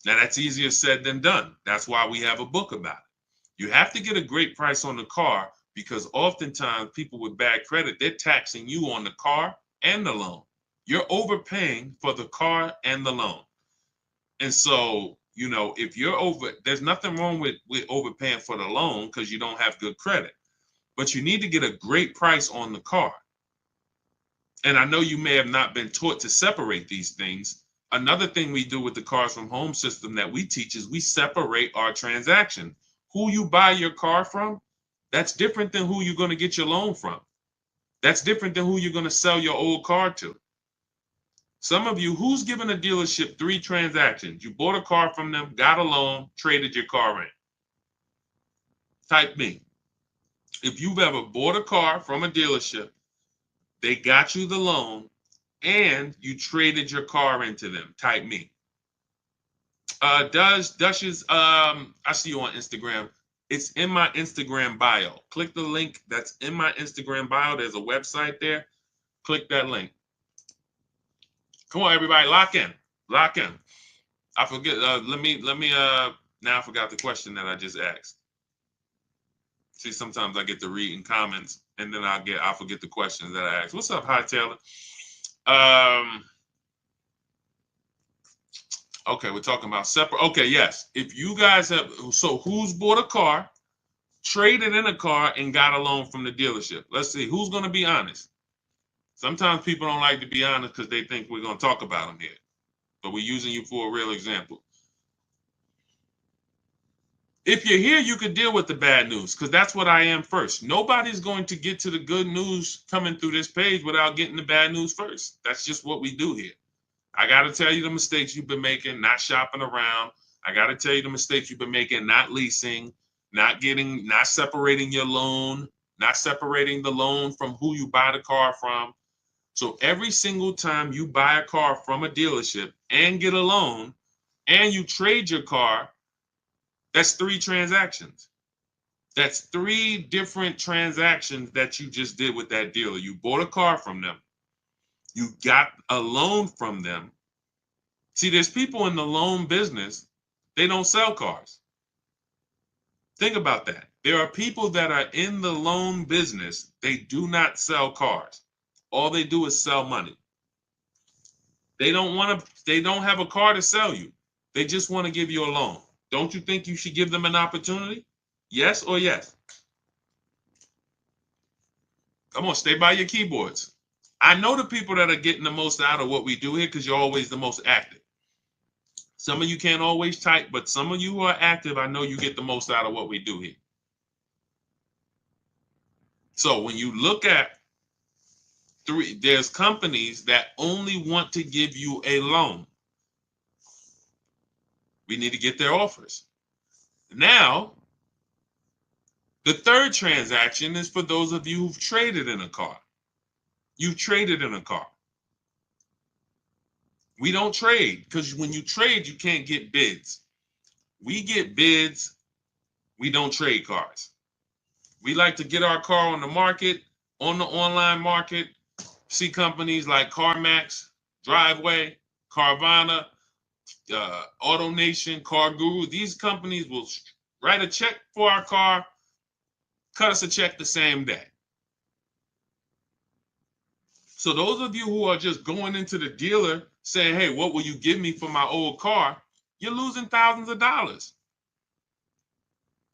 Now that's easier said than done. That's why we have a book about it. You have to get a great price on the car, because oftentimes people with bad credit, they're taxing you on the car and the loan. You're overpaying for the car and the loan. And so, if you're there's nothing wrong with overpaying for the loan because you don't have good credit, but you need to get a great price on the car. And I know you may have not been taught to separate these things. Another thing we do with the Cars from Home system that we teach is we separate our transaction. Who you buy your car from, that's different than who you're going to get your loan from. That's different than who you're going to sell your old car to. Some of you, who's given a dealership 3 transactions? You bought a car from them, got a loan, traded your car in. Type me. If you've ever bought a car from a dealership, they got you the loan, and you traded your car into them, type me. Dush's, I see you on Instagram. It's in my Instagram bio. Click the link that's in my Instagram bio. There's a website there. Click that link. Come on, everybody, lock in. Lock in. I forget. Now I forgot the question that I just asked. See, sometimes I get to read in comments and then I forget the questions that I asked. What's up, Hi Taylor? Okay, we're talking about separate. Okay, yes. If you guys have, so who's bought a car, traded in a car, and got a loan from the dealership? Let's see, who's going to be honest? Sometimes people don't like to be honest because they think we're going to talk about them here. But we're using you for a real example. If you're here, you could deal with the bad news because that's what I am first. Nobody's going to get to the good news coming through this page without getting the bad news first. That's just what we do here. I got to tell you the mistakes you've been making, not shopping around. I got to tell you the mistakes you've been making, not leasing, not separating your loan, not separating the loan from who you buy the car from. So every single time you buy a car from a dealership and get a loan and you trade your car, that's 3 transactions. That's 3 different transactions that you just did with that dealer. You bought a car from them. You got a loan from them. See, there's people in the loan business, they don't sell cars. Think about that. There are people that are in the loan business, they do not sell cars. All they do is sell money. They don't have a car to sell you. They just want to give you a loan. Don't you think you should give them an opportunity? Yes or yes? Come on, stay by your keyboards. I know the people that are getting the most out of what we do here because you're always the most active. Some of you can't always type, but some of you who are active, I know you get the most out of what we do here. So when you look at there's companies that only want to give you a loan. We need to get their offers. Now, the third transaction is for those of you who've traded in a car. You've traded in a car. We don't trade because when you trade, you can't get bids. We get bids. We don't trade cars. We like to get our car on the market, on the online market, see companies like CarMax, Driveway, Carvana, AutoNation, Car Guru. These companies will write a check for our car, cut us a check the same day. So those of you who are just going into the dealer saying, hey, what will you give me for my old car? You're losing thousands of dollars.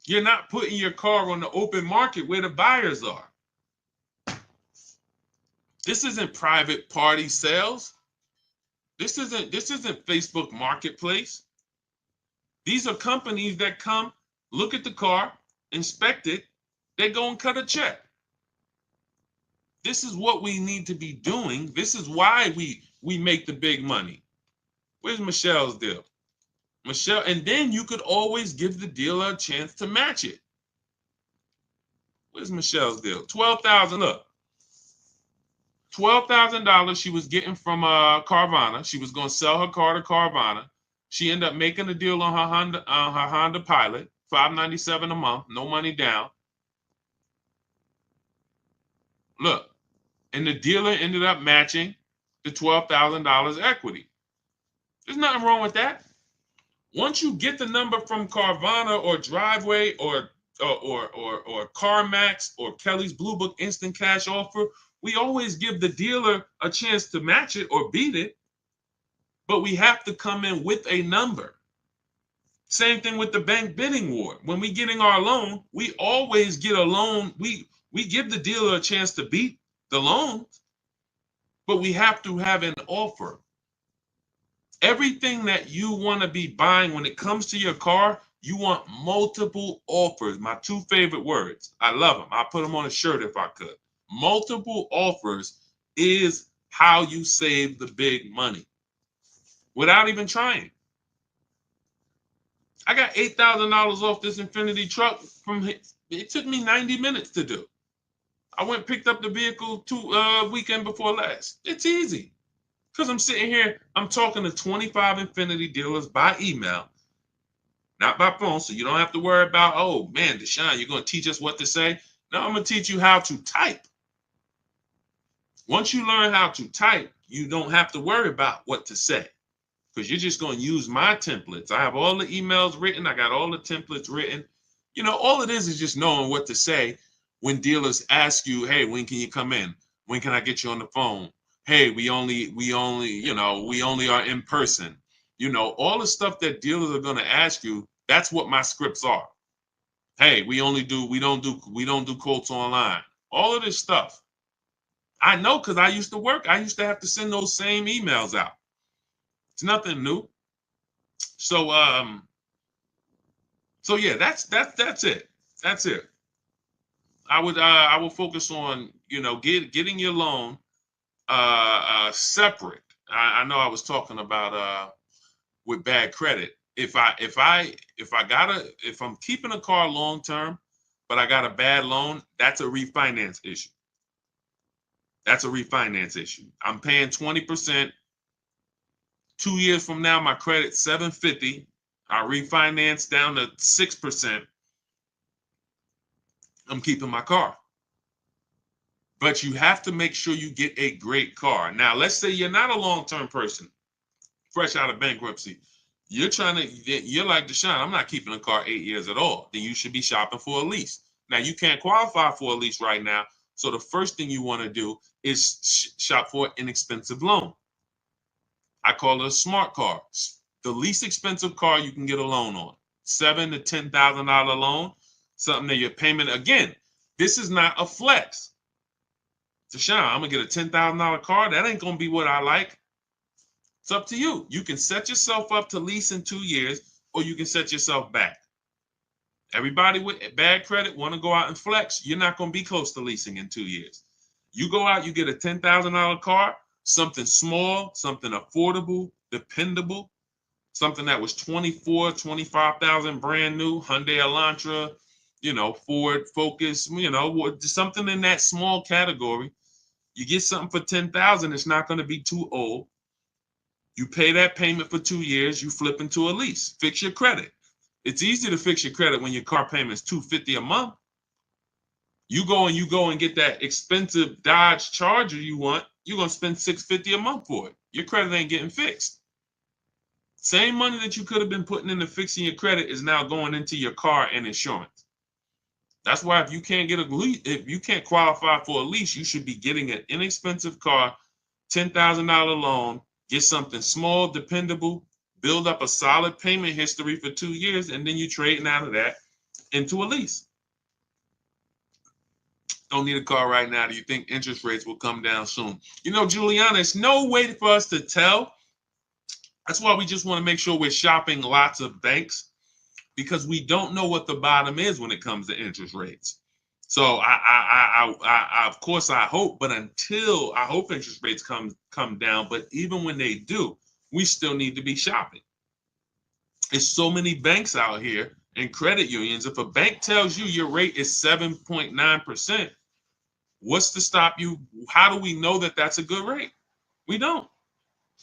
You're not putting your car on the open market where the buyers are. This isn't private party sales. This isn't Facebook Marketplace. These are companies that come, look at the car, inspect it, they go and cut a check. This is what we need to be doing. This is why we make the big money. Where's Michelle's deal? Michelle, and then you could always give the dealer a chance to match it. Where's Michelle's deal? $12,000. Look, $12,000 she was getting from Carvana. She was going to sell her car to Carvana. She ended up making a deal on her Honda Pilot, $597 a month, no money down. Look, and the dealer ended up matching the $12,000 equity. There's nothing wrong with that. Once you get the number from Carvana or Driveway or CarMax or Kelly's Blue Book Instant Cash Offer, we always give the dealer a chance to match it or beat it, but we have to come in with a number. Same thing with the bank bidding war. When we getting our loan, we always get a loan. We give the dealer a chance to beat the loan, but we have to have an offer. Everything that you want to be buying when it comes to your car, you want multiple offers. My 2 favorite words. I love them. I'll put them on a shirt if I could. Multiple offers is how you save the big money without even trying. I got $8,000 off this Infinity truck it took me 90 minutes to do. I went and picked up the vehicle weekend before last. It's easy. Because I'm sitting here, I'm talking to 25 Infinity dealers by email, not by phone. So you don't have to worry about, oh man, Deshone, you're going to teach us what to say. No, I'm going to teach you how to type. Once you learn how to type, you don't have to worry about what to say because you're just going to use my templates. I have all the emails written. I got all the templates written. You know, all it is just knowing what to say when dealers ask you, hey, when can you come in? When can I get you on the phone? Hey, we only are in person. You know, all the stuff that dealers are going to ask you, that's what my scripts are. Hey, we don't do quotes online. All of this stuff. I know because I used to work. I used to have to send those same emails out. It's nothing new. So yeah, that's it. That's it. I would focus on, you know, getting your loan separate. I know I was talking about with bad credit. If I'm keeping a car long term, but I got a bad loan, that's a refinance issue. That's a refinance issue. I'm paying 20%. 2 years from now, my credit's 750. I refinance down to 6%. I'm keeping my car. But you have to make sure you get a great car. Now, let's say you're not a long-term person, fresh out of bankruptcy. You're like Deshone, I'm not keeping a car 8 years at all. Then you should be shopping for a lease. Now, you can't qualify for a lease right now. So the first thing you want to do is shop for an inexpensive loan. I call it a smart car. The least expensive car you can get a loan on. $7,000 to $10,000 loan. Something that your payment, again, this is not a flex. Deshone, I'm gonna get a $10,000 car. That ain't gonna be what I like. It's up to you. You can set yourself up to lease in 2 years, or you can set yourself back. Everybody with bad credit want to go out and flex. You're not gonna be close to leasing in 2 years. You go out, you get a $10,000 car, something small, something affordable, dependable, something that was 25,000 brand new, Hyundai Elantra, you know, Ford Focus, you know, something in that small category. You get something for 10,000, it's not going to be too old. You pay that payment for 2 years, you flip into a lease. Fix your credit. It's easy to fix your credit when your car payment is $250 a month. You go and get that expensive Dodge Charger you want, you're going to spend $650 a month for it. Your credit ain't getting fixed. Same money that you could have been putting into fixing your credit is now going into your car and insurance. That's why if you can't get a lease, if you can't qualify for a lease, you should be getting an inexpensive car, $10,000 loan, get something small, dependable, build up a solid payment history for 2 years, and then you trading out of that into a lease. Don't need a car right now. Do you think interest rates will come down soon? You know, Juliana, it's no way for us to tell. That's why we just want to make sure we're shopping lots of banks, because we don't know what the bottom is when it comes to interest rates. So I of course I hope, but until I hope interest rates come down, but even when they do, we still need to be shopping. There's so many banks out here and credit unions. If a bank tells you your rate is 7.9%, what's to stop you? How do we know that that's a good rate? We don't.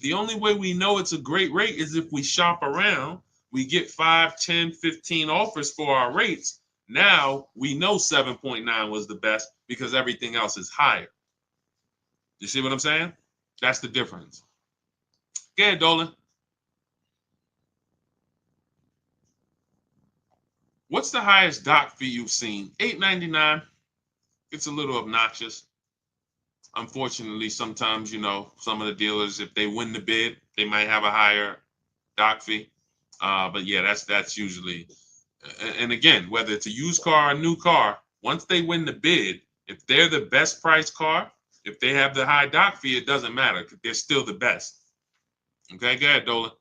The only way we know it's a great rate is if we shop around, we get 5, 10, 15 offers for our rates. Now we know 7.9 was the best because everything else is higher. You see what I'm saying? That's the difference. Go ahead, Dolan. What's the highest doc fee you've seen? $8.99. It's a little obnoxious. Unfortunately, sometimes, you know, some of the dealers, if they win the bid, they might have a higher doc fee. But yeah, that's usually, and again, whether it's a used car or a new car, once they win the bid, if they're the best priced car, if they have the high doc fee, it doesn't matter. They're still the best. Okay, go ahead, Dolan.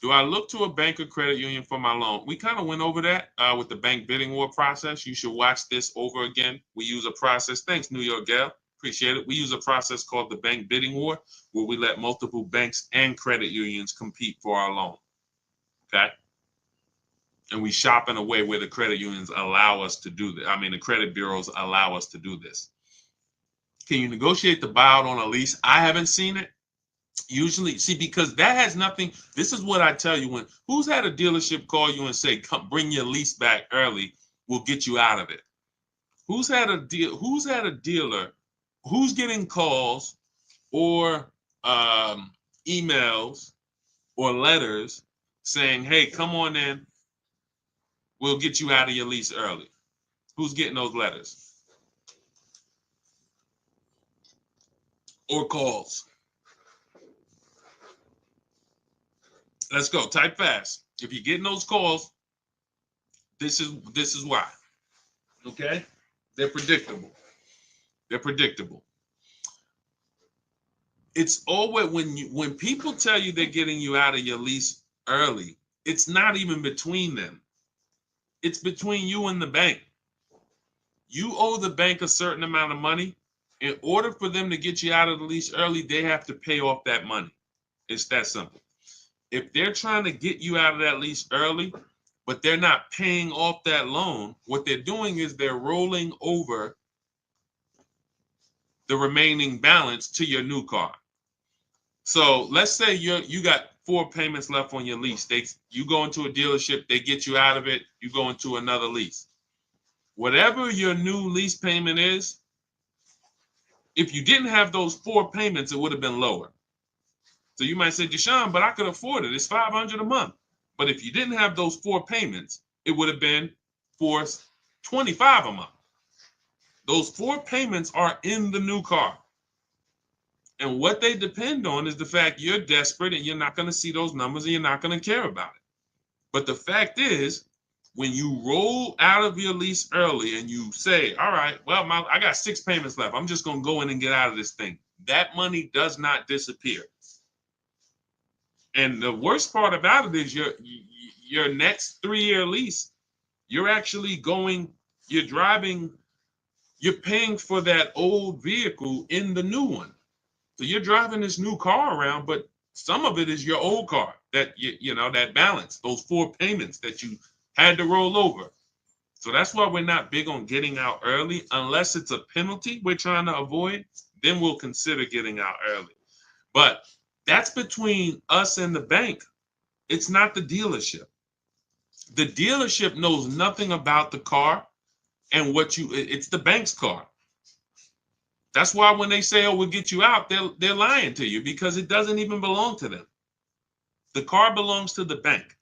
Do I look to a bank or credit union for my loan? We kind of went over that with the bank bidding war process. You should watch this over again. We use a process. Thanks, New York Gal. Appreciate it. We use a process called the bank bidding war, where we let multiple banks and credit unions compete for our loan. Okay. And we shop in a way where the credit unions allow us to do that. I mean, the credit bureaus allow us to do this. Can you negotiate the buyout on a lease? I haven't seen it. Usually, see, because that has nothing. This is what I tell you: when who's had a dealership call you and say, "Come, bring your lease back early. We'll get you out of it." Who's had a deal? Who's had a dealer? Who's getting calls or emails or letters saying, "Hey, come on in. We'll get you out of your lease early." Who's getting those letters or calls? Let's go. Type fast. If you're getting those calls, this is why. Okay? They're predictable. They're predictable. It's always when people tell you they're getting you out of your lease early, it's not even between them. It's between you and the bank. You owe the bank a certain amount of money. In order for them to get you out of the lease early, they have to pay off that money. It's that simple. If they're trying to get you out of that lease early, but they're not paying off that loan, what they're doing is they're rolling over the remaining balance to your new car. So let's say you got 4 payments left on your lease. You go into a dealership, they get you out of it, you go into another lease. Whatever your new lease payment is, if you didn't have those 4 payments, it would have been lower. So you might say, Deshone, but I could afford it. It's $500 a month. But if you didn't have those 4 payments, it would have been $425 a month. Those 4 payments are in the new car. And what they depend on is the fact you're desperate and you're not going to see those numbers and you're not going to care about it. But the fact is, when you roll out of your lease early and you say, all right, well, I got 6 payments left. I'm just going to go in and get out of this thing. That money does not disappear. And the worst part about it is your next 3-year lease, you're actually you're paying for that old vehicle in the new one. So you're driving this new car around, but some of it is your old car that that balance, those 4 payments that you had to roll over. So that's why we're not big on getting out early unless it's a penalty we're trying to avoid. Then we'll consider getting out early. But that's between us and the bank. It's not the dealership. The dealership knows nothing about the car and it's the bank's car. That's why when they say, oh, we'll get you out, they're lying to you because it doesn't even belong to them. The car belongs to the bank.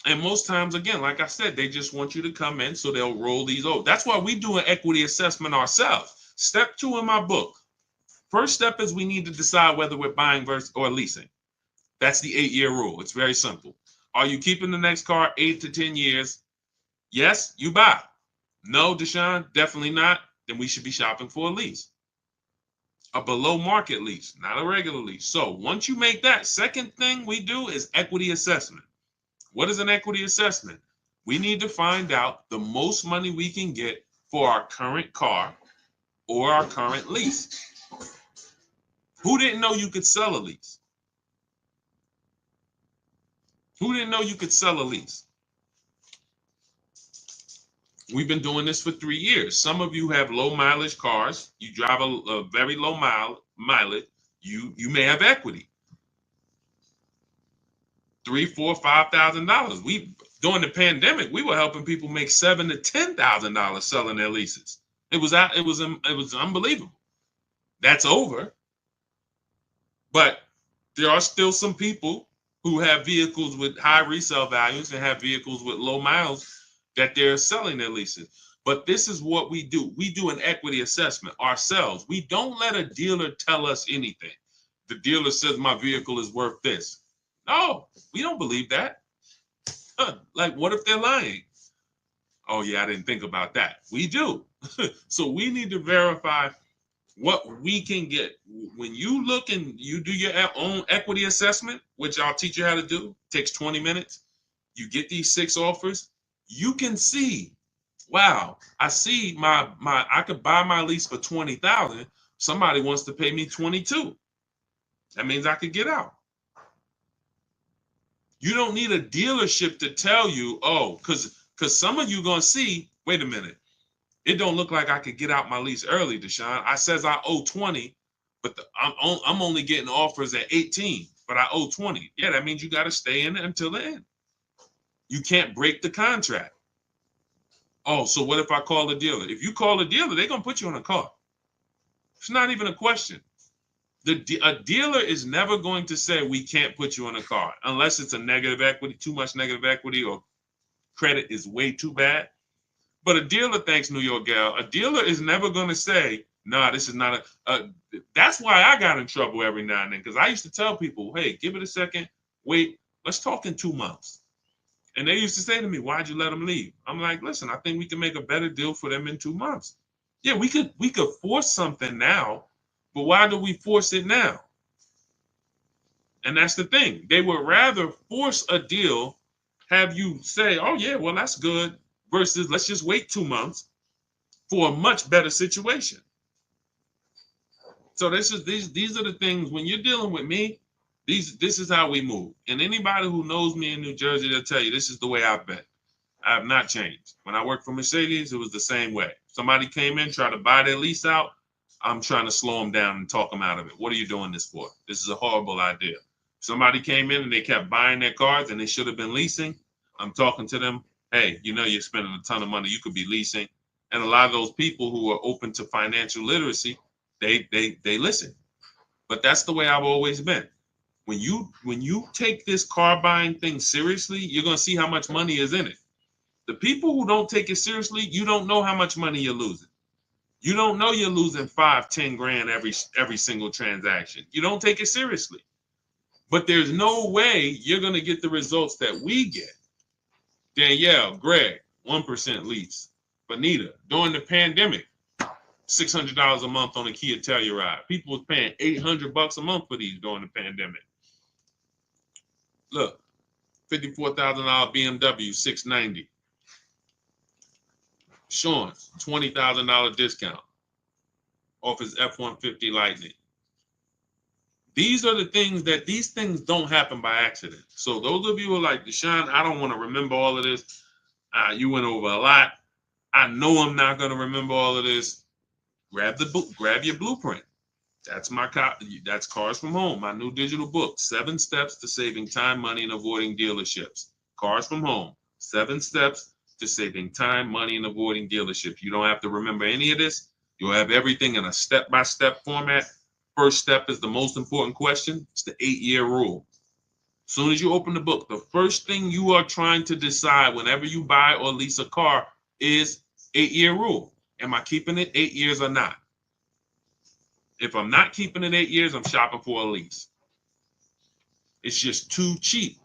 And most times, again, like I said, they just want you to come in, so they'll roll these over. That's why we do an equity assessment ourselves. Step 2 in my book. First step is we need to decide whether we're buying versus or leasing. That's the 8-year rule. It's very simple. Are you keeping the next car 8 to 10 years? Yes, you buy. No, Deshone, definitely not. Then we should be shopping for a lease. A below market lease, not a regular lease. So once you make that, second thing we do is equity assessment. What is an equity assessment? We need to find out the most money we can get for our current car or our current lease. Who didn't know you could sell a lease? Who didn't know you could sell a lease? We've been doing this for 3 years. Some of you have low mileage cars. You drive a very low mileage. You may have equity. $3,000, $4,000, $5,000. During the pandemic, we were helping people make $7,000 to $10,000 selling their leases. It was unbelievable. That's over. But there are still some people who have vehicles with high resale values and have vehicles with low miles that they're selling their leases. But this is what we do. We do an equity assessment ourselves. We don't let a dealer tell us anything. The dealer says my vehicle is worth this. No, we don't believe that. Like, what if they're lying? Oh, yeah, I didn't think about that. We do. So we need to verify what we can get. When you look and you do your own equity assessment, which I'll teach you how to do, takes 20 minutes. You get these 6 offers. You can see, wow, I see I could buy my lease for $20,000. Somebody wants to pay me $22,000. That means I could get out. You don't need a dealership to tell you, oh, because some of you are going to see, wait a minute, It don't look like I could get out my lease early, Deshone. I says I owe 20, but I'm only getting offers at 18, but I owe 20. Yeah, that means you got to stay in it until the end. You can't break the contract. Oh, so what if I call the dealer? If you call the dealer, they're going to put you on a car. It's not even a question. A dealer is never going to say we can't put you on a car unless it's a negative equity, too much negative equity, or credit is way too bad. But a dealer, thanks New York Gal, a dealer is never going to say, nah, this is not that's why I got in trouble every now and then, because I used to tell people, hey, give it a second, wait, let's talk in 2 months. And they used to say to me, why'd you let them leave? I'm like, listen, I think we can make a better deal for them in 2 months. Yeah, we could force something now, but why do we force it now? And that's the thing. They would rather force a deal, have you say, oh yeah, well, that's good, versus let's just wait 2 months for a much better situation. So these are the things when you're dealing with me, this is how we move. And anybody who knows me in New Jersey, they'll tell you this is the way I've been. I have not changed. When I worked for Mercedes, it was the same way. Somebody came in, tried to buy their lease out, I'm trying to slow them down and talk them out of it. What are you doing this for? This is a horrible idea. Somebody came in and they kept buying their cars and they should have been leasing. I'm talking to them. Hey, you know you're spending a ton of money. You could be leasing. And a lot of those people who are open to financial literacy, they listen. But that's the way I've always been. When you take this car buying thing seriously, you're gonna see how much money is in it. The people who don't take it seriously, you don't know how much money you're losing. You don't know you're losing 5-10 grand every single transaction. You don't take it seriously. But there's no way you're gonna get the results that we get. Danielle, Greg, 1% lease. Bonita, during the pandemic, $600 a month on a Kia Telluride. People was paying $800 a month for these during the pandemic. Look, $54,000 BMW 690. Sean's $20,000 discount off his F-150 Lightning. These are the things these things don't happen by accident. So those of you who are like, Deshone, I don't want to remember all of this. You went over a lot. I know I'm not going to remember all of this. Grab the book, grab your blueprint. That's my copy. That's Cars from Home, my new digital book, 7 steps to saving time, money, and avoiding dealerships. Cars from Home, 7 steps to saving time, money, and avoiding dealerships. You don't have to remember any of this. You'll have everything in a step-by-step format. First step is the most important question. It's the 8-year rule. As soon as you open the book, the first thing you are trying to decide whenever you buy or lease a car is 8-year rule. Am I keeping it 8 years or not? If I'm not keeping it 8 years, I'm shopping for a lease. It's just too cheap.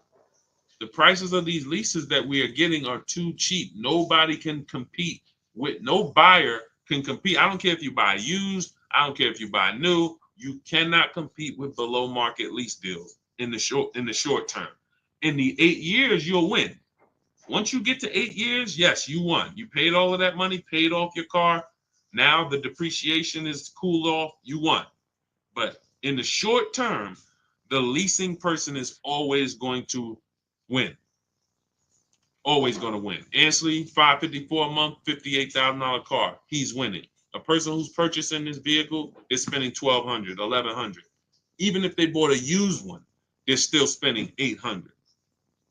The prices of these leases that we are getting are too cheap. Nobody can compete with, no buyer can compete. I don't care if you buy used, I don't care if you buy new, you cannot compete with below market lease deals in the short term. In the 8 years, you'll win. Once you get to 8 years, yes, you won. You paid all of that money, paid off your car. Now the depreciation is cooled off, you won. But in the short term, the leasing person is always going to win. Always going to win. Ansley, $554 a month, $58,000 car. He's winning. A person who's purchasing this vehicle is spending $1,200, $1,100. Even if they bought a used one, they're still spending $800.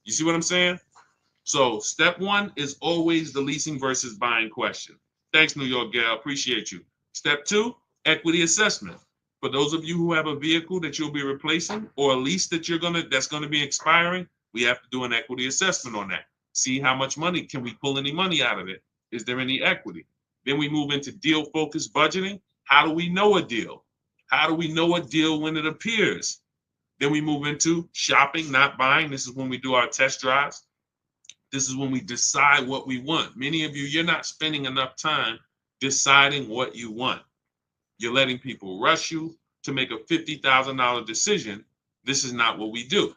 You see what I'm saying? So step 1 is always the leasing versus buying question. Thanks, New York Gal. Appreciate you. Step 2, equity assessment. For those of you who have a vehicle that you'll be replacing or a lease that that's gonna be expiring, we have to do an equity assessment on that. See how much money, can we pull any money out of it? Is there any equity? Then we move into deal-focused budgeting. How do we know a deal? How do we know a deal when it appears? Then we move into shopping, not buying. This is when we do our test drives. This is when we decide what we want. Many of you, you're not spending enough time deciding what you want. You're letting people rush you to make a $50,000 decision. This is not what we do.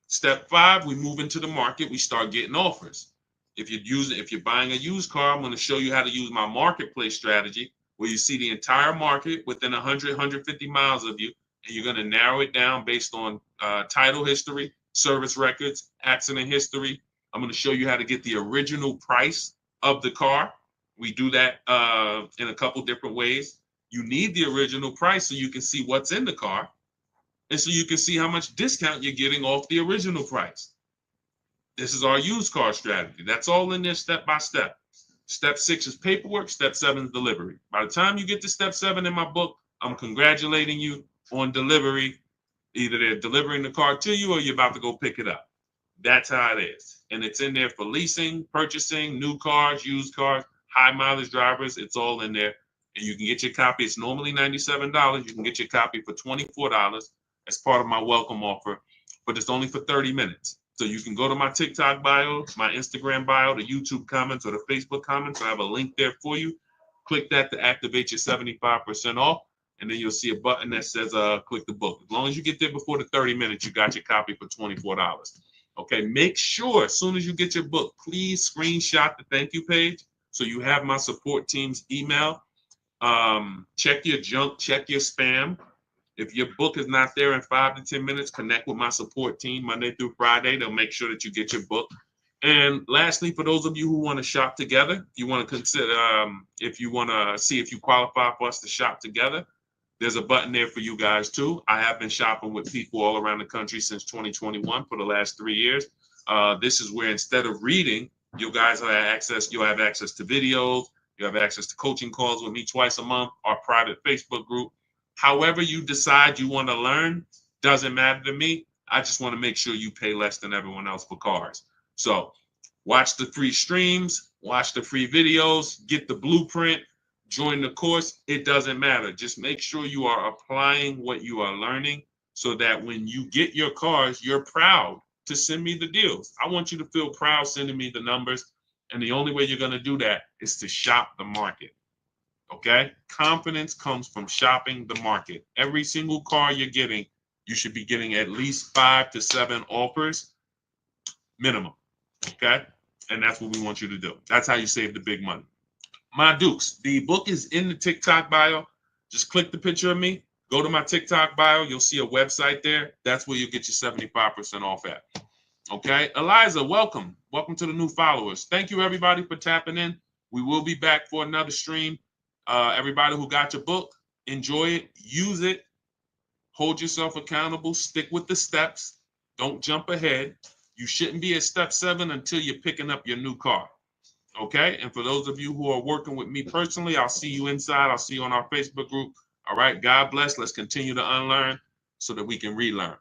Step 5, we move into the market. We start getting offers. If you're buying a used car, I'm going to show you how to use my marketplace strategy, where you see the entire market within 100, 150 miles of you, and you're going to narrow it down based on title history, service records, accident history. I'm going to show you how to get the original price of the car, We do that in a couple different ways. You need the original price so you can see what's in the car, and so you can see how much discount you're getting off the original price. This is our used car strategy. That's all in there step by step. Step 6 is paperwork. Step 7 is delivery. By the time you get to step 7 in my book, I'm congratulating you on delivery. Either they're delivering the car to you or you're about to go pick it up. That's how it is. And it's in there for leasing, purchasing, new cars, used cars, high mileage drivers. It's all in there. And you can get your copy. It's normally $97. You can get your copy for $24 as part of my welcome offer, but it's only for 30 minutes. So you can go to my TikTok bio, my Instagram bio, the YouTube comments, or the Facebook comments. I have a link there for you. Click that to activate your 75% off. And then you'll see a button that says click the book. As long as you get there before the 30 minutes, you got your copy for $24. Okay, make sure as soon as you get your book, please screenshot the thank you page so you have my support team's email. Check your junk, check your spam. If your book is not there in 5 to 10 minutes, connect with my support team Monday through Friday. They'll make sure that you get your book. And lastly, for those of you who want to shop together, you want to consider, if you want to see if you qualify for us to shop together, there's a button there for you guys too. I have been shopping with people all around the country since 2021 for the last 3 years. This is where instead of reading, you guys have access. You'll have access to videos. You have access to coaching calls with me twice a month, our private Facebook group. However you decide you want to learn, doesn't matter to me. I just want to make sure you pay less than everyone else for cars. So watch the free streams, watch the free videos, get the blueprint, join the course. It doesn't matter. Just make sure you are applying what you are learning so that when you get your cars, you're proud to send me the deals. I want you to feel proud sending me the numbers. And the only way you're going to do that is to shop the market. Okay? Confidence comes from shopping the market. Every single car you're getting, you should be getting at least 5 to 7 offers minimum. Okay? And that's what we want you to do. That's how you save the big money. My Dukes, the book is in the TikTok bio. Just click the picture of me. Go to my TikTok bio. You'll see a website there. That's where you'll get your 75% off at. Okay? Eliza, welcome. Welcome to the new followers. Thank you, everybody, for tapping in. We will be back for another stream. Everybody who got your book, enjoy it, use it, hold yourself accountable, stick with the steps, don't jump ahead. You shouldn't be at step 7 until you're picking up your new car. Okay? And for those of you who are working with me personally, I'll see you inside. I'll see you on our Facebook group. All right? God bless. Let's continue to unlearn so that we can relearn.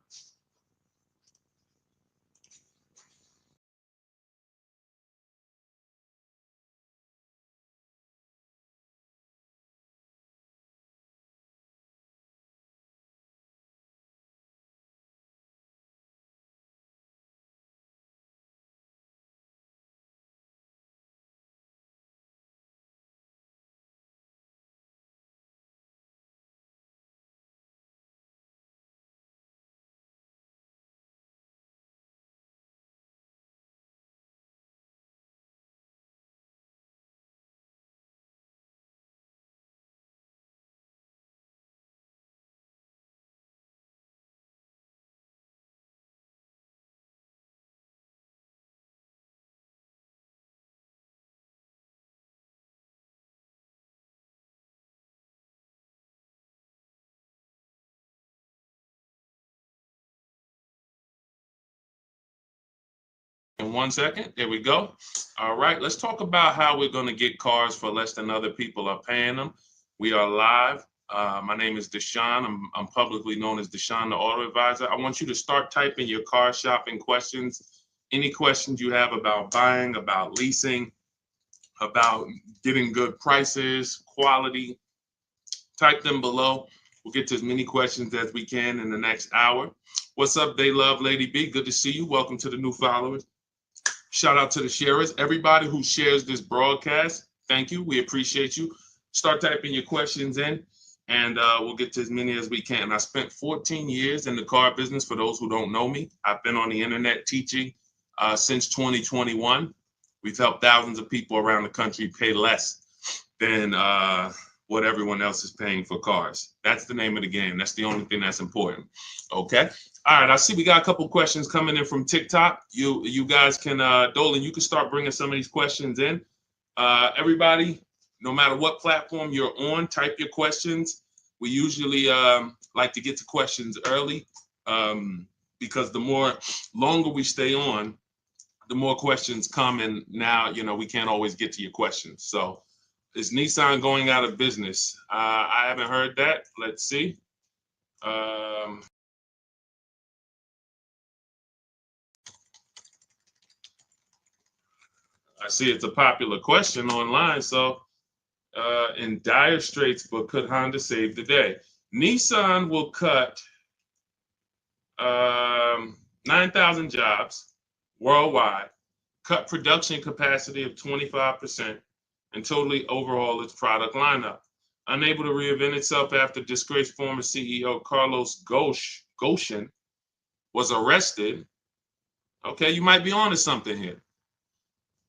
In 1 second, there we go. All right, let's talk about how we're going to get cars for less than other people are paying them. We are live. My name is Deshone. I'm publicly known as Deshone, the Auto Advisor. I want you to start typing your car shopping questions. Any questions you have about buying, about leasing, about getting good prices, quality, type them below. We'll get to as many questions as we can in the next hour. What's up, They Love Lady B? Good to see you. Welcome to the new followers. Shout out to the sharers. Everybody who shares this broadcast, thank you. We appreciate you. Start typing your questions in, and we'll get to as many as we can. I spent 14 years in the car business. For those who don't know me, I've been on the internet teaching since 2021. We've helped thousands of people around the country pay less than what everyone else is paying for cars. That's the name of the game. That's the only thing that's important. Okay. All right. I see we got a couple questions coming in from TikTok. You guys can, Dolan, you can start bringing some of these questions in. Everybody, no matter what platform you're on, type your questions. We usually like to get to questions early because the more longer we stay on, the more questions come. And now, we can't always get to your questions. So is Nissan going out of business? I haven't heard that. Let's see. I see it's a popular question online. So in dire straits, but could Honda save the day? Nissan will cut 9,000 jobs worldwide, cut production capacity of 25%, and totally overhaul its product lineup. Unable to reinvent itself after disgraced former CEO Carlos Ghosn was arrested. Okay, you might be onto something here.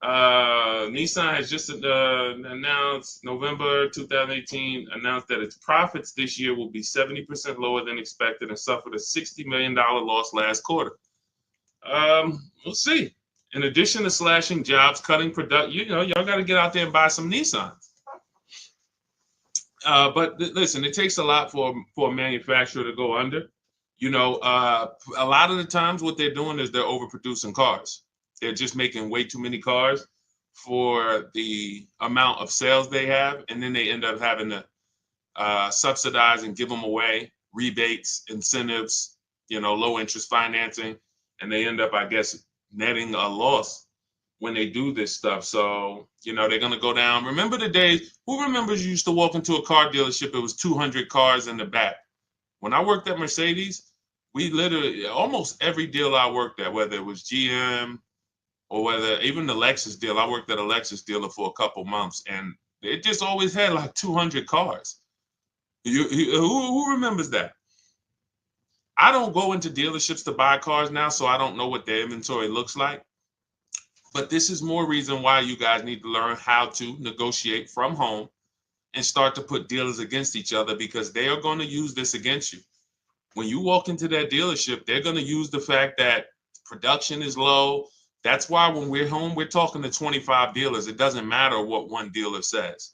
Nissan has just announced, November 2018, announced that its profits this year will be 70% lower than expected and suffered a $60 million loss last quarter. We'll see. In addition to slashing jobs, cutting production, y'all got to get out there and buy some Nissans. But listen, it takes a lot for a manufacturer to go under. A lot of the times what they're doing is they're overproducing cars. They're just making way too many cars for the amount of sales they have, and then they end up having to subsidize and give them away, rebates, incentives, low interest financing, and they end up, I guess, netting a loss when they do this stuff. So, they're going to go down. Remember the days, who remembers you used to walk into a car dealership, it was 200 cars in the back. When I worked at Mercedes, we literally, almost every deal I worked at, whether it was GM, or whether even the Lexus deal, I worked at a Lexus dealer for a couple months, and it just always had like 200 cars. Who remembers that? I don't go into dealerships to buy cars now, so I don't know what their inventory looks like. But this is more reason why you guys need to learn how to negotiate from home and start to put dealers against each other, because they are going to use this against you. When you walk into that dealership, they're going to use the fact that production is low. That's why when we're home, we're talking to 25 dealers. It doesn't matter what one dealer says.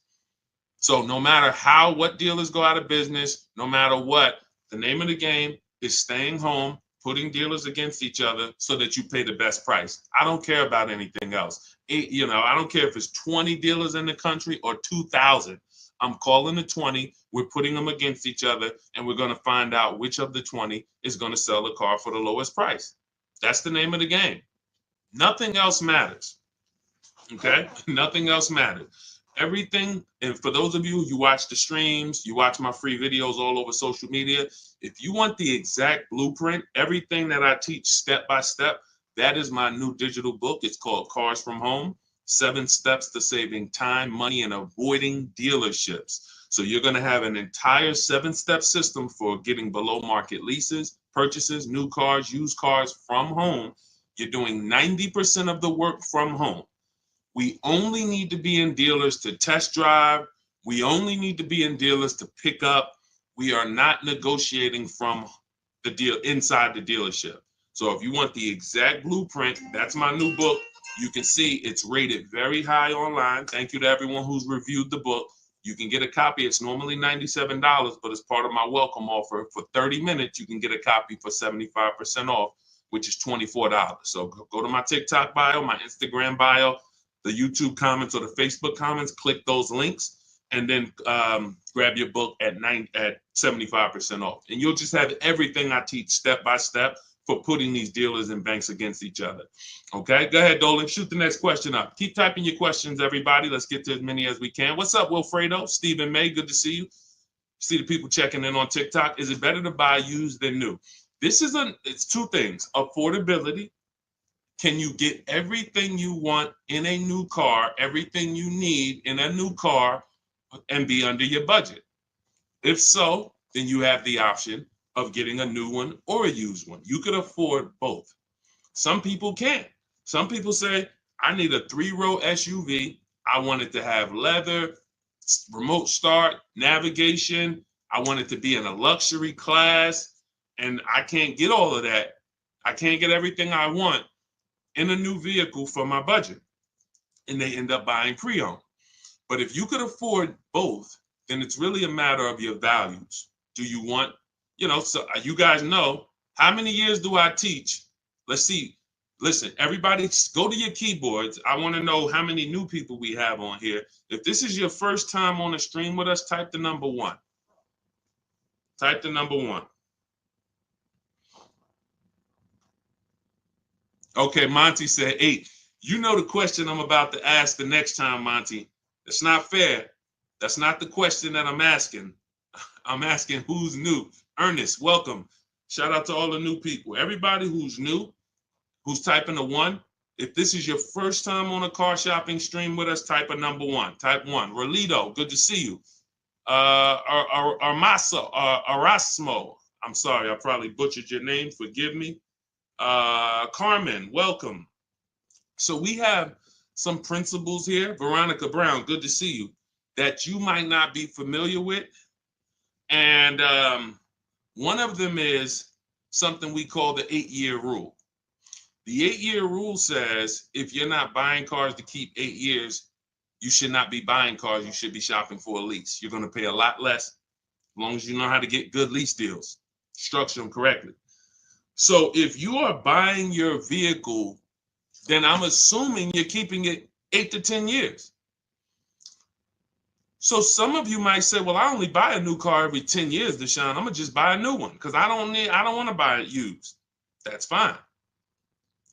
So no matter what dealers go out of business, no matter what, the name of the game is staying home, putting dealers against each other so that you pay the best price. I don't care about anything else. I don't care if it's 20 dealers in the country or 2,000. I'm calling the 20. We're putting them against each other, and we're going to find out which of the 20 is going to sell the car for the lowest price. That's the name of the game. Nothing else matters. Okay? Nothing else matters. Everything, and for those of you who watch the streams, you watch my free videos all over social media, if you want the exact blueprint, everything that I teach step by step, that is my new digital book. It's called Cars from Home, 7 Steps to Saving Time, Money, and Avoiding Dealerships. So you're going to have an entire 7-step system for getting below market leases, purchases, new cars, used cars from home. You're doing 90% of the work from home. We only need to be in dealers to test drive. We only need to be in dealers to pick up. We are not negotiating from the deal inside the dealership. So if you want the exact blueprint, that's my new book. You can see it's rated very high online. Thank you to everyone who's reviewed the book. You can get a copy. It's normally $97, but as part of my welcome offer, for 30 minutes, you can get a copy for 75% off, which is $24. So go to my TikTok bio, my Instagram bio, the YouTube comments or the Facebook comments, click those links, and then grab your book at 75% off. And you'll just have everything I teach step by step for putting these dealers and banks against each other. Okay, go ahead, Dolan, shoot the next question up. Keep typing your questions, everybody. Let's get to as many as we can. What's up, Wilfredo? Stephen May, good to see you. See the people checking in on TikTok. Is it better to buy used than new? It's two things. Affordability. Can you get everything you want in a new car, everything you need in a new car, and be under your budget? If so, then you have the option of getting a new one or a used one. You could afford both. Some people can't. Some people say, I need a 3-row SUV. I want it to have leather, remote start, navigation. I want it to be in a luxury class. And I can't get all of that. I can't get everything I want in a new vehicle for my budget. And they end up buying pre-owned. But if you could afford both, then it's really a matter of your values. Do you want, so you guys know, how many years do I teach? Let's see. Listen, everybody go to your keyboards. I want to know how many new people we have on here. If this is your first time on the stream with us, type the number 1. Type the number 1. Okay, Monty said 8. You know the question I'm about to ask the next time, Monty. It's not fair. That's not the question that I'm asking. I'm asking who's new. Ernest, welcome. Shout out to all the new people. Everybody who's new, who's typing a 1. If this is your first time on a car shopping stream with us, type a number 1. Type 1. Rolito, good to see you. Erasmo. I'm sorry, I probably butchered your name. Forgive me. Carmen, welcome. So we have some principles here. Veronica Brown, good to see you, that you might not be familiar with. And one of them is something we call the 8-year rule. The 8-year rule says if you're not buying cars to keep 8 years, you should not be buying cars. You should be shopping for a lease. You're going to pay a lot less as long as you know how to get good lease deals, structure them correctly. So if you are buying your vehicle, then I'm assuming you're keeping it 8 to 10 years. So some of you might say, well, I only buy a new car every 10 years, Deshone. I'm gonna just buy a new one because I don't want to buy it used. That's fine.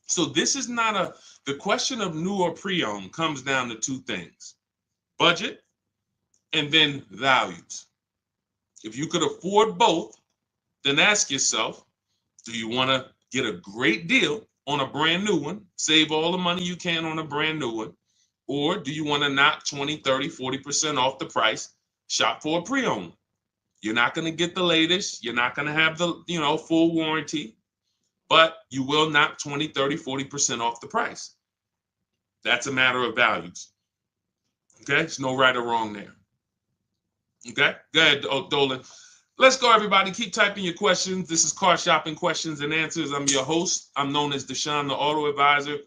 So this is not the question of new or pre-owned comes down to 2 things: budget and then values. If you could afford both, then ask yourself, do you want to get a great deal on a brand new one, save all the money you can on a brand new one, or do you want to knock 20, 30, 40% off the price, shop for a pre-owned? You're not going to get the latest. You're not going to have the, full warranty, but you will knock 20, 30, 40% off the price. That's a matter of values. Okay? There's no right or wrong there. Okay? Go ahead, Dolan. Let's go, everybody. Keep typing your questions. This is Car Shopping Questions and Answers. I'm your host. I'm known as Deshone, the Auto Advisor.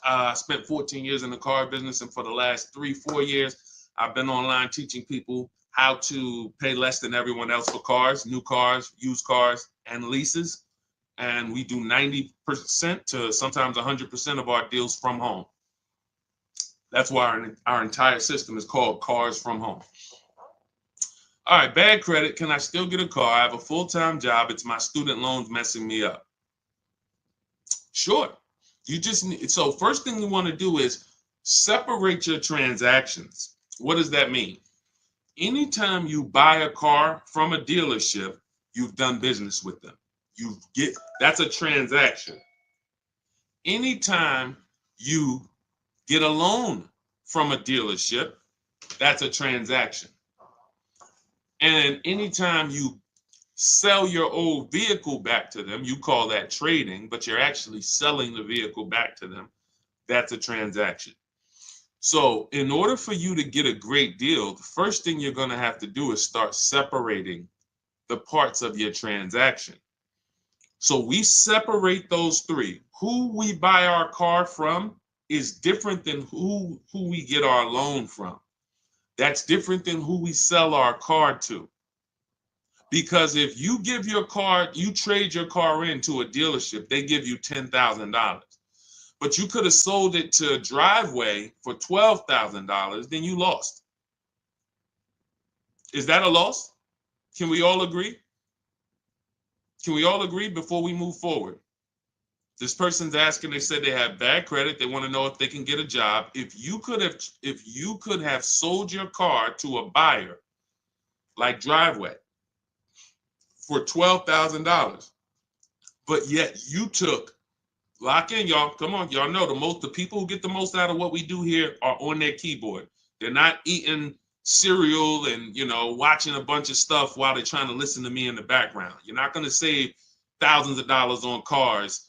I spent 14 years in the car business, and for the last 3-4 years, I've been online teaching people how to pay less than everyone else for cars, new cars, used cars, and leases. And we do 90% to sometimes 100% of our deals from home. That's why our entire system is called Cars from Home. All right, bad credit. Can I still get a car? I have a full-time job. It's my student loans messing me up. Sure. You just need, so first thing you want to do is separate your transactions. What does that mean? Anytime you buy a car from a dealership, you've done business with them. That's a transaction. Anytime you get a loan from a dealership, that's a transaction. And anytime you sell your old vehicle back to them, you call that trading, but you're actually selling the vehicle back to them. That's a transaction. So in order for you to get a great deal, the first thing you're going to have to do is start separating the parts of your transaction. So we separate those 3. Who we buy our car from is different than who we get our loan from. That's different than who we sell our car to. Because if you trade your car into a dealership, they give you $10,000. But you could have sold it to Driveway for $12,000, then you lost. Is that a loss? Can we all agree? Can we all agree before we move forward? This person's asking, they said they have bad credit. They want to know if they can get a job. If you could have sold your car to a buyer like Driveway for $12,000, but yet you took, lock in, y'all. Come on, y'all know the people who get the most out of what we do here are on their keyboard. They're not eating cereal and watching a bunch of stuff while they're trying to listen to me in the background. You're not going to save thousands of dollars on cars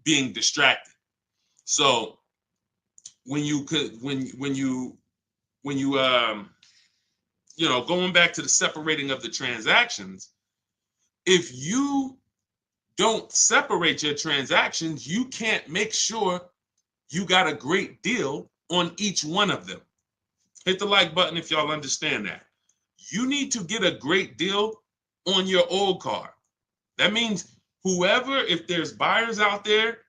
being distracted. So when you going back to the separating of the transactions, if you don't separate your transactions, you can't make sure you got a great deal on each one of them. Hit the like button if y'all understand that. You need to get a great deal on your old car. That means whoever, if there's buyers out there,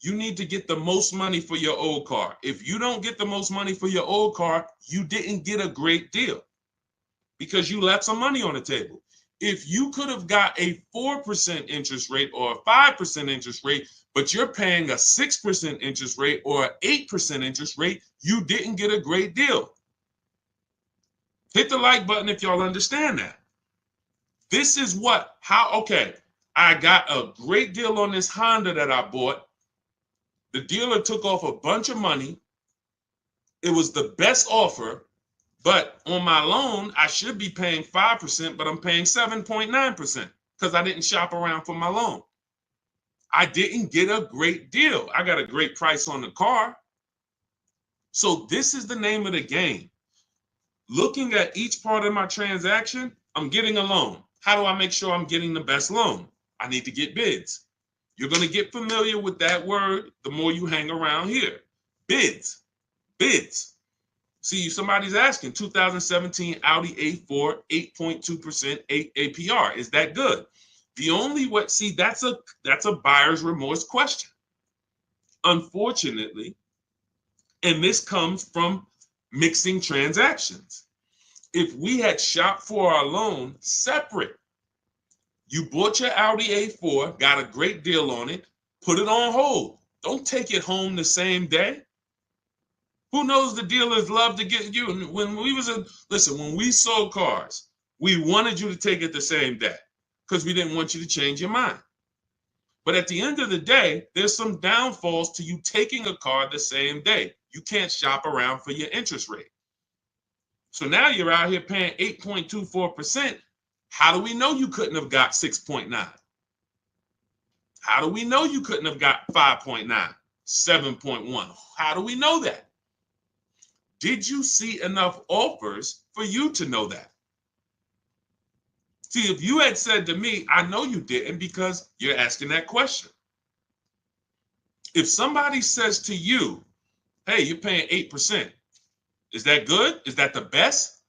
you need to get the most money for your old car. If you don't get the most money for your old car, you didn't get a great deal because you left some money on the table. If you could have got a 4% interest rate or a 5% interest rate, but you're paying a 6% interest rate or an 8% interest rate, you didn't get a great deal. Hit the like button if y'all understand that. This is okay, I got a great deal on this Honda that I bought. The dealer took off a bunch of money. It was the best offer, but on my loan, I should be paying 5%, but I'm paying 7.9% because I didn't shop around for my loan. I didn't get a great deal. I got a great price on the car. So this is the name of the game. Looking at each part of my transaction, I'm getting a loan. How do I make sure I'm getting the best loan? I need to get bids. You're going to get familiar with that word the more you hang around here. Bids. Bids. See, somebody's asking, 2017 Audi A4, 8.2% APR. Is that good? The only way, see, that's a buyer's remorse question. Unfortunately, and this comes from mixing transactions. If we had shopped for our loan separate, you bought your Audi A4, got a great deal on it, put it on hold. Don't take it home the same day. Who knows, the dealers love to get you. When we sold cars, we wanted you to take it the same day because we didn't want you to change your mind. But at the end of the day, there's some downfalls to you taking a car the same day. You can't shop around for your interest rate. So now you're out here paying 8.24%. How do we know you couldn't have got 6.9? How do we know you couldn't have got 5.9, 7.1? How do we know that? Did you see enough offers for you to know that? See, if you had said to me, I know you didn't because you're asking that question. If somebody says to you, hey, you're paying 8%, is that good? Is that the best?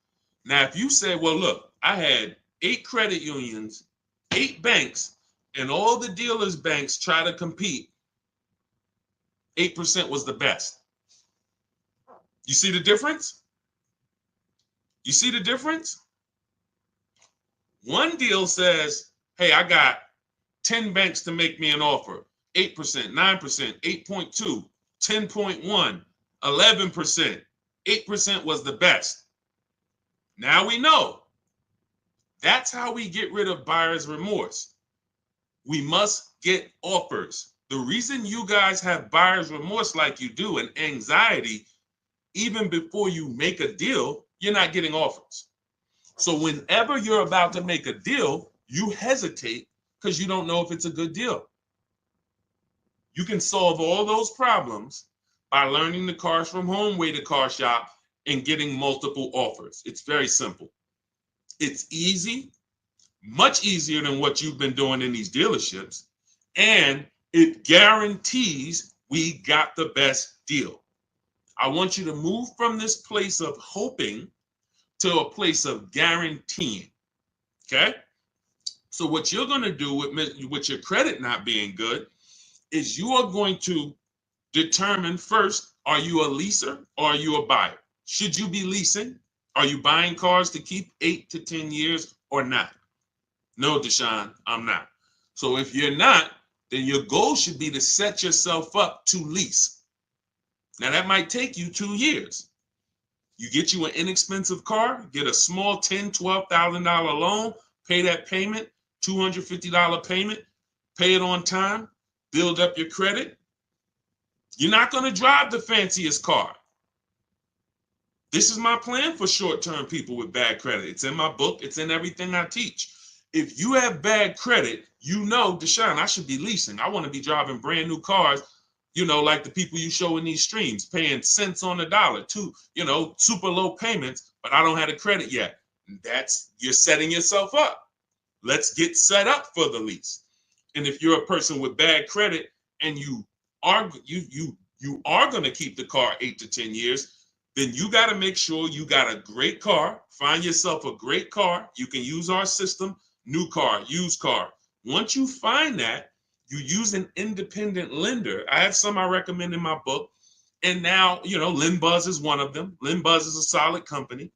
Now, if you say, well, look, I had 8 credit unions, 8 banks, and all the dealers' banks try to compete, 8% was the best. You see the difference? You see the difference? One deal says, hey, I got 10 banks to make me an offer. 8%, 9%, 8.2, 10.1, 11%. 8% was the best. Now we know. That's how we get rid of buyer's remorse. We must get offers. The reason you guys have buyer's remorse like you do and anxiety, even before you make a deal, you're not getting offers. So whenever you're about to make a deal, you hesitate because you don't know if it's a good deal. You can solve all those problems by learning the Cars from Home way to car shop and getting multiple offers. It's very simple. It's easy, much easier than what you've been doing in these dealerships, and it guarantees we got the best deal. I want you to move from this place of hoping to a place of guaranteeing. Okay? So what you're going to do with your credit not being good is you are going to determine first, are you a leaser or are you a buyer? Should you be leasing? Are you buying cars to keep 8 to 10 years or not? No, Deshone, I'm not. So if you're not, then your goal should be to set yourself up to lease. Now that might take you 2 years. You get you an inexpensive car, get a small $10,000, $12,000 loan, pay that payment, $250 payment, pay it on time, build up your credit. You're not going to drive the fanciest car. This is my plan for short-term people with bad credit. It's in my book. It's in everything I teach. If you have bad credit, you know, Deshone, I should be leasing. I want to be driving brand new cars, like the people you show in these streams, paying cents on the dollar, super low payments, but I don't have the credit yet. You're setting yourself up. Let's get set up for the lease. And if you're a person with bad credit and you are going to keep the car 8 to 10 years, then you got to make sure you got a great car. Find yourself a great car. You can use our system, new car, used car. Once you find that, you use an independent lender. I have some I recommend in my book. And now, LendBuzz is one of them. LendBuzz is a solid company.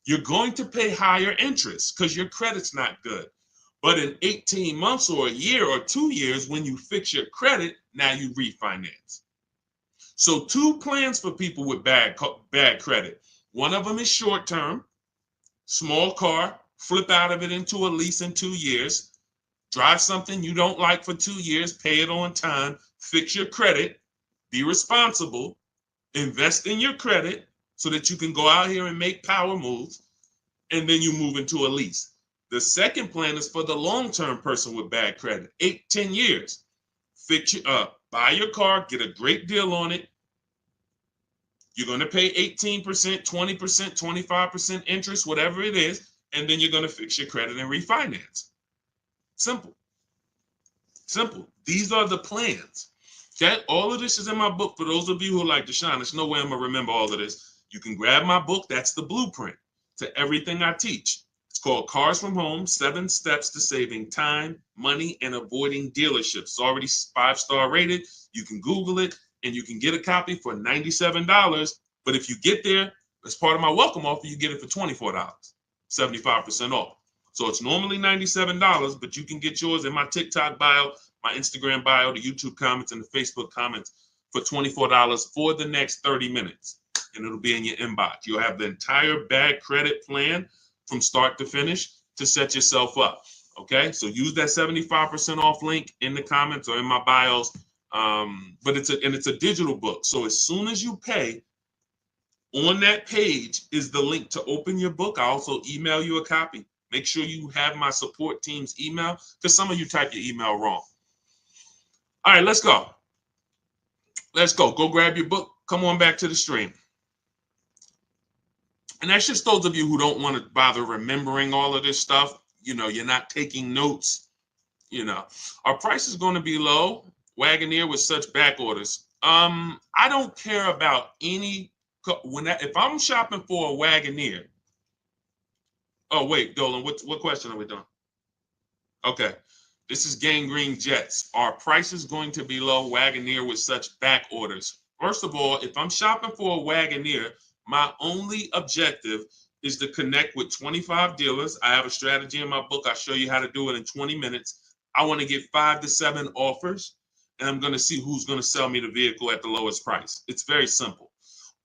You're going to pay higher interest because your credit's not good. But in 18 months or a year or 2 years, when you fix your credit, now you refinance. So 2 plans for people with bad credit. One of them is short term, small car, flip out of it into a lease in 2 years, drive something you don't like for 2 years, pay it on time, fix your credit, be responsible, invest in your credit so that you can go out here and make power moves, and then you move into a lease. The second plan is for the long-term person with bad credit, 8-10 years. Fix your buy your car, get a great deal on it. You're going to pay 18%, 20%, 25% interest, whatever it is, and then you're going to fix your credit and refinance. Simple. Simple. These are the plans. Okay? All of this is in my book. For those of you who like Deshone, there's no way I'm going to remember all of this. You can grab my book. That's the blueprint to everything I teach. It's called Cars from Home, 7 Steps to Saving Time, Money, and Avoiding Dealerships. It's already 5-star rated. You can Google it, and you can get a copy for $97. But if you get there, as part of my welcome offer, you get it for $24, 75% off. So it's normally $97, but you can get yours in my TikTok bio, my Instagram bio, the YouTube comments, and the Facebook comments for $24 for the next 30 minutes. And it'll be in your inbox. You'll have the entire bad credit plan from start to finish to set yourself up. Okay, so use that 75% off link in the comments or in my bios. But it's a digital book. So as soon as you pay, on that page is the link to open your book. I also email you a copy. Make sure you have my support team's email because some of you type your email wrong. All right, let's go. Let's go. Go grab your book. Come on back to the stream. And that's just those of you who don't want to bother remembering all of this stuff. You're not taking notes. Our price is going to be low. Wagoneer with such back orders. I don't care about any. If I'm shopping for a Wagoneer. Oh wait, Dolan. What question are we doing? Okay, this is Gangrene Jets. Our price is going to be low. Wagoneer with such back orders. First of all, if I'm shopping for a Wagoneer, my only objective is to connect with 25 dealers. I have a strategy in my book. I'll show you how to do it in 20 minutes. I want to get 5 to 7 offers, and I'm going to see who's going to sell me the vehicle at the lowest price. It's very simple.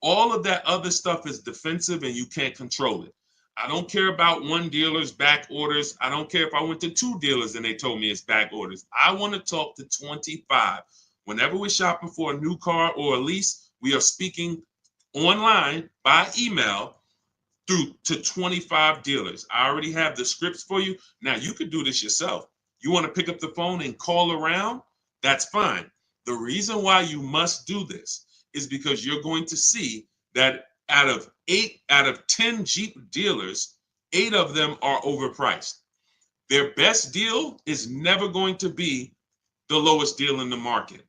All of that other stuff is defensive, and you can't control it. I don't care about one dealer's back orders. I don't care if I went to 2 dealers and they told me it's back orders. I want to talk to 25. Whenever we're shopping for a new car or a lease, we are speaking online by email through to 25 dealers. I already have the scripts for you. Now you could do this yourself. You want to pick up the phone and call around? That's fine. The reason why you must do this is because you're going to see that out of 10 Jeep dealers, 8 of them are overpriced. Their best deal is never going to be the lowest deal in the market.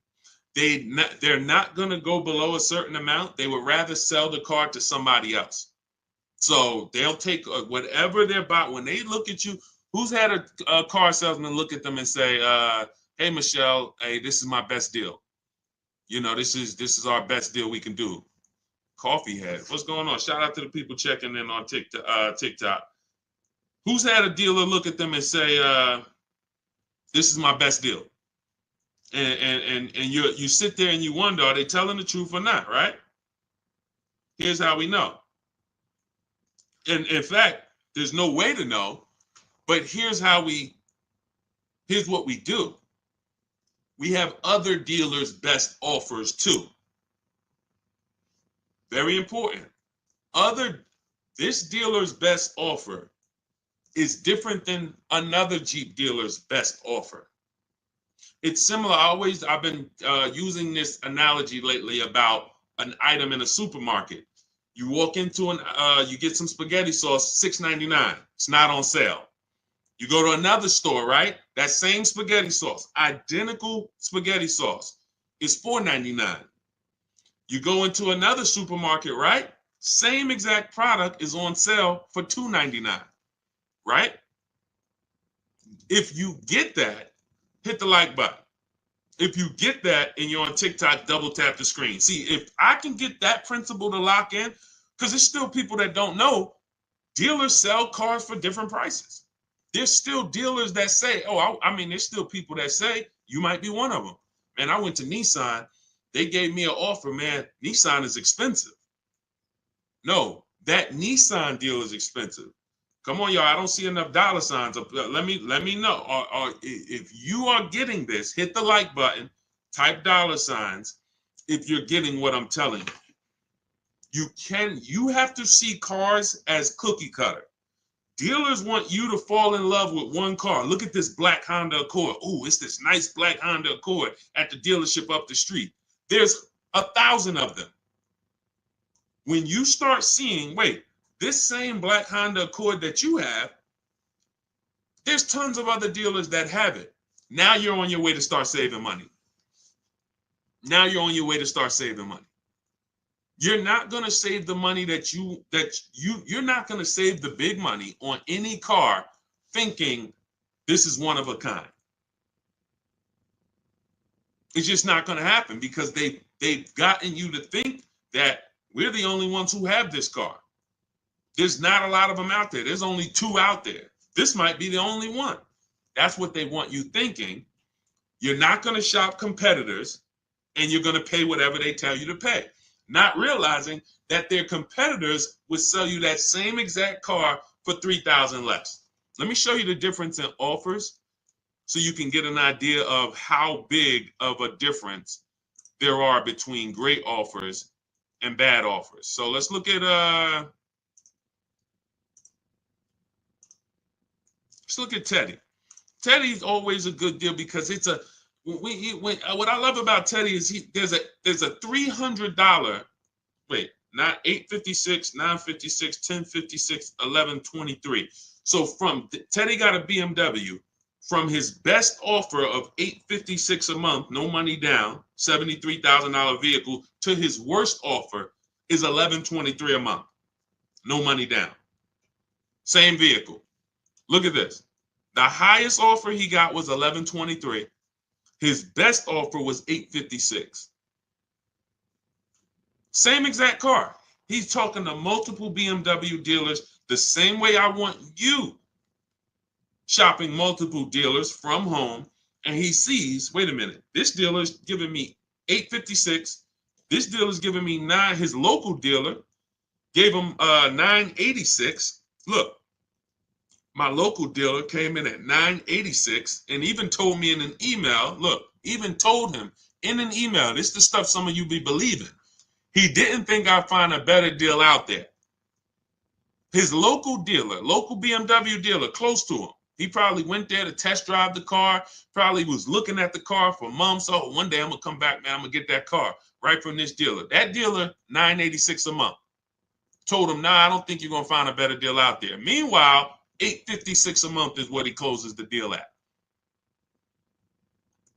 They're not going to go below a certain amount. They would rather sell the car to somebody else. So they'll take whatever they're buying. When they look at you, who's had a car salesman look at them and say, hey, Michelle, hey, this is my best deal. This is our best deal we can do. Coffee head. What's going on? Shout out to the people checking in on TikTok. Who's had a dealer look at them and say, this is my best deal? And you sit there and you wonder, are they telling the truth or not, right? Here's how we know. And in fact, there's no way to know, but here's what we do. We have other dealers' best offers too. Very important. This dealer's best offer is different than another Jeep dealer's best offer. It's similar. I've been using this analogy lately about an item in a supermarket. You walk into you get some spaghetti sauce, $6.99. It's not on sale. You go to another store, right? That same spaghetti sauce, identical spaghetti sauce, is $4.99. You go into another supermarket, right? Same exact product is on sale for $2.99, right? If you get that, hit the like button. If you get that and you're on TikTok, double tap the screen. See, if I can get that principle to lock in, because there's still people that don't know, dealers sell cars for different prices. There's still dealers that say, oh, I mean, there's still people that say, you might be one of them. Man, I went to Nissan. They gave me an offer, man. Nissan is expensive. No, that Nissan deal is expensive. Come on, y'all. I don't see enough dollar signs up. Let me know. Or if you are getting this, hit the like button, type dollar signs if you're getting what I'm telling you. You have to see cars as cookie cutter. Dealers want you to fall in love with one car. Look at this black Honda Accord. Oh, it's this nice black Honda Accord at the dealership up the street. There's 1,000 of them. When you start seeing, wait, this same black Honda Accord that you have, there's tons of other dealers that have it. Now you're on your way to start saving money. Now you're on your way to start saving money. You're not going to save the money you're not going to save the big money on any car thinking this is one of a kind. It's just not going to happen because they've gotten you to think that we're the only ones who have this car. There's not a lot of them out there. There's only 2 out there. This might be the only one. That's what they want you thinking. You're not going to shop competitors and you're going to pay whatever they tell you to pay. Not realizing that their competitors would sell you that same exact car for $3,000 less. Let me show you the difference in offers so you can get an idea of how big of a difference there are between great offers and bad offers. So let's look at Teddy. Teddy's always a good deal because it's a what I love about Teddy is there's a $300, wait, not 856, 956, 1056, 1123. So from Teddy got a BMW from his best offer of $856 a month, no money down, $73,000 vehicle, to his worst offer is $1123 a month, no money down. Same vehicle. Look at this. The highest offer he got was $1123. His best offer was $856. Same exact car. He's talking to multiple BMW dealers the same way I want you shopping multiple dealers from home. And he sees, wait a minute, this dealer's giving me $856. This dealer's giving me $9. His local dealer gave him $986. Look. My local dealer came in at $986 and even told me in an email, look, even told him in an email, this is the stuff some of you be believing. He didn't think I'd find a better deal out there. His local dealer, local BMW dealer close to him, he probably went there to test drive the car, probably was looking at the car for months. Oh, one day I'm going to come back, man, I'm going to get that car right from this dealer. That dealer, $986 a month. Told him, nah, I don't think you're going to find a better deal out there. Meanwhile, $856 a month is what he closes the deal at.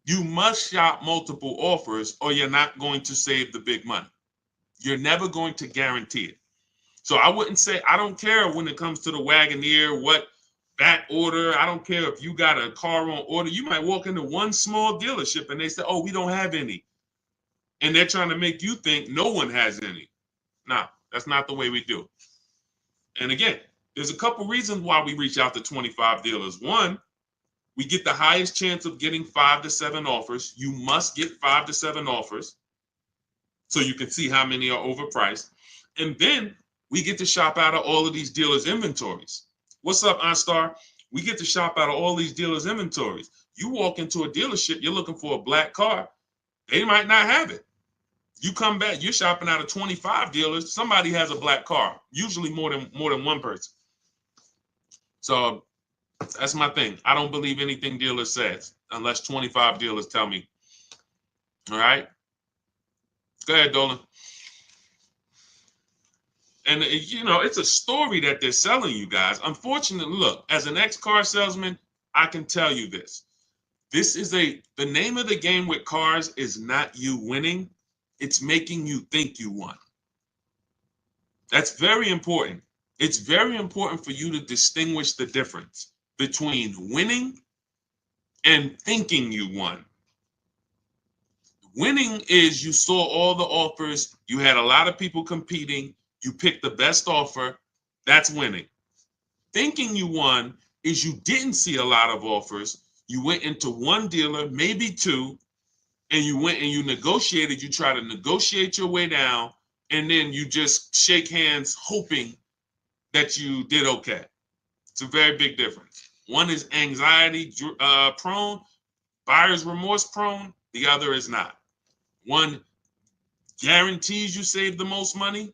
You must shop multiple offers or you're not going to save the big money. You're never going to guarantee it. So I wouldn't say, I don't care when it comes to the Wagoneer, what back order. I don't care if you got a car on order. You might walk into one small dealership and they say, oh, we don't have any. And they're trying to make you think no one has any. No, that's not the way we do it. And again, there's a couple reasons why we reach out to 25 dealers. One, we get the highest chance of getting 5 to 7 offers. You must get 5 to 7 offers so you can see how many are overpriced. And then we get to shop out of all of these dealers' inventories. What's up, OnStar? We get to shop out of all these dealers' inventories. You walk into a dealership, you're looking for a black car. They might not have it. You come back, you're shopping out of 25 dealers. Somebody has a black car, usually more than one person. So that's my thing. I don't believe anything dealer says unless 25 dealers tell me. All right. Go ahead, Dolan. And, you know, it's a story that they're selling you guys. Unfortunately, look, as an ex-car salesman, I can tell you this. The name of the game with cars is not you winning. It's making you think you won. That's very important. It's very important for you to distinguish the difference between winning and thinking you won. Winning is you saw all the offers, you had a lot of people competing, you picked the best offer. That's winning. Thinking you won is you didn't see a lot of offers. You went into one dealer, maybe two, and you went and you negotiated. You try to negotiate your way down, and then you just shake hands hoping that you did okay. It's a very big difference. One is anxiety prone, buyer's remorse prone. The other is not. One guarantees you save the most money.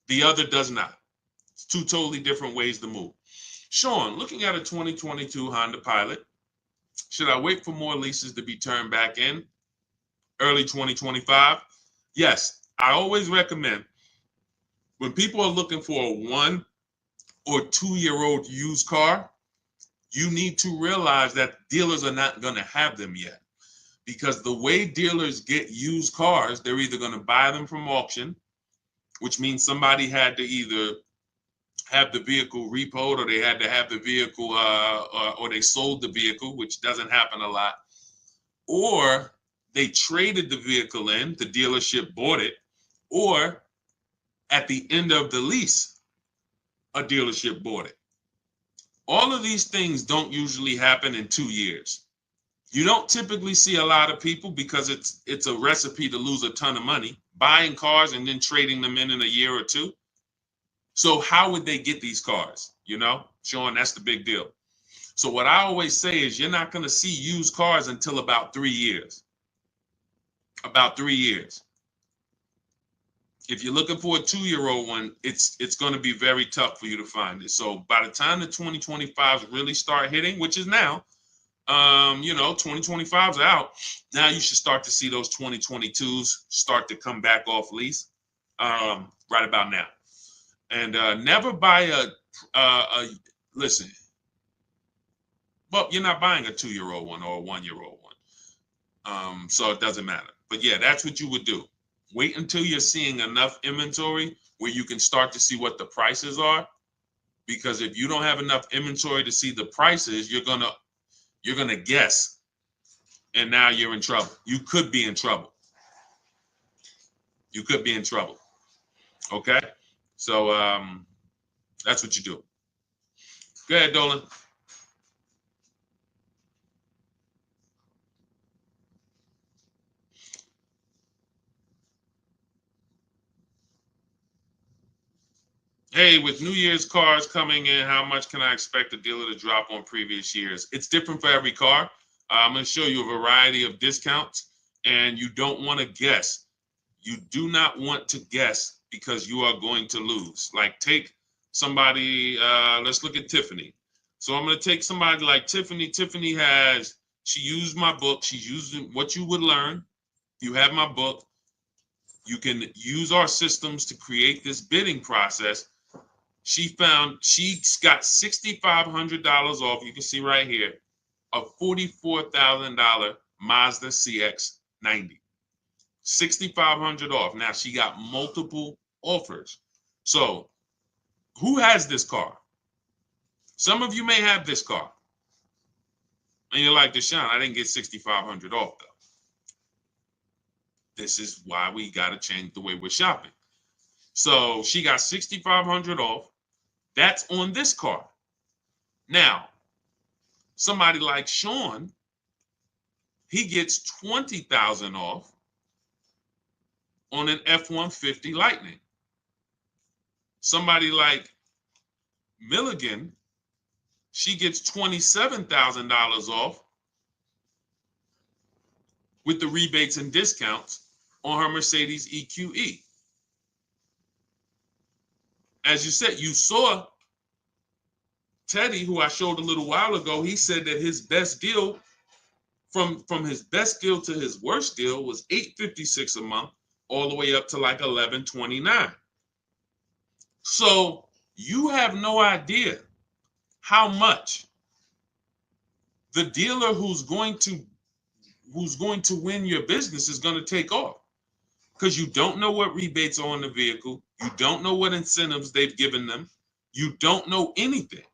The other does not. It's two totally different ways to move. Sean, looking at a 2022 Honda Pilot, should I wait for more leases to be turned back in early 2025? Yes, I always recommend when people are looking for a 1 or 2-year-old used car, you need to realize that dealers are not going to have them yet. Because the way dealers get used cars, they're either going to buy them from auction, which means somebody had to either have the vehicle repoed, or they had to have the vehicle, or they sold the vehicle, which doesn't happen a lot, or they traded the vehicle in, the dealership bought it, or at the end of the lease, a dealership bought it. All of these things don't usually happen in 2 years. You don't typically see a lot of people, because it's a recipe to lose a ton of money, buying cars and then trading them in a year or two. So how would they get these cars? You know, Sean, that's the big deal. So what I always say is you're not going to see used cars until about 3 years. About 3 years. If you're looking for a 2-year-old one, it's going to be very tough for you to find it. So by the time the 2025s really start hitting, which is now, 2025's out. Now you should start to see those 2022s start to come back off lease right about now. And never buy listen, well, you're not buying a 2-year-old one or a 1-year-old one. So it doesn't matter. But yeah, that's what you would do. Wait until you're seeing enough inventory where you can start to see what the prices are. Because if you don't have enough inventory to see the prices, you're gonna guess. And now you're in trouble. You could be in trouble. You could be in trouble. Okay? So that's what you do. Go ahead, Dolan. Hey, with New Year's cars coming in, how much can I expect the dealer to drop on previous years? It's different for every car. I'm going to show you a variety of discounts, and you don't want to guess. You do not want to guess, because you are going to lose. Like, take somebody, let's look at Tiffany. So I'm going to take somebody like Tiffany. Tiffany she used my book. She's using what you would learn. You have my book. You can use our systems to create this bidding process. She got $6,500 off. You can see right here, a $44,000 Mazda CX-90. $6,500 off. Now she got multiple offers. So who has this car? Some of you may have this car. And you're like, Deshone, I didn't get $6,500 off though. This is why we got to change the way we're shopping. So she got $6,500 off. That's on this car. Now, somebody like Sean, he gets $20,000 off on an F-150 Lightning. Somebody like Milligan, she gets $27,000 off with the rebates and discounts on her Mercedes EQE. As you said, you saw Teddy, who I showed a little while ago. He said that his best deal, from his best deal to his worst deal, was $856 a month, all the way up to like $1129. So you have no idea how much the dealer who's going to win your business is going to take off. because you don't know what rebates are on the vehicle. You don't know what incentives they've given them. You don't know anything.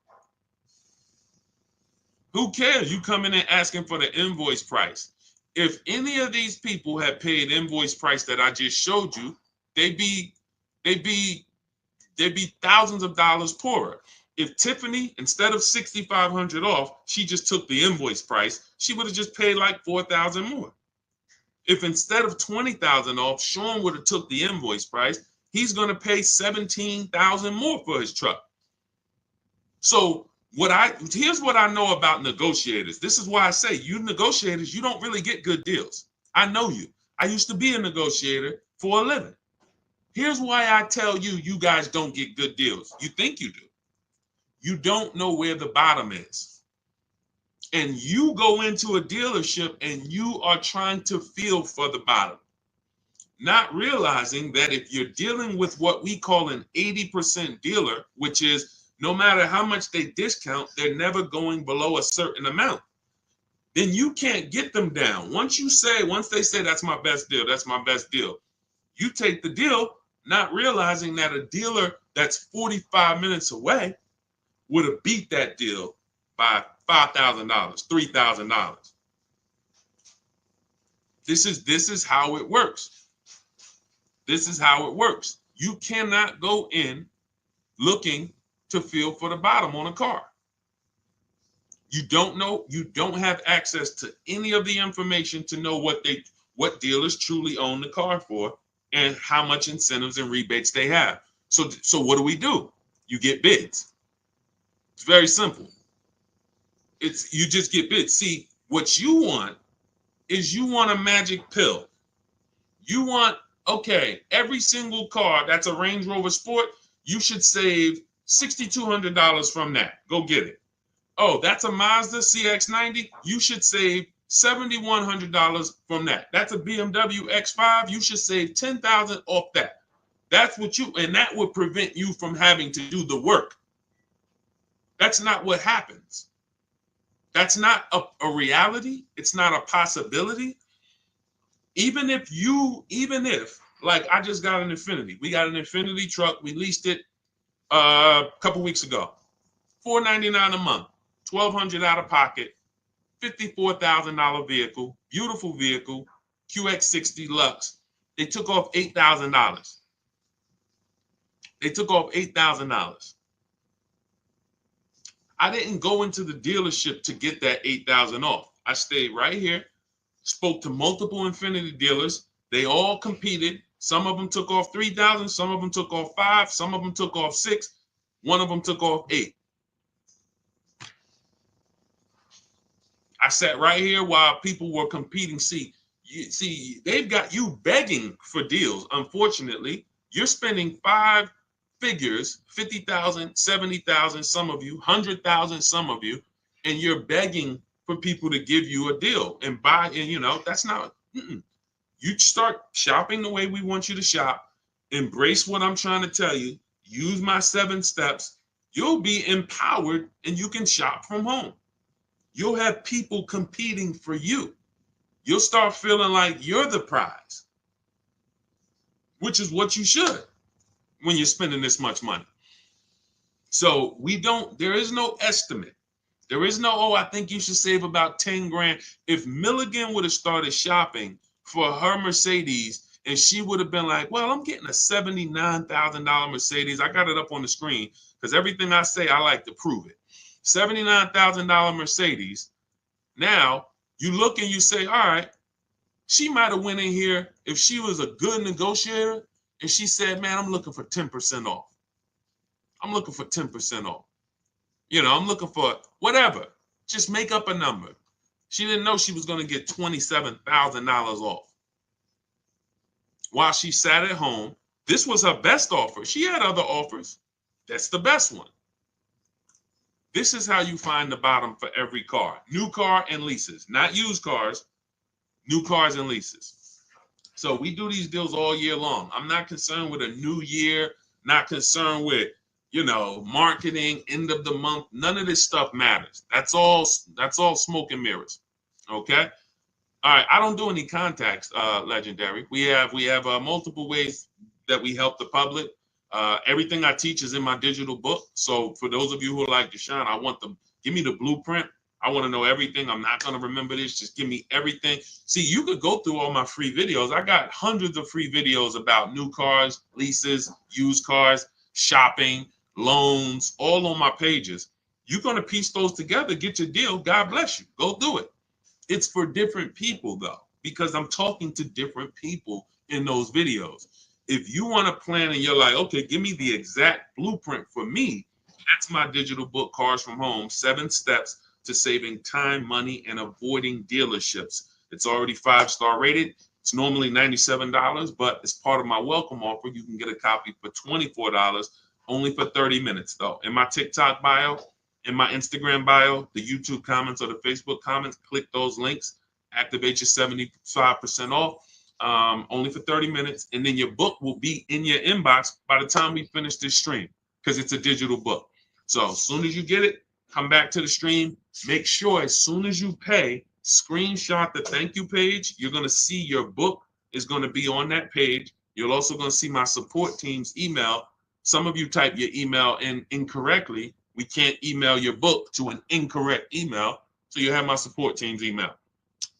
Who cares? You come in and asking for the invoice price. If any of these people had paid invoice price that I just showed you, they'd be thousands of dollars poorer. If Tiffany, instead of 6,500 off, she just took the invoice price, she would have just paid like 4,000 more. If instead of 20,000 off, Sean would have took the invoice price, he's going to pay 17,000 more for his truck. So here's what I know about negotiators. This is why I say you negotiators, you don't really get good deals. I know you. I used to be a negotiator for a living. Here's why I tell you, you guys don't get good deals. You think you do. You don't know where the bottom is. And you go into a dealership and you are trying to feel for the bottom, not realizing that if you're dealing with what we call an 80% dealer, which is no matter how much they discount, they're never going below a certain amount, then you can't get them down. Once they say that's my best deal, that's my best deal, you take the deal, not realizing that a dealer that's 45 minutes away would have beat that deal by $5,000, $3,000. This is how it works. This is how it works. You cannot go in looking to feel for the bottom on a car. You don't know, you don't have access to any of the information to know what dealers truly own the car for and how much incentives and rebates they have. So what do? You get bids. It's very simple. You just get bids. See, what you want is you want a magic pill. You want, okay, every single car that's a Range Rover Sport, you should save $6,200 from that. Go get it. Oh, that's a Mazda CX-90. You should save $7,100 from that. That's a BMW X5. You should save $10,000 off that. That's what and that would prevent you from having to do the work. That's not what happens. That's not a reality. It's not a possibility. Even if, like I just got an Infiniti. We got an Infiniti truck. We leased it a couple weeks ago. $499 a month, $1,200 out of pocket, $54,000 vehicle, beautiful vehicle, QX60 Lux. They took off $8,000. They took off $8,000. I didn't go into the dealership to get that $8,000 off. I stayed right here, spoke to multiple Infiniti dealers. They all competed. Some of them took off $3,000. Some of them took off $5,000. Some of them took off $6,000. One of them took off $8,000. I sat right here while people were competing. See, they've got you begging for deals. Unfortunately, you're spending 5 figures, 50,000, 70,000, some of you, 100,000, some of you, and you're begging for people to give you a deal and buy. And that's not. You start shopping the way we want you to shop. Embrace what I'm trying to tell you. Use my 7 steps. You'll be empowered, and you can shop from home. You'll have people competing for you. You'll start feeling like you're the prize, which is what you should when you're spending this much money. So there is no estimate. There is no, I think you should save about 10 grand. If Milligan would have started shopping for her Mercedes and she would have been like, well, I'm getting a $79,000 Mercedes. I got it up on the screen because everything I say, I like to prove it. $79,000 Mercedes. Now you look and you say, all right, she might have went in here if she was a good negotiator and she said, man, I'm looking for 10% off. I'm looking for 10% off. I'm looking for whatever. Just make up a number. She didn't know she was going to get $27,000 off. While she sat at home, this was her best offer. She had other offers. That's the best one. This is how you find the bottom for every car. New car and leases, not used cars, new cars and leases. So we do these deals all year long. I'm not concerned with a new year, not concerned with, marketing, end of the month. None of this stuff matters. That's all smoke and mirrors. Okay? All right, I don't do any contacts, Legendary. We have multiple ways that we help the public. Everything I teach is in my digital book. So for those of you who are like Deshone, I want them, give me the blueprint. I want to know everything. I'm not going to remember this. Just give me everything. See, you could go through all my free videos. I got hundreds of free videos about new cars, leases, used cars, shopping, loans, all on my pages. You're going to piece those together, get your deal. God bless you. Go do it. It's for different people though, because I'm talking to different people in those videos. If you want to plan and you're like, okay, give me the exact blueprint for me, that's my digital book, Cars from Home, 7 Steps to Saving Time, Money, and Avoiding Dealerships. It's already 5-star rated. It's normally $97, but as part of my welcome offer, you can get a copy for $24, only for 30 minutes though. In my TikTok bio, in my Instagram bio, the YouTube comments or the Facebook comments, click those links, activate your 75% off, only for 30 minutes. And then your book will be in your inbox by the time we finish this stream, because it's a digital book. So as soon as you get it, come back to the stream. Make sure as soon as you pay, screenshot the thank you page. You're going to see your book is going to be on that page. You're also going to see my support team's email. Some of you type your email in incorrectly. We can't email your book to an incorrect email. So you have my support team's email.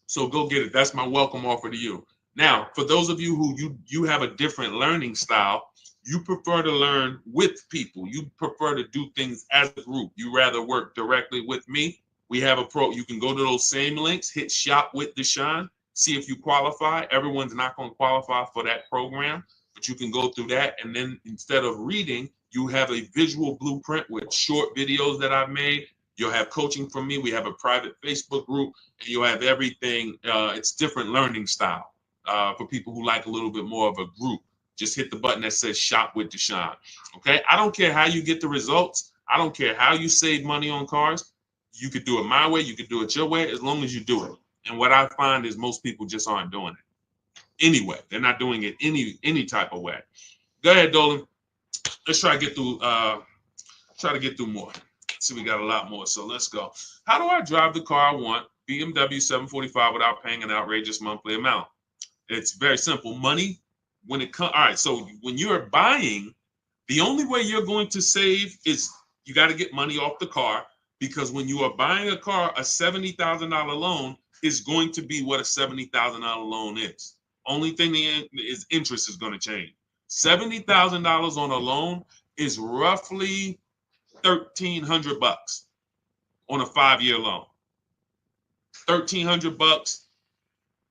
So go get it. That's my welcome offer to you. Now, for those of you who you have a different learning style, you prefer to learn with people. You prefer to do things as a group. You rather work directly with me. We have a pro. You can go to those same links, hit shop with Deshone, see if you qualify. Everyone's not going to qualify for that program, but you can go through that. And then instead of reading, you have a visual blueprint with short videos that I've made. You'll have coaching from me. We have a private Facebook group, and you'll have everything. It's different learning style for people who like a little bit more of a group. Just hit the button that says shop with Deshone. Okay. I don't care how you get the results. I don't care how you save money on cars. You could do it my way. You could do it your way, as long as you do it. And what I find is most people just aren't doing it anyway. They're not doing it any type of way. Go ahead, Dolan. Let's try to get through more. See, we got a lot more. So let's go. How do I drive the car I want? BMW 745 without paying an outrageous monthly amount. It's very simple. Money. When it comes, all right, so when you're buying, the only way you're going to save is you got to get money off the car, because when you are buying a car, a $70,000 loan is going to be what a $70,000 loan is. Only thing is interest is going to change. $70,000 on a loan is roughly $1,300 on a 5-year loan. $1,300.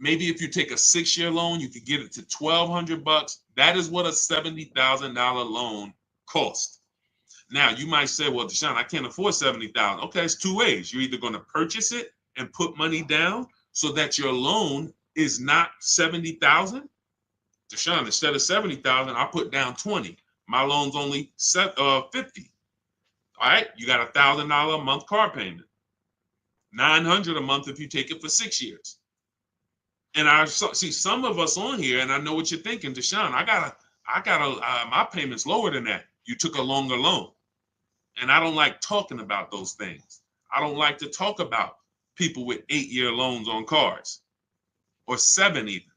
Maybe if you take a 6-year loan, you could get it to $1,200. That is what a $70,000 loan costs. Now, you might say, well, Deshone, I can't afford $70,000. Okay, it's 2 ways. You're either going to purchase it and put money down so that your loan is not $70,000. Deshone, instead of $70,000, I put down $20,000. My loan's only $50,000. All right, you got $1,000 a month car payment. $900 a month if you take it for 6 years. And I see some of us on here, and I know what you're thinking, Deshone. My payment's lower than that. You took a longer loan, and I don't like talking about those things. I don't like to talk about people with 8-year loans on cars, or 7 even.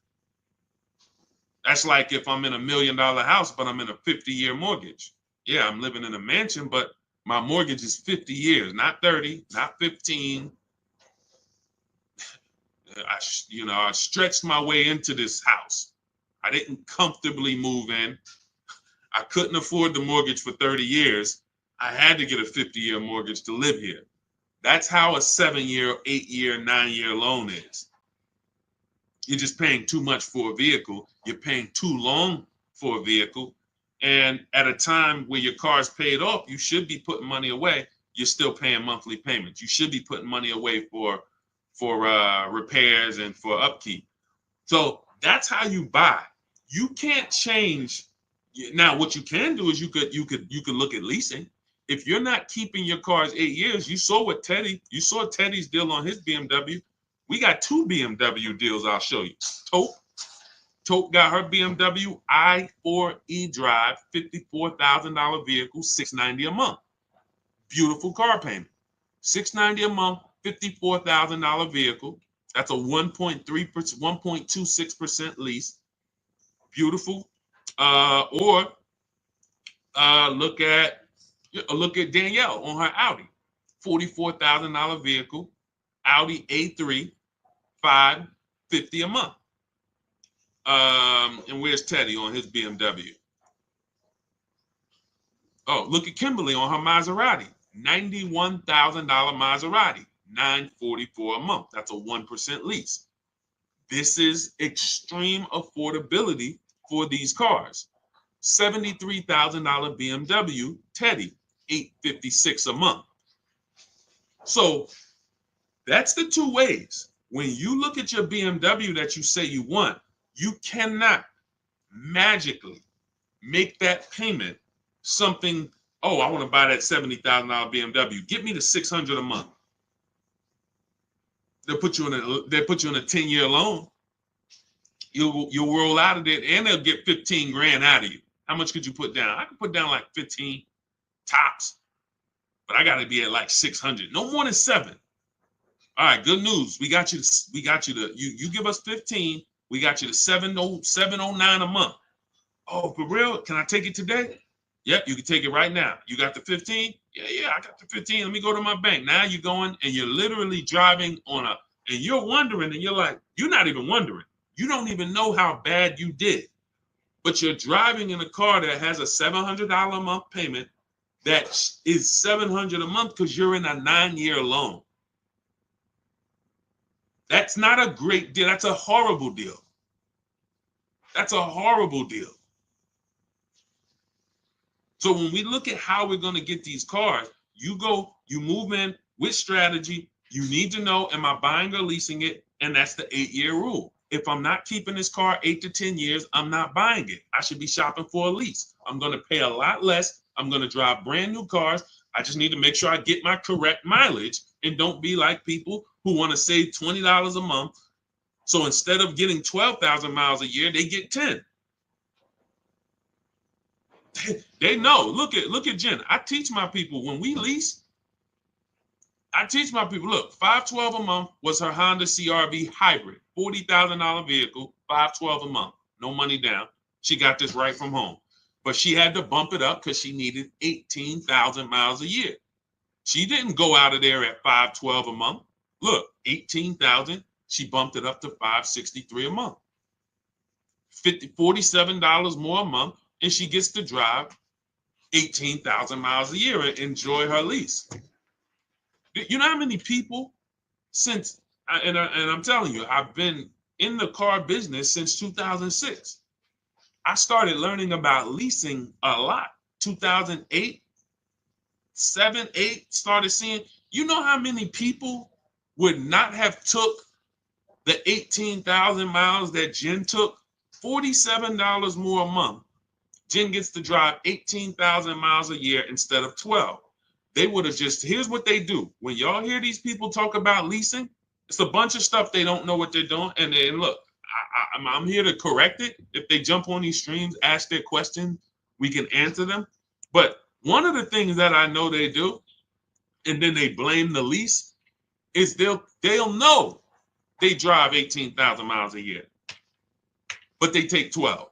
That's like if I'm in a $1 million house, but I'm in a 50-year mortgage. Yeah, I'm living in a mansion, but my mortgage is 50 years, not 30, not 15. I stretched my way into this house. I didn't comfortably move in. I couldn't afford the mortgage for 30 years. I had to get a 50-year mortgage to live here. That's how a 7-year, 8-year, 9-year loan is. You're just paying too much for a vehicle. You're paying too long for a vehicle. And at a time where your car's paid off, you should be putting money away. You're still paying monthly payments. You should be putting money away for repairs and for upkeep. So that's how you buy. You can't change. Now, what you can do is you could look at leasing. If you're not keeping your cars 8 years, you saw Teddy's deal on his BMW. We got 2 BMW deals I'll show you. Tope got her BMW i4 eDrive, $54,000 vehicle, $690 a month. Beautiful car payment. $690 a month, $54,000 vehicle. That's a 1.3%, 1.26% lease. Beautiful. Or look at Danielle on her Audi, $44,000 vehicle, Audi A3, $550 a month. And where's Teddy on his BMW? Oh, look at Kimberly on her Maserati, $91,000 Maserati, $944 a month. That's a 1% lease. This is extreme affordability for these cars. $73,000 BMW Teddy, $856 a month. So that's the two ways. When you look at your BMW that you say you want, you cannot magically make that payment something, oh, I want to buy that $70,000 BMW. Get me the $600 a month. They'll put you in a 10-year loan. You'll roll out of it, and they'll get 15 grand out of you. How much could you put down? I could put down like 15 tops, but I got to be at like 600. No more than 7. All right, good news. We got you to you give us 15. We got you to 709 a month. Oh, for real? Can I take it today? Yep, you can take it right now. You got the 15? Yeah, I got the 15. Let me go to my bank. Now you're going and you're literally driving and you're wondering, and you're like, you're not even wondering. You don't even know how bad you did. But you're driving in a car that has a $700 a month payment that is $700 a month because you're in a 9-year loan. That's not a great deal. That's a horrible deal. That's a horrible deal. So when we look at how we're going to get these cars, you move in with strategy. You need to know, am I buying or leasing it? And that's the 8-year rule. If I'm not keeping this car 8 to 10 years, I'm not buying it. I should be shopping for a lease. I'm going to pay a lot less. I'm going to drive brand new cars. I just need to make sure I get my correct mileage and don't be like people who want to save $20 a month. So instead of getting 12,000 miles a year, they get 10. They know. Look at Jen. I teach my people when we lease. I teach my people, look, $512 a month was her Honda CRV hybrid, $40,000 vehicle, $512 a month, no money down. She got this right from home, but she had to bump it up because she needed 18,000 miles a year. She didn't go out of there at $512 a month. Look, 18,000. She bumped it up to $563 a month, $47 more a month, and she gets to drive 18,000 miles a year and enjoy her lease. You know how many people and I'm telling you, I've been in the car business since 2006. I started learning about leasing a lot. 2008, 7, 8, started seeing, you know how many people would not have took the 18,000 miles that Jen took? $47 more a month. Jen gets to drive 18,000 miles a year instead of 12. They would have here's what they do. When y'all hear these people talk about leasing, it's a bunch of stuff they don't know what they're doing. And look, I'm here to correct it. If they jump on these streams, ask their questions, we can answer them. But one of the things that I know they do, and then they blame the lease, is they'll know they drive 18,000 miles a year, but they take 12.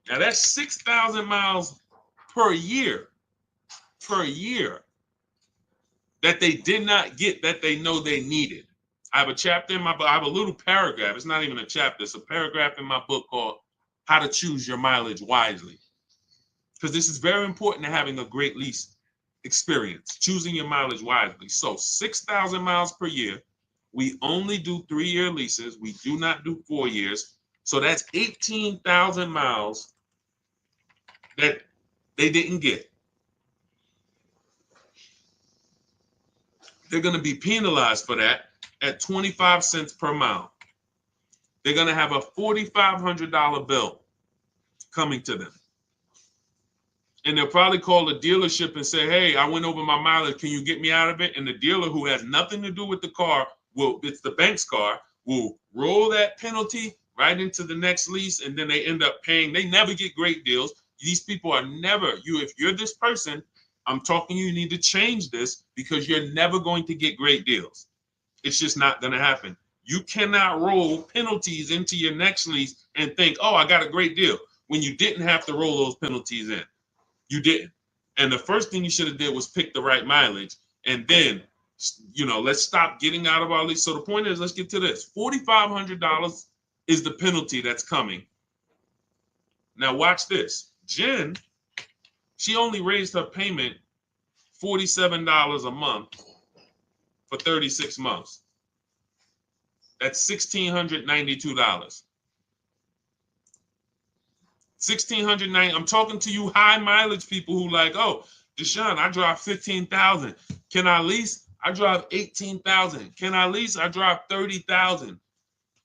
Now that's 6,000 miles per year that they did not get that they know they needed. I have a chapter in my book. I have a little paragraph. It's not even a chapter. It's a paragraph in my book called How to Choose Your Mileage Wisely. Because this is very important to having a great lease experience, choosing your mileage wisely. So 6,000 miles per year. We only do 3-year leases. We do not do 4 years. So that's 18,000 miles that they didn't get. They're going to be penalized for that at 25 cents per mile. They're going to have a $4,500 bill coming to them. And they'll probably call the dealership and say, hey, I went over my mileage. Can you get me out of it? And the dealer, who has nothing to do with the car, it's the bank's car, will roll that penalty right into the next lease. And then they end up paying. They never get great deals. These people are never, if you're this person, I'm talking you need to change this because you're never going to get great deals. It's just not going to happen. You cannot roll penalties into your next lease and think, oh, I got a great deal, when you didn't have to roll those penalties in. You didn't. And the first thing you should have did was pick the right mileage. And then, let's stop getting out of our lease. So the point is, let's get to this. $4,500 is the penalty that's coming. Now watch this. Jen, she only raised her payment $47 a month for 36 months. That's $1,692. $1,690. I'm talking to you high mileage people who like, oh, Deshone, I drive 15,000. Can I lease? I drive 18,000. Can I lease? I drive 30,000.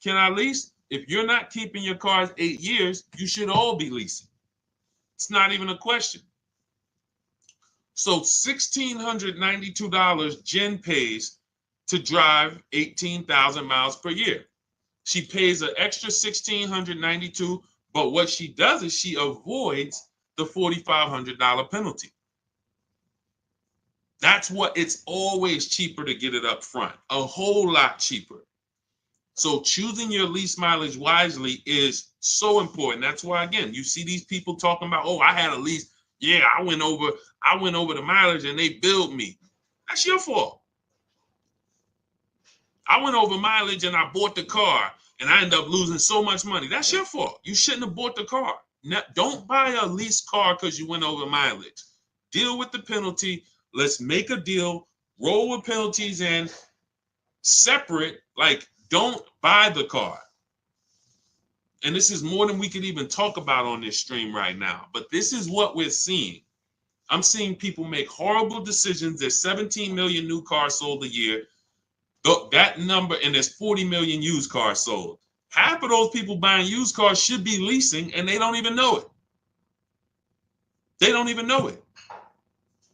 Can I lease? If you're not keeping your cars 8 years, you should all be leasing. It's not even a question. So $1,692 Jen pays to drive 18,000 miles per year. She pays an extra $1,692, but what she does is she avoids the $4,500 penalty. That's what, it's always cheaper to get it up front, a whole lot cheaper. So choosing your lease mileage wisely is so important. That's why, again, you see these people talking about, oh, I had a lease. Yeah, I went over the mileage and they billed me. That's your fault. I went over mileage and I bought the car and I ended up losing so much money. That's your fault. You shouldn't have bought the car. Now, don't buy a leased car because you went over mileage. Deal with the penalty. Let's make a deal. Roll with penalties in separate. Like, don't buy the car. And this is more than we could even talk about on this stream right now. But this is what we're seeing. I'm seeing people make horrible decisions. There's 17 million new cars sold a year. That number, and there's 40 million used cars sold. Half of those people buying used cars should be leasing, and they don't even know it. They don't even know it.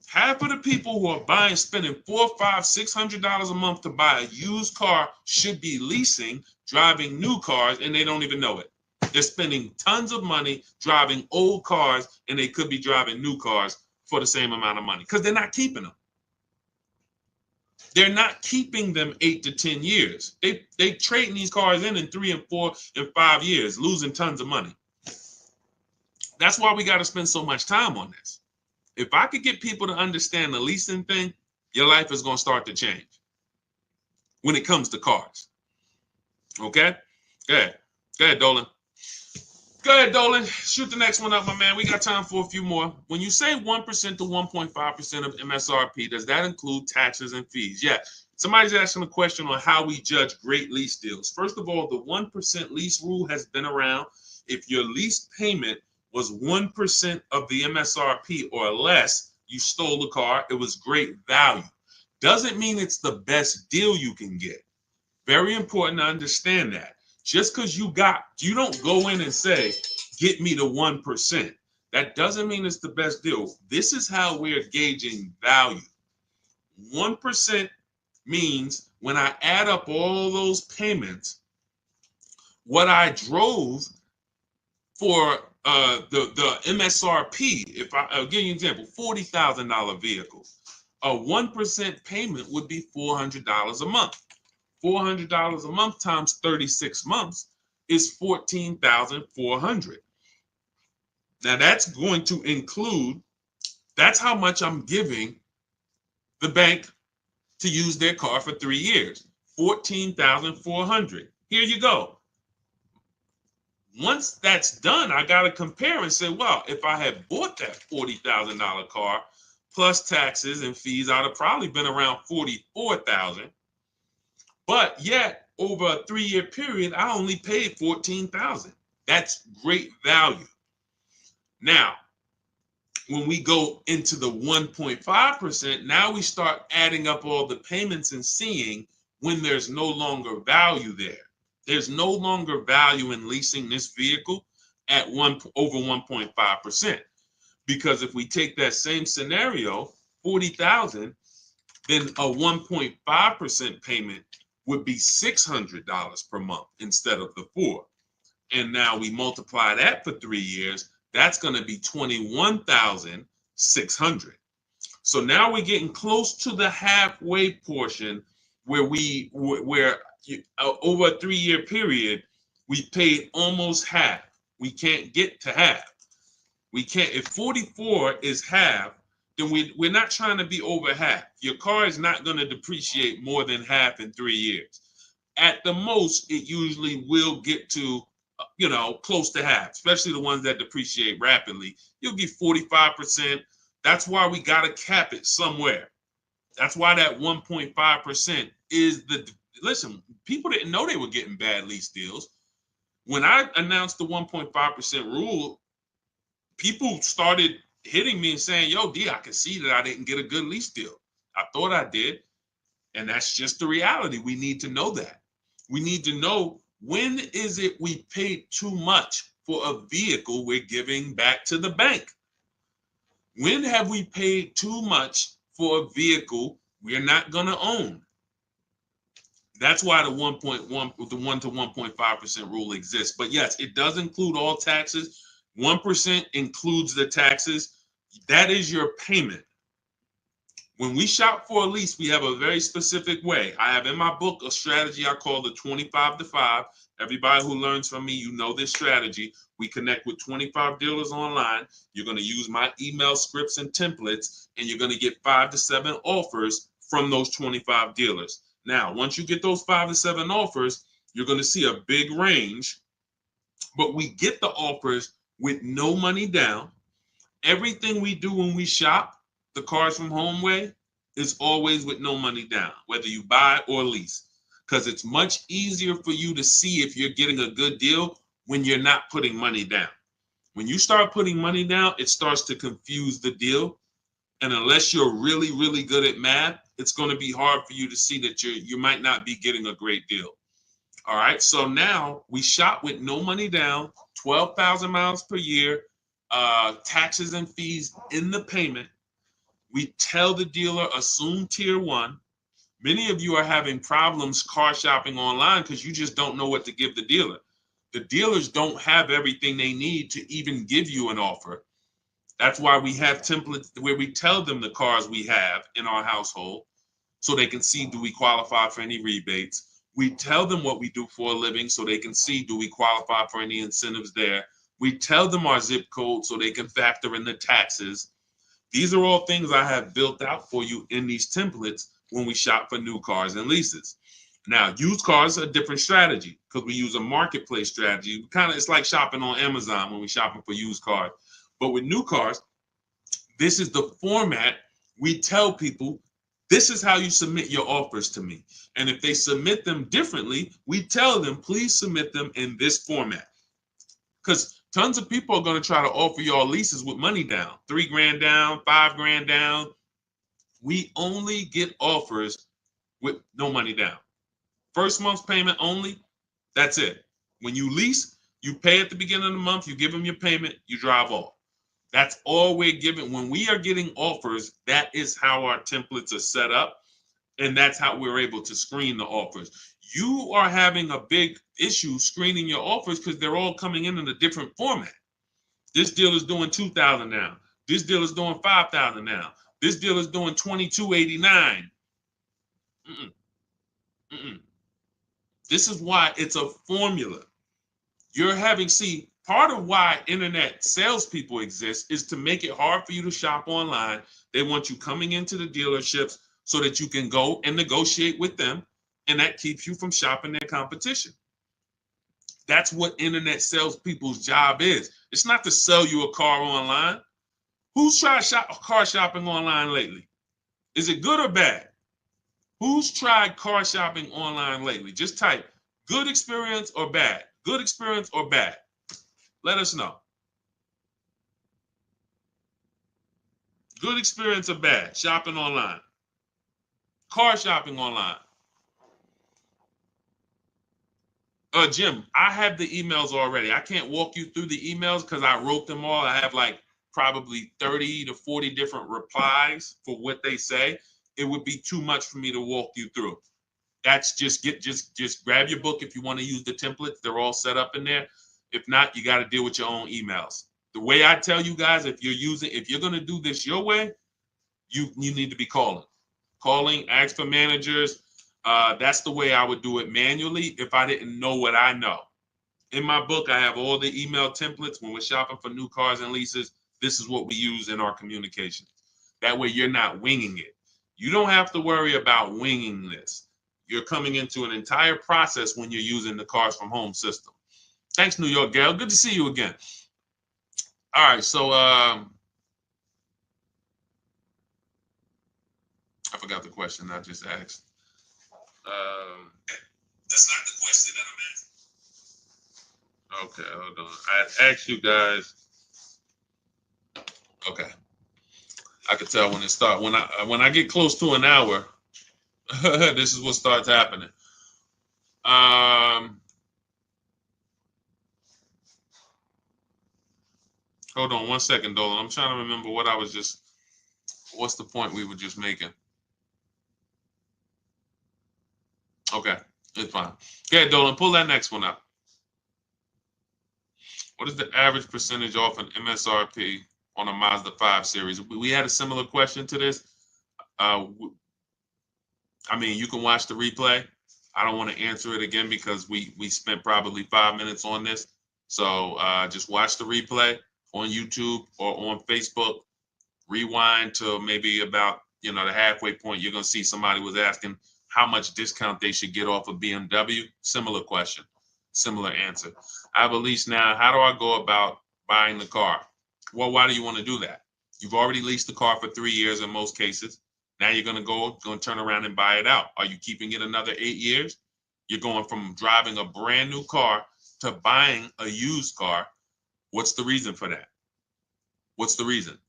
Half of the people who are buying, spending $400, $500, $600 a month to buy a used car should be leasing, driving new cars, and they don't even know it. They're spending tons of money driving old cars, and they could be driving new cars for the same amount of money because they're not keeping them. They're not keeping them 8 to 10 years. They trading these cars in 3 and 4 and 5 years, losing tons of money. That's why we got to spend so much time on this. If I could get people to understand the leasing thing, your life is going to start to change when it comes to cars. Okay? Go ahead. Go ahead, Dolan. Go ahead, Dolan. Shoot the next one up, my man. We got time for a few more. When you say 1% to 1.5% of MSRP, does that include taxes and fees? Yeah. Somebody's asking a question on how we judge great lease deals. First of all, the 1% lease rule has been around. If your lease payment was 1% of the MSRP or less, you stole the car, it was great value. Doesn't mean it's the best deal you can get. Very important to understand that. Just because you don't go in and say, get me to 1%. That doesn't mean it's the best deal. This is how we're gauging value. 1% means when I add up all those payments, what I drove for the MSRP, if I'll give you an example, $40,000 vehicle, a 1% payment would be $400 a month. $400 a month times 36 months is $14,400. Now that's going to include, that's how much I'm giving the bank to use their car for 3 years, $14,400. Here you go. Once that's done, I got to compare and say, well, if I had bought that $40,000 car plus taxes and fees, I'd have probably been around $44,000. But yet, over a 3-year period, I only paid $14,000. That's great value. Now, when we go into the 1.5%, now we start adding up all the payments and seeing when there's no longer value there. There's no longer value in leasing this vehicle at over 1.5%. Because if we take that same scenario, $40,000, then a 1.5% payment would be $600 per month instead of the $4. And now we multiply that for 3 years, that's going to be $21,600. So now we're getting close to the halfway portion where over a 3-year period, we paid almost half. We can't get to half. We can't. If 44 is half, then we're not trying to be over half. Your car is not going to depreciate more than half in 3 years. At the most, it usually will get to, close to half, especially the ones that depreciate rapidly. You'll get 45%. That's why we got to cap it somewhere. That's why that 1.5% is listen, people didn't know they were getting bad lease deals. When I announced the 1.5% rule, people started hitting me and saying, yo, D, I can see that I didn't get a good lease deal. I thought I did. And that's just the reality. We need to know that. We need to know, when is it we paid too much for a vehicle we're giving back to the bank? When have we paid too much for a vehicle we're not going to own? That's why the 1 to 1.5% rule exists. But yes, it does include all taxes. 1% includes the taxes. That is your payment. When we shop for a lease, we have a very specific way. I have in my book a strategy I call the 25 to 5. Everybody who learns from me, you know this strategy. We connect with 25 dealers online. You're going to use my email scripts and templates, and you're going to get 5 to 7 offers from those 25 dealers. Now, once you get those 5 to 7 offers, you're going to see a big range, but we get the offers with no money down. Everything we do when we shop, the Cars from Home way, is always with no money down, whether you buy or lease, because it's much easier for you to see if you're getting a good deal when you're not putting money down. When you start putting money down, it starts to confuse the deal. And unless you're really, really good at math, it's going to be hard for you to see that you might not be getting a great deal. All right. So now we shop with no money down, 12,000 miles per year, taxes and fees in the payment. We tell the dealer, assume tier 1. Many of you are having problems car shopping online because you just don't know what to give the dealer. The dealers don't have everything they need to even give you an offer. That's why we have templates where we tell them the cars we have in our household so they can see, do we qualify for any rebates? We tell them what we do for a living so they can see, do we qualify for any incentives there? We tell them our zip code so they can factor in the taxes. These are all things I have built out for you in these templates when we shop for new cars and leases. Now, used cars are a different strategy because we use a marketplace strategy. It's like shopping on Amazon when we're shopping for used cars. But with new cars, this is the format. We tell people, this is how you submit your offers to me. And if they submit them differently, we tell them, please submit them in this format. Because tons of people are going to try to offer y'all leases with money down, $3,000 down, $5,000 down. We only get offers with no money down. First month's payment only, that's it. When you lease, you pay at the beginning of the month, you give them your payment, you drive off. That's all we're giving. When we are getting offers, that is how our templates are set up, and that's how we're able to screen the offers. You are having a big issue screening your offers because they're all coming in a different format. This deal is doing $2,000 now. This deal is doing $5,000 now. This deal is doing $2,289. This is why it's a formula. Part of why internet salespeople exist is to make it hard for you to shop online. They want you coming into the dealerships so that you can go and negotiate with them, and that keeps you from shopping their competition. That's what internet salespeople's job is. It's not to sell you a car online. Who's tried car shopping online lately? Is it good or bad? Who's tried car shopping online lately? Just type good experience or bad. Good experience or bad. Let us know. Good experience or bad shopping online. Car shopping online. Jim, I have the emails already. I can't walk you through the emails because I wrote them all. I have like probably 30 to 40 different replies for what they say. It would be too much for me to walk you through. That's just grab your book if you want to use the templates. They're all set up in there. If not, you got to deal with your own emails. The way I tell you guys, if you're going to do this your way, you need to be calling, ask for managers. That's the way I would do it manually if I didn't know what I know. In my book, I have all the email templates. When we're shopping for new cars and leases, this is what we use in our communication. That way you're not winging it. You don't have to worry about winging this. You're coming into an entire process when you're using the Cars from Home system. Thanks, New York Gal. Good to see you again. All right, so I forgot the question I just asked. That's not the question that I'm asking. Okay, hold on. I asked you guys. Okay, I could tell when it starts. When I get close to an hour, this is what starts happening. Hold on one second, Dolan. I'm trying to remember what I was just. What's the point we were just making? Okay, it's fine. Okay, Dolan, pull that next one up. What is the average percentage off an MSRP on a Mazda 5 Series? We had a similar question to this. I mean, you can watch the replay. I don't want to answer it again because we spent probably 5 minutes on this. So just watch the replay on YouTube or on Facebook. Rewind to maybe about the halfway point. You're gonna see somebody was asking how much discount they should get off of BMW. Similar question, similar answer. I have a lease now. How do I go about buying the car? Well, why do you want to do that? You've already leased the car for 3 years in most cases. Now you're going to turn around and buy it out. Are you keeping it another 8 years? You're going from driving a brand new car to buying a used car. What's the reason for that? What's the reason?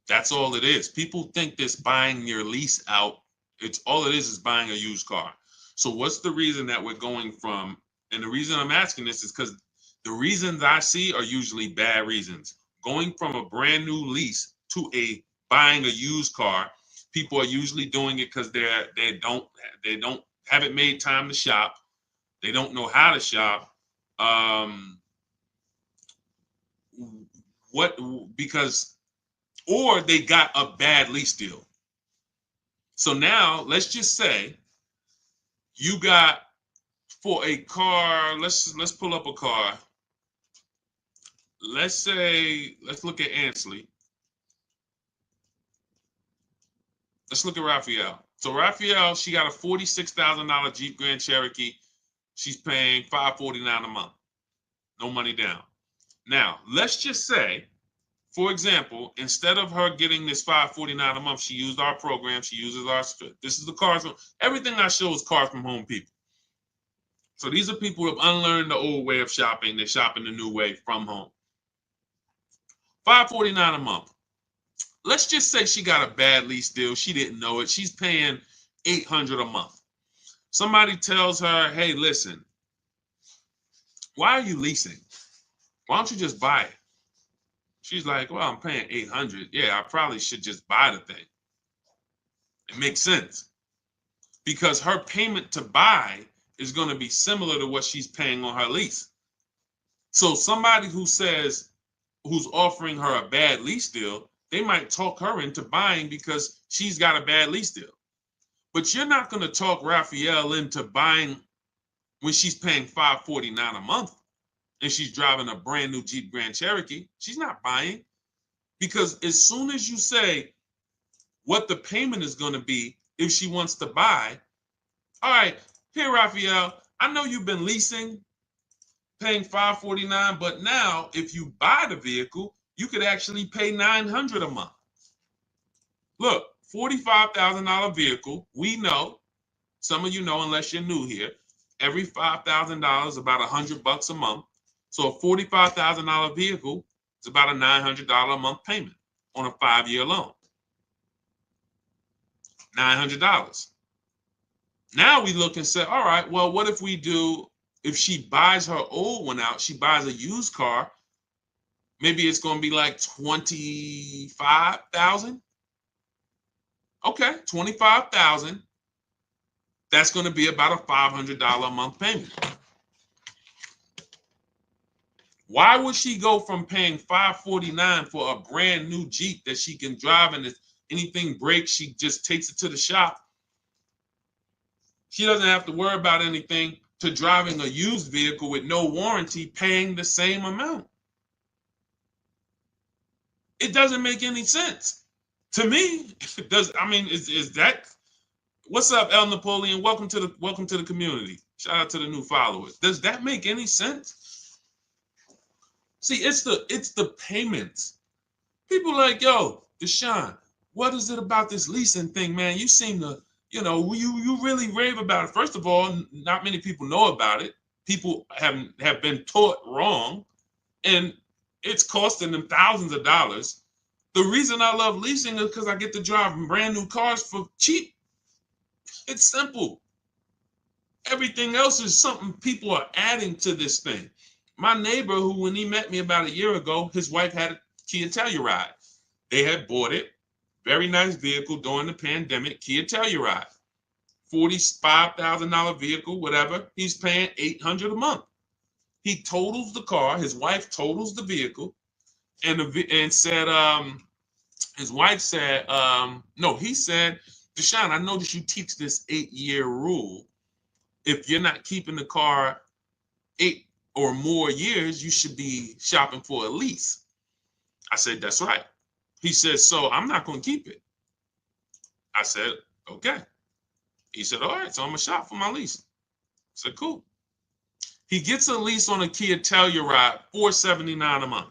That's all it is. People think this buying your lease out, it's all it is buying a used car. So what's the reason that we're going from, and the reason I'm asking this is because the reasons I see are usually bad reasons. Going from a brand new lease to buying a used car, people are usually doing it because they haven't made time to shop. They don't know how to shop. Or they got a bad lease deal. So now let's just say you got for a car, let's pull up a car. Let's look at Ansley. Let's look at Raphael. So Raphael, she got a $46,000 Jeep Grand Cherokee. She's paying $549 a month. No money down. Now, let's just say, for example, instead of her getting this $549 a month, she used our program. She uses our. This is the Cars from. Everything I show is Cars from Home people. So these are people who have unlearned the old way of shopping. They're shopping the new way from home. $549 a month. Let's just say she got a bad lease deal. She didn't know it. She's paying $800 a month. Somebody tells her, hey, listen, why are you leasing? Why don't you just buy it? She's like, well, I'm paying $800. Yeah, I probably should just buy the thing. It makes sense. Because her payment to buy is going to be similar to what she's paying on her lease. So somebody who's offering her a bad lease deal, they might talk her into buying because she's got a bad lease deal. But you're not going to talk Raphael into buying when she's paying $549 a month and she's driving a brand new Jeep Grand Cherokee. She's not buying, because as soon as you say what the payment is going to be if she wants to buy, all right, here, Raphael, I know you've been leasing, paying $549, but now if you buy the vehicle, you could actually pay $900 a month. Look, $45,000 vehicle. We know, some of you know, unless you're new here, every $5,000 is about $100 a month. So a $45,000 vehicle is about a $900 a month payment on a 5-year loan. $900. Now we look and say, all right, well, what if she buys her old one out, she buys a used car, maybe it's going to be like $25,000. Okay, $25,000. That's going to be about a $500 a month payment. Why would she go from paying $549 for a brand new Jeep that she can drive, and if anything breaks, she just takes it to the shop, She doesn't have to worry about anything to driving a used vehicle with no warranty paying the same amount. It doesn't make any sense. To me, it does. I mean, is that what's up, El Napoleon? Welcome to the community. Shout out to the new followers. Does that make any sense? See, it's the payments. People like, yo, Deshone, what is it about this leasing thing, man? You seem to, you really rave about it. First of all, not many people know about it. People have been taught wrong, and it's costing them thousands of dollars. The reason I love leasing is because I get to drive brand new cars for cheap. It's simple. Everything else is something people are adding to this thing. My neighbor, who when he met me about a year ago, his wife had a Kia Telluride. They had bought it. Very nice vehicle during the pandemic, Kia Telluride. $45,000 vehicle, whatever. He's paying $800 a month. He totals the car. His wife totals the vehicle, and said, his wife said, no, he said, Deshone, I noticed you teach this 8-year rule. If you're not keeping the car 8 or more years, you should be shopping for a lease. I said, that's right. He said, so I'm not going to keep it. I said, okay. He said, all right, so I'm going to shop for my lease. I said, cool. He gets a lease on a Kia Telluride, $479 a month.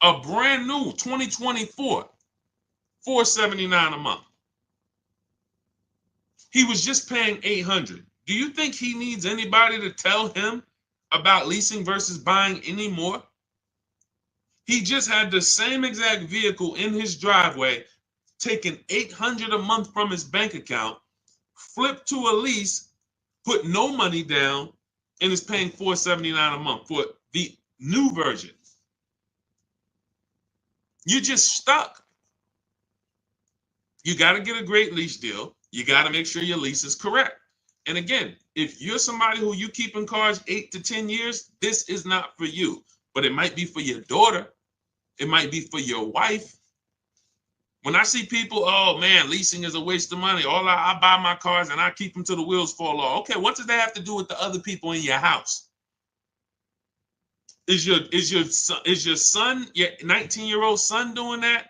A brand new 2024, $479 a month. He was just paying $800. Do you think he needs anybody to tell him about leasing versus buying anymore? He just had the same exact vehicle in his driveway, taking $800 a month from his bank account, flipped to a lease, put no money down, and is paying $479 a month for the new version. You're just stuck. You got to get a great lease deal. You got to make sure your lease is correct. And again, if you're somebody who you keep in cars 8 to 10 years, this is not for you. But it might be for your daughter. It might be for your wife. When I see people, oh man, leasing is a waste of money. I buy my cars and I keep them till the wheels fall off. Okay, what does that have to do with the other people in your house? Is your son, your 19-year-old son doing that?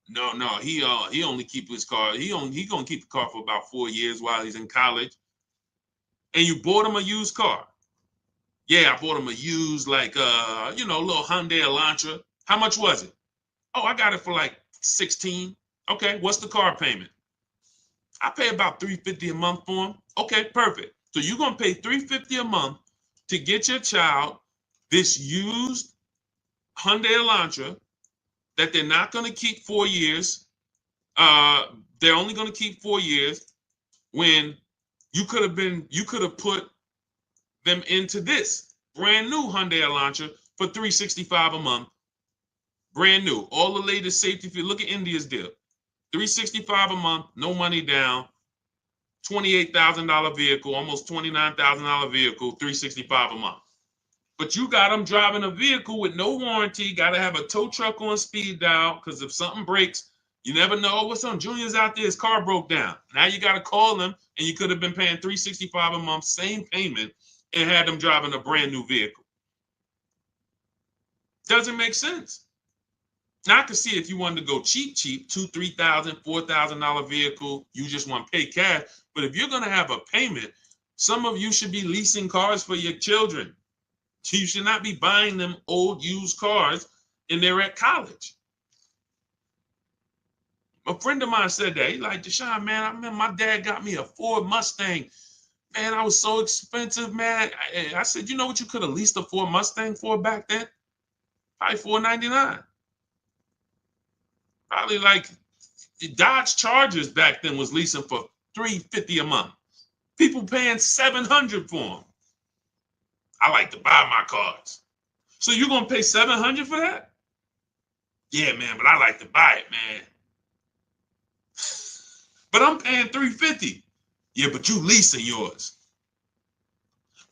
No, he only keep his car. He gonna keep the car for about 4 years while he's in college. And you bought him a used car. Yeah, I bought him a used, like little Hyundai Elantra. How much was it? Oh, I got it for like 16. Okay, what's the car payment? I pay about $350 a month for him. Okay, perfect. So you're gonna pay $350 a month to get your child this used Hyundai Elantra that they're not gonna keep 4 years. They're only gonna keep 4 years when you could have put them into this brand new Hyundai Elantra for $365 a month. Brand new, all the latest safety. If you look at India's deal, $365 a month, no money down, $28,000 vehicle, almost $29,000 vehicle, $365 a month. But you got them driving a vehicle with no warranty. Got to have a tow truck on speed dial because if something breaks, you never know. What's on? Junior's out there, his car broke down. Now you got to call them, and you could have been paying $365 a month, same payment, and had them driving a brand new vehicle. Doesn't make sense. Now I can see if you wanted to go cheap, $2,000, $3,000, $4,000 vehicle, you just want to pay cash. But if you're going to have a payment, some of you should be leasing cars for your children. You should not be buying them old used cars and they're at college. A friend of mine said that. He's like, Deshone, man, I remember my dad got me a Ford Mustang. Man, I was so expensive, man. I said, you know what you could have leased a Ford Mustang for back then? Probably $499. Probably like the Dodge Chargers back then was leasing for $350 a month. People paying $700 for them. I like to buy my cars. So you're gonna pay $700 for that? Yeah, man, but I like to buy it, man. But I'm paying $350. Yeah, but you leasing yours.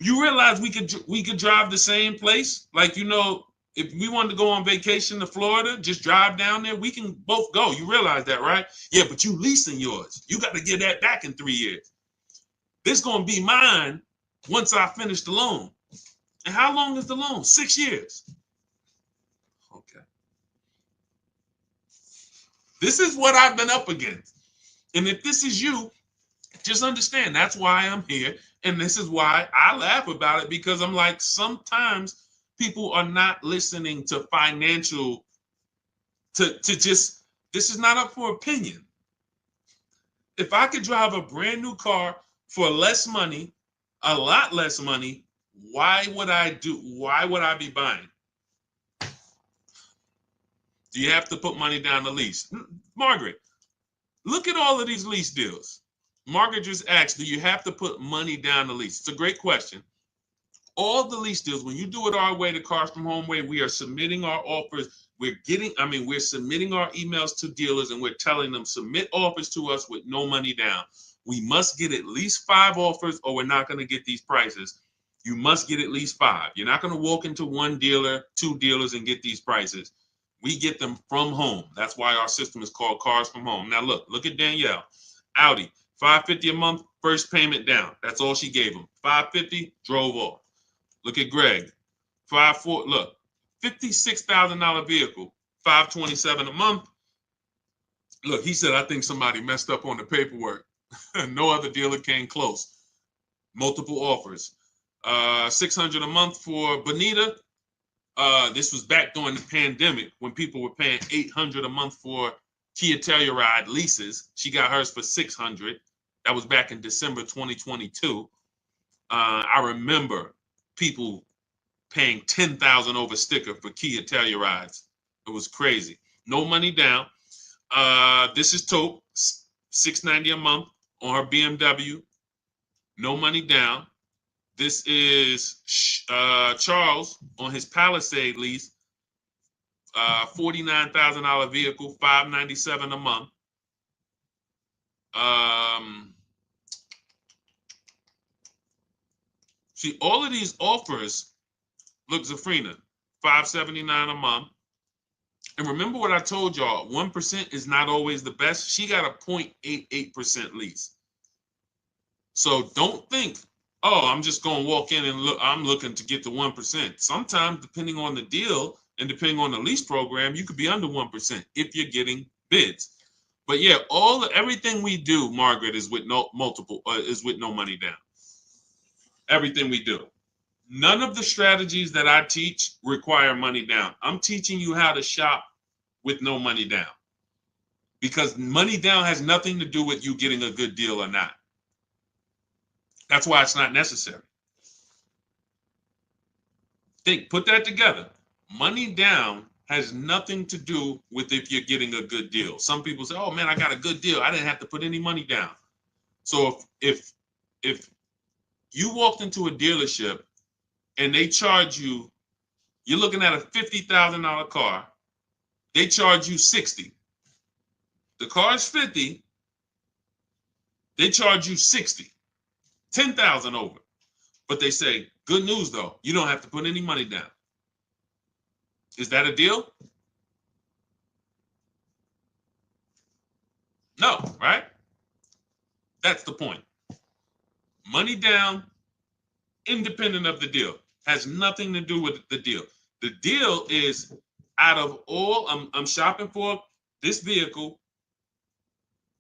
You realize we could drive the same place? Like, If we wanted to go on vacation to Florida, just drive down there, we can both go. You realize that, right? Yeah, but you leasing yours. You got to get that back in 3 years. This is going to be mine once I finish the loan. And how long is the loan? 6 years. Okay. This is what I've been up against. And if this is you, just understand that's why I'm here. And this is why I laugh about it, because I'm like, sometimes people are not listening to financial, to just, this is not up for opinion. If I could drive a brand new car for less money, a lot less money, why would I be buying? Do you have to put money down the lease? Margaret, look at all of these lease deals. Margaret just asked, do you have to put money down the lease? It's a great question. All the lease deals, when you do it our way, the Cars from Home way, we are submitting our offers. We're submitting our emails to dealers, and we're telling them, submit offers to us with no money down. We must get at least 5 offers, or we're not going to get these prices. You must get at least 5. You're not going to walk into one dealer, 2 dealers, and get these prices. We get them from home. That's why our system is called Cars from Home. Now look at Danielle. Audi, $550 a month, first payment down. That's all she gave him. $550, drove off. Look at Greg. Look, $56,000 vehicle, $527 a month. Look, he said, I think somebody messed up on the paperwork. No other dealer came close. Multiple offers. $600 a month for Bonita. This was back during the pandemic when people were paying $800 a month for Kia Telluride leases. She got hers for $600. That was back in December 2022. I remember people paying $10,000 over sticker for Kia Tellurides. It was crazy. No money down. This is Taupe, $690 a month on her BMW. No money down. This is Charles on his Palisade lease, $49,000 vehicle, $597 a month. See, all of these offers, look, Zafrina, $579 a month. And remember what I told y'all, 1% is not always the best. She got a 0.88% lease. So don't think, oh, I'm just going to walk in and look, I'm looking to get the 1%. Sometimes, depending on the deal and depending on the lease program, you could be under 1% if you're getting bids. But yeah, everything we do, Margaret, is with no money down. Everything we do. None of the strategies that I teach require money down. I'm teaching you how to shop with no money down, because money down has nothing to do with you getting a good deal or not. That's why it's not necessary. Put that together. Money down has nothing to do with if you're getting a good deal. Some people say, oh man, I got a good deal. I didn't have to put any money down. So if you walked into a dealership and they charge you, you're looking at a $50,000 car, they charge you $60,000. The car's $50,000, they charge you $60,000, $10,000 over. But they say, good news though, you don't have to put any money down. Is that a deal? No, right? That's the point. Money down, independent of the deal, has nothing to do with the deal. The deal is, out of all, I'm shopping for this vehicle.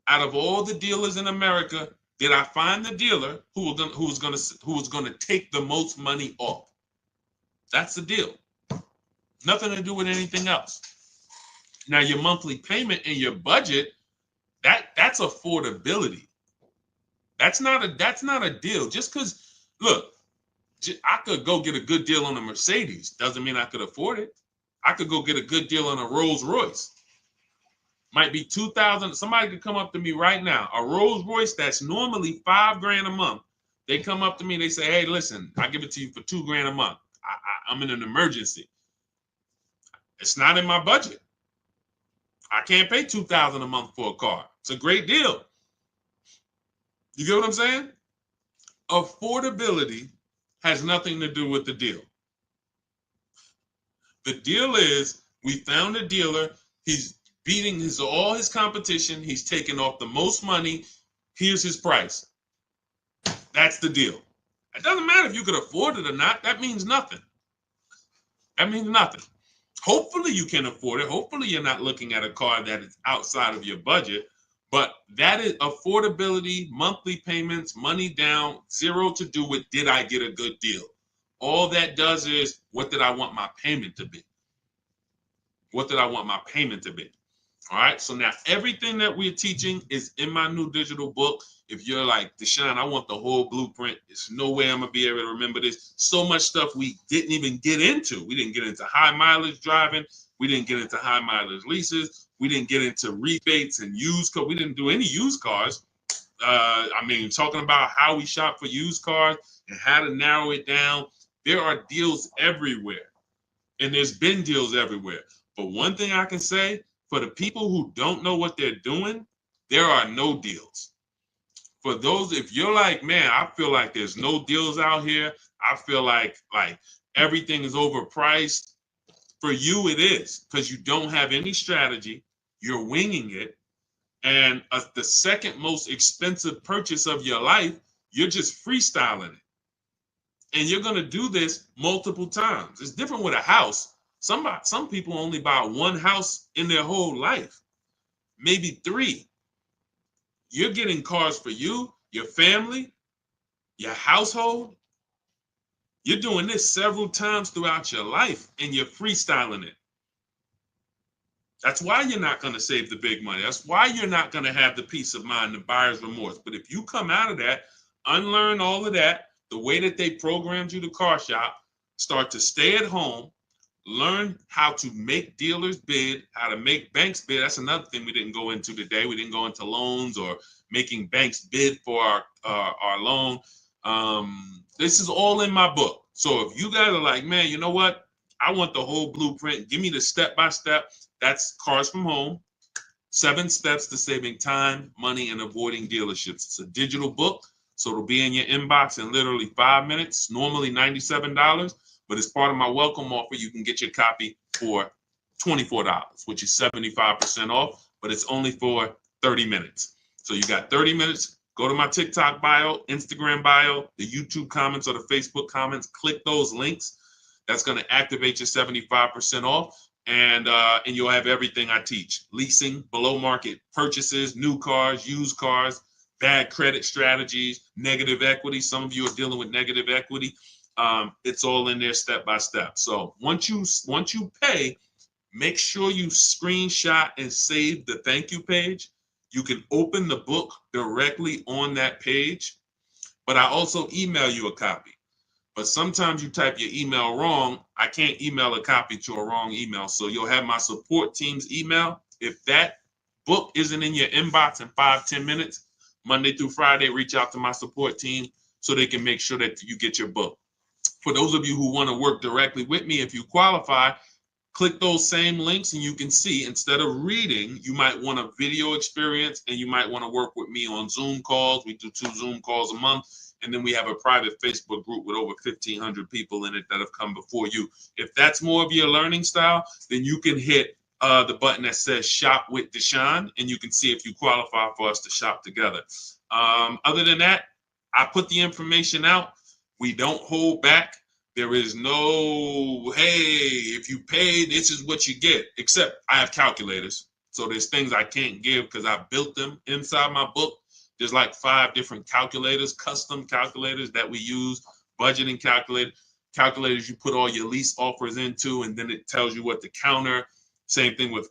Out of all the dealers in America, did I find the dealer who was going to take the most money off? That's the deal. Nothing to do with anything else. Now, your monthly payment and your budget, that's affordability. That's not a deal. Just because, look, I could go get a good deal on a Mercedes. Doesn't mean I could afford it. I could go get a good deal on a Rolls Royce. Might be $2,000. Somebody could come up to me right now. A Rolls Royce that's normally $5,000 a month. They come up to me and they say, hey, listen, I give it to you for $2,000 a month. I'm in an emergency. It's not in my budget. I can't pay $2,000 a month for a car. It's a great deal. You get what I'm saying? Affordability has nothing to do with the deal. The deal is we found a dealer. He's beating all his competition. He's taking off the most money. Here's his price. That's the deal. It doesn't matter if you could afford it or not. That means nothing. That means nothing. Hopefully you can afford it. Hopefully you're not looking at a car that is outside of your budget. But that is affordability, monthly payments, money down, zero to do with did I get a good deal. All that does is what did I want my payment to be? What did I want my payment to be? All right. So now everything that we're teaching is in my new digital book. If you're like, Deshone, I want the whole blueprint. There's no way I'm going to be able to remember this. So much stuff we didn't even get into. We didn't get into high mileage driving. We didn't get into high mileage leases. We didn't get into rebates and used cars. We didn't do any used cars. Talking about how we shop for used cars and how to narrow it down. There are deals everywhere. And there's been deals everywhere. But one thing I can say, for the people who don't know what they're doing, there are no deals. For those, if you're like, man, I feel like there's no deals out here. I feel like everything is overpriced. For you, it is, because you don't have any strategy. You're winging it. And the second most expensive purchase of your life, you're just freestyling it. And you're going to do this multiple times. It's different with a house. Some people only buy one house in their whole life, maybe three. You're getting cars for you, your family, your household. You're doing this several times throughout your life, and you're freestyling it. That's why you're not going to save the big money. That's why you're not going to have the peace of mind, the buyer's remorse. But if you come out of that, unlearn all of that, the way that they programmed you to car shop, start to stay at home, learn how to make dealers bid, how to make banks bid. That's another thing we didn't go into today. We didn't go into loans or making banks bid for our loan. This is all in my book. So if you guys are like, man, you know what? I want the whole blueprint. Give me the step-by-step. That's Cars from Home. 7 steps to saving time, money, and avoiding dealerships. It's a digital book, so it'll be in your inbox in literally 5 minutes, normally $97. But as part of my welcome offer, you can get your copy for $24, which is 75% off, but it's only for 30 minutes. So you got 30 minutes. Go to my TikTok bio, Instagram bio, the YouTube comments or the Facebook comments. Click those links. That's going to activate your 75% off. And you'll have everything I teach. Leasing, below market purchases, new cars, used cars, bad credit strategies, negative equity. Some of you are dealing with negative equity. It's all in there step by step. So once you pay, make sure you screenshot and save the thank you page. You can open the book directly on that page, but I also email you a copy. But sometimes you type your email wrong. I can't email a copy to a wrong email. So you'll have my support team's email. If that book isn't in your inbox in 5-10 minutes, Monday through Friday, reach out to my support team so they can make sure that you get your book. For those of you who want to work directly with me, if you qualify, click those same links and you can see, instead of reading, you might want a video experience and you might want to work with me on Zoom calls. We do 2 Zoom calls a month. And then we have a private Facebook group with over 1,500 people in it that have come before you. If that's more of your learning style, then you can hit the button that says Shop with Deshone, and you can see if you qualify for us to shop together. Other than that, I put the information out. We don't hold back. There is no, hey, if you pay, this is what you get, except I have calculators. So there's things I can't give because I built them inside my book. There's like 5 different calculators, custom calculators that we use, budgeting calculators you put all your lease offers into, and then it tells you what to counter. Same thing with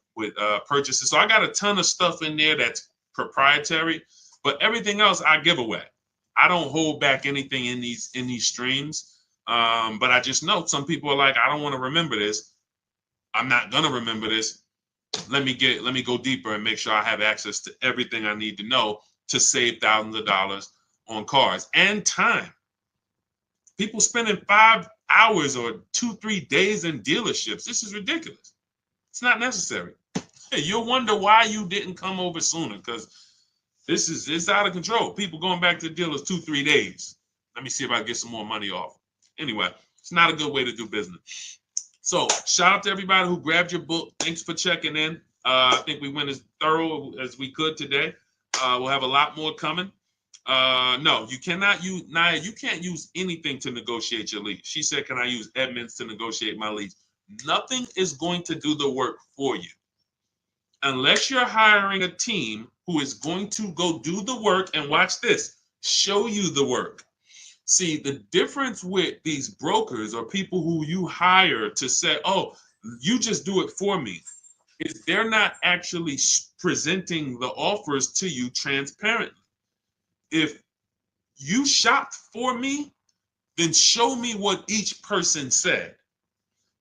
purchases. So I got a ton of stuff in there that's proprietary, but everything else I give away. I don't hold back anything in these streams. But I just know some people are like, I don't want to remember this. I'm not gonna remember this. Let me go deeper and make sure I have access to everything I need to know to save thousands of dollars on cars and time. People spending 5 hours or 2-3 days in dealerships. This is ridiculous. It's not necessary. Hey, you'll wonder why you didn't come over sooner, because it's out of control. People going back to the dealers 2-3 days. Let me see if I can get some more money off. Anyway, it's not a good way to do business. So shout out to everybody who grabbed your book. Thanks for checking in. I think we went as thorough as we could today. We'll have a lot more coming. No, you cannot use, Naya, you can't use anything to negotiate your lease. She said, can I use Edmunds to negotiate my lease? Nothing is going to do the work for you. Unless you're hiring a team who is going to go do the work and watch this, show you the work. See, the difference with these brokers or people who you hire to say, oh, you just do it for me, is they're not actually presenting the offers to you transparently. If you shopped for me, then show me what each person said.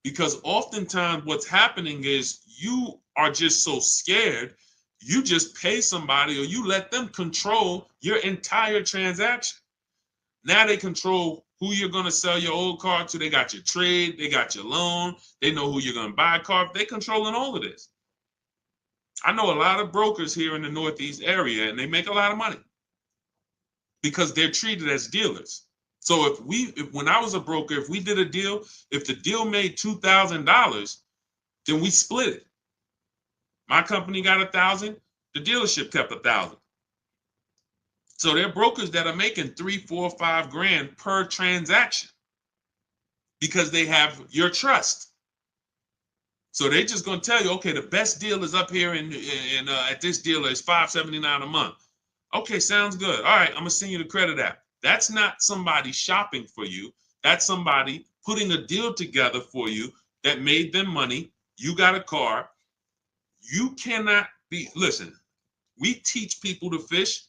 Because oftentimes what's happening is you are just so scared, you just pay somebody or you let them control your entire transaction. Now they control who you're going to sell your old car to. They got your trade, they got your loan, they know who you're going to buy a car. They're controlling all of this. I know a lot of brokers here in the Northeast area, and they make a lot of money because they're treated as dealers. So if when I was a broker, if we did a deal, if the deal made $2,000, then we split it. My company got 1,000, the dealership kept 1,000. So they're brokers that are making 3, 4, 5 grand per transaction because they have your trust. So they're just going to tell you, okay, the best deal is up here at this dealer is $579 a month. Okay, sounds good. All right, I'm going to send you the credit app. That's not somebody shopping for you. That's somebody putting a deal together for you that made them money. You got a car. You cannot listen, we teach people to fish.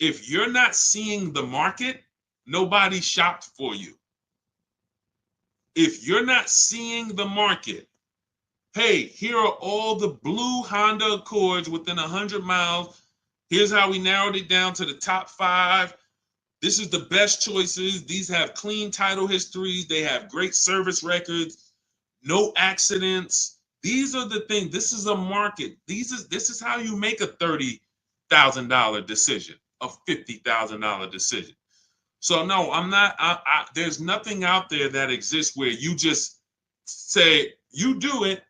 If you're not seeing the market, nobody shopped for you. If you're not seeing the market, hey, here are all the blue Honda Accords within 100 miles. Here's how we narrowed it down to the top 5. This is the best choices. These have clean title histories. They have great service records, no accidents. These are the things. This is a market. This is how you make a $30,000 decision, a $50,000 decision. So no, I'm not. There's nothing out there that exists where you just say you do it.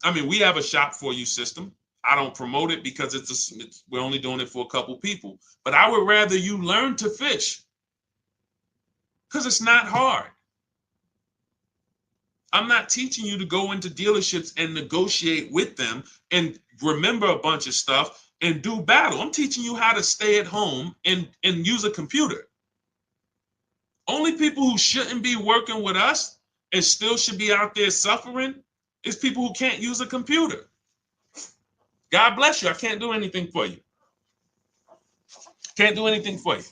I mean, we have a shop for you system. I don't promote it because we're only doing it for a couple people. But I would rather you learn to fish because it's not hard. I'm not teaching you to go into dealerships and negotiate with them and remember a bunch of stuff and do battle. I'm teaching you how to stay at home and use a computer. Only people who shouldn't be working with us and still should be out there suffering is people who can't use a computer. God bless you. I can't do anything for you. Can't do anything for you.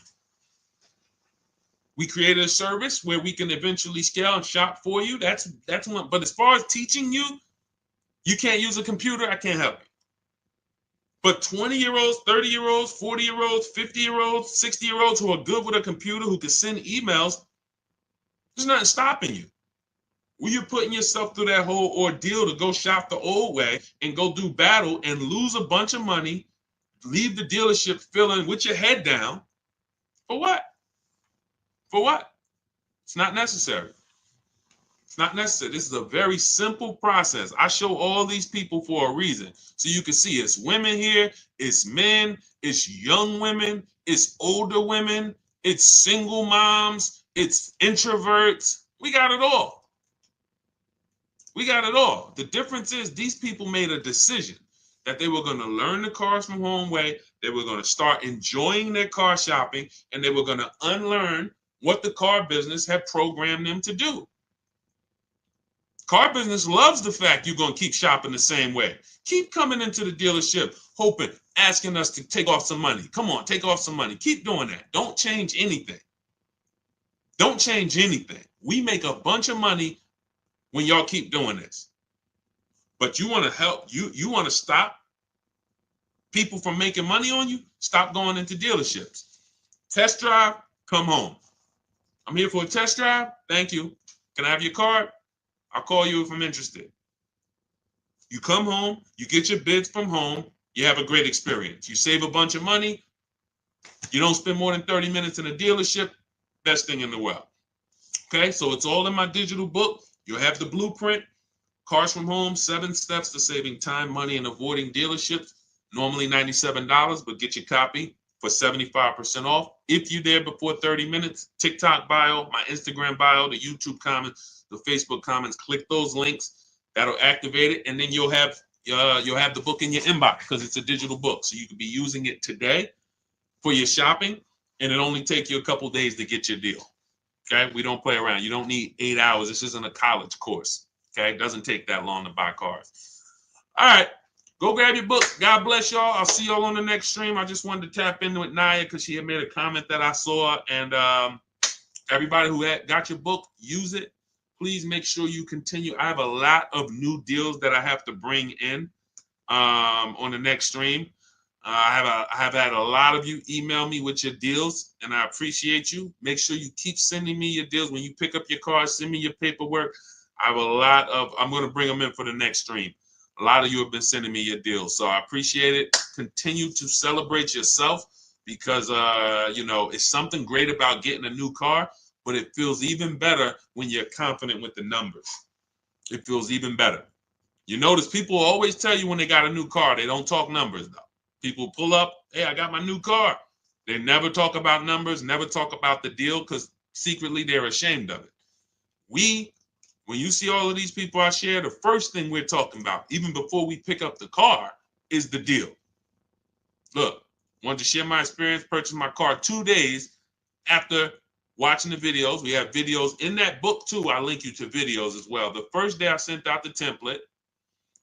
We created a service where we can eventually scale and shop for you. That's one. But as far as teaching you, you can't use a computer. I can't help you. But 20-year-olds, 30-year-olds, 40-year-olds, 50-year-olds, 60-year-olds who are good with a computer, who can send emails, there's nothing stopping you. Well, you're putting yourself through that whole ordeal to go shop the old way and go do battle and lose a bunch of money, leave the dealership feeling with your head down. For what? For what? It's not necessary. It's not necessary. This is a very simple process. I show all these people for a reason. So you can see it's women here, it's men, it's young women, it's older women, it's single moms, it's introverts. We got it all. We got it all. The difference is these people made a decision that they were going to learn the cars from home way. They were going to start enjoying their car shopping, and they were going to unlearn what the car business had programmed them to do. Car business loves the fact you're going to keep shopping the same way. Keep coming into the dealership, hoping, asking us to take off some money. Come on, take off some money. Keep doing that. Don't change anything. Don't change anything. We make a bunch of money when y'all keep doing this. But you want to help, you want to stop people from making money on you? Stop going into dealerships. Test drive, come home. I'm here for a test drive. Thank you. Can I have your card? I'll call you if I'm interested. You come home, you get your bids from home, you have a great experience. You save a bunch of money. You don't spend more than 30 minutes in a dealership. Best thing in the world. Okay, so it's all in my digital book. You'll have the blueprint, Cars from Home, 7 steps to saving time, money, and avoiding dealerships. Normally $97, but get your copy for 75% off. If you're there before 30 minutes, TikTok bio, my Instagram bio, the YouTube comments, the Facebook comments, click those links. That'll activate it, and then you'll have the book in your inbox because it's a digital book. So you can be using it today for your shopping, and it only take you a couple days to get your deal. Okay, we don't play around. You don't need 8 hours. This isn't a college course. Okay, it doesn't take that long to buy cars. All right, go grab your book. God bless y'all. I'll see y'all on the next stream. I just wanted to tap in with Naya because she had made a comment that I saw. And everybody who got your book, use it. Please make sure you continue. I have a lot of new deals that I have to bring in on the next stream. I have had a lot of you email me with your deals, and I appreciate you. Make sure you keep sending me your deals. When you pick up your car, send me your paperwork. I have a lot of, I'm going to bring them in for the next stream. A lot of you have been sending me your deals, so I appreciate it. Continue to celebrate yourself because, you know, it's something great about getting a new car, but it feels even better when you're confident with the numbers. It feels even better. You notice people always tell you when they got a new car, they don't talk numbers, though. People pull up, hey, I got my new car. They never talk about numbers, never talk about the deal because secretly they're ashamed of it. When you see all of these people I share, the first thing we're talking about, even before we pick up the car, is the deal. Look, wanted to share my experience, purchased my car 2 days after watching the videos. We have videos in that book too. I link you to videos as well. The first day I sent out the template,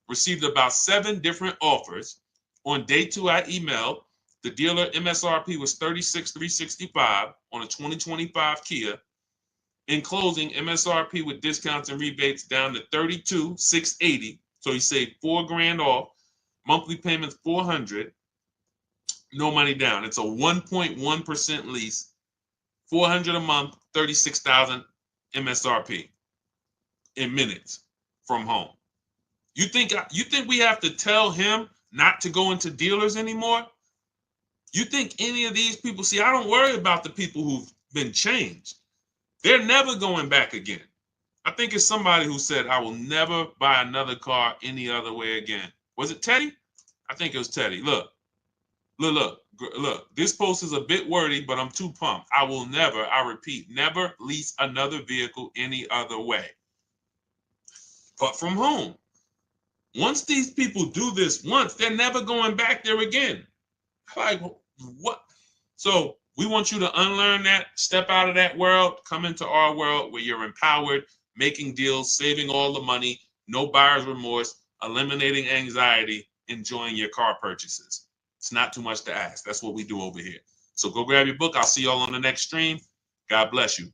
received about 7 different offers. On day 2, I emailed. The dealer MSRP was $36,365 on a 2025 Kia. In closing, MSRP with discounts and rebates down to $32,680. So he saved $4,000 off. Monthly payments $400. No money down. It's a 1.1% lease. $400 a month, $36,000 MSRP in minutes from home. You think we have to tell him not to go into dealers anymore? You think any of these people, see, I don't worry about the people who've been changed. They're never going back again. I think it's somebody who said, I will never buy another car any other way again. Was it Teddy? I think it was Teddy. Look. This post is a bit wordy, but I'm too pumped. I will never, I repeat, never lease another vehicle any other way but from home. Once these people do this once, they're never going back there again. Like, what? So we want you to unlearn that, step out of that world, come into our world where you're empowered, making deals, saving all the money, no buyer's remorse, eliminating anxiety, enjoying your car purchases. It's not too much to ask. That's what we do over here. So go grab your book. I'll see y'all on the next stream. God bless you.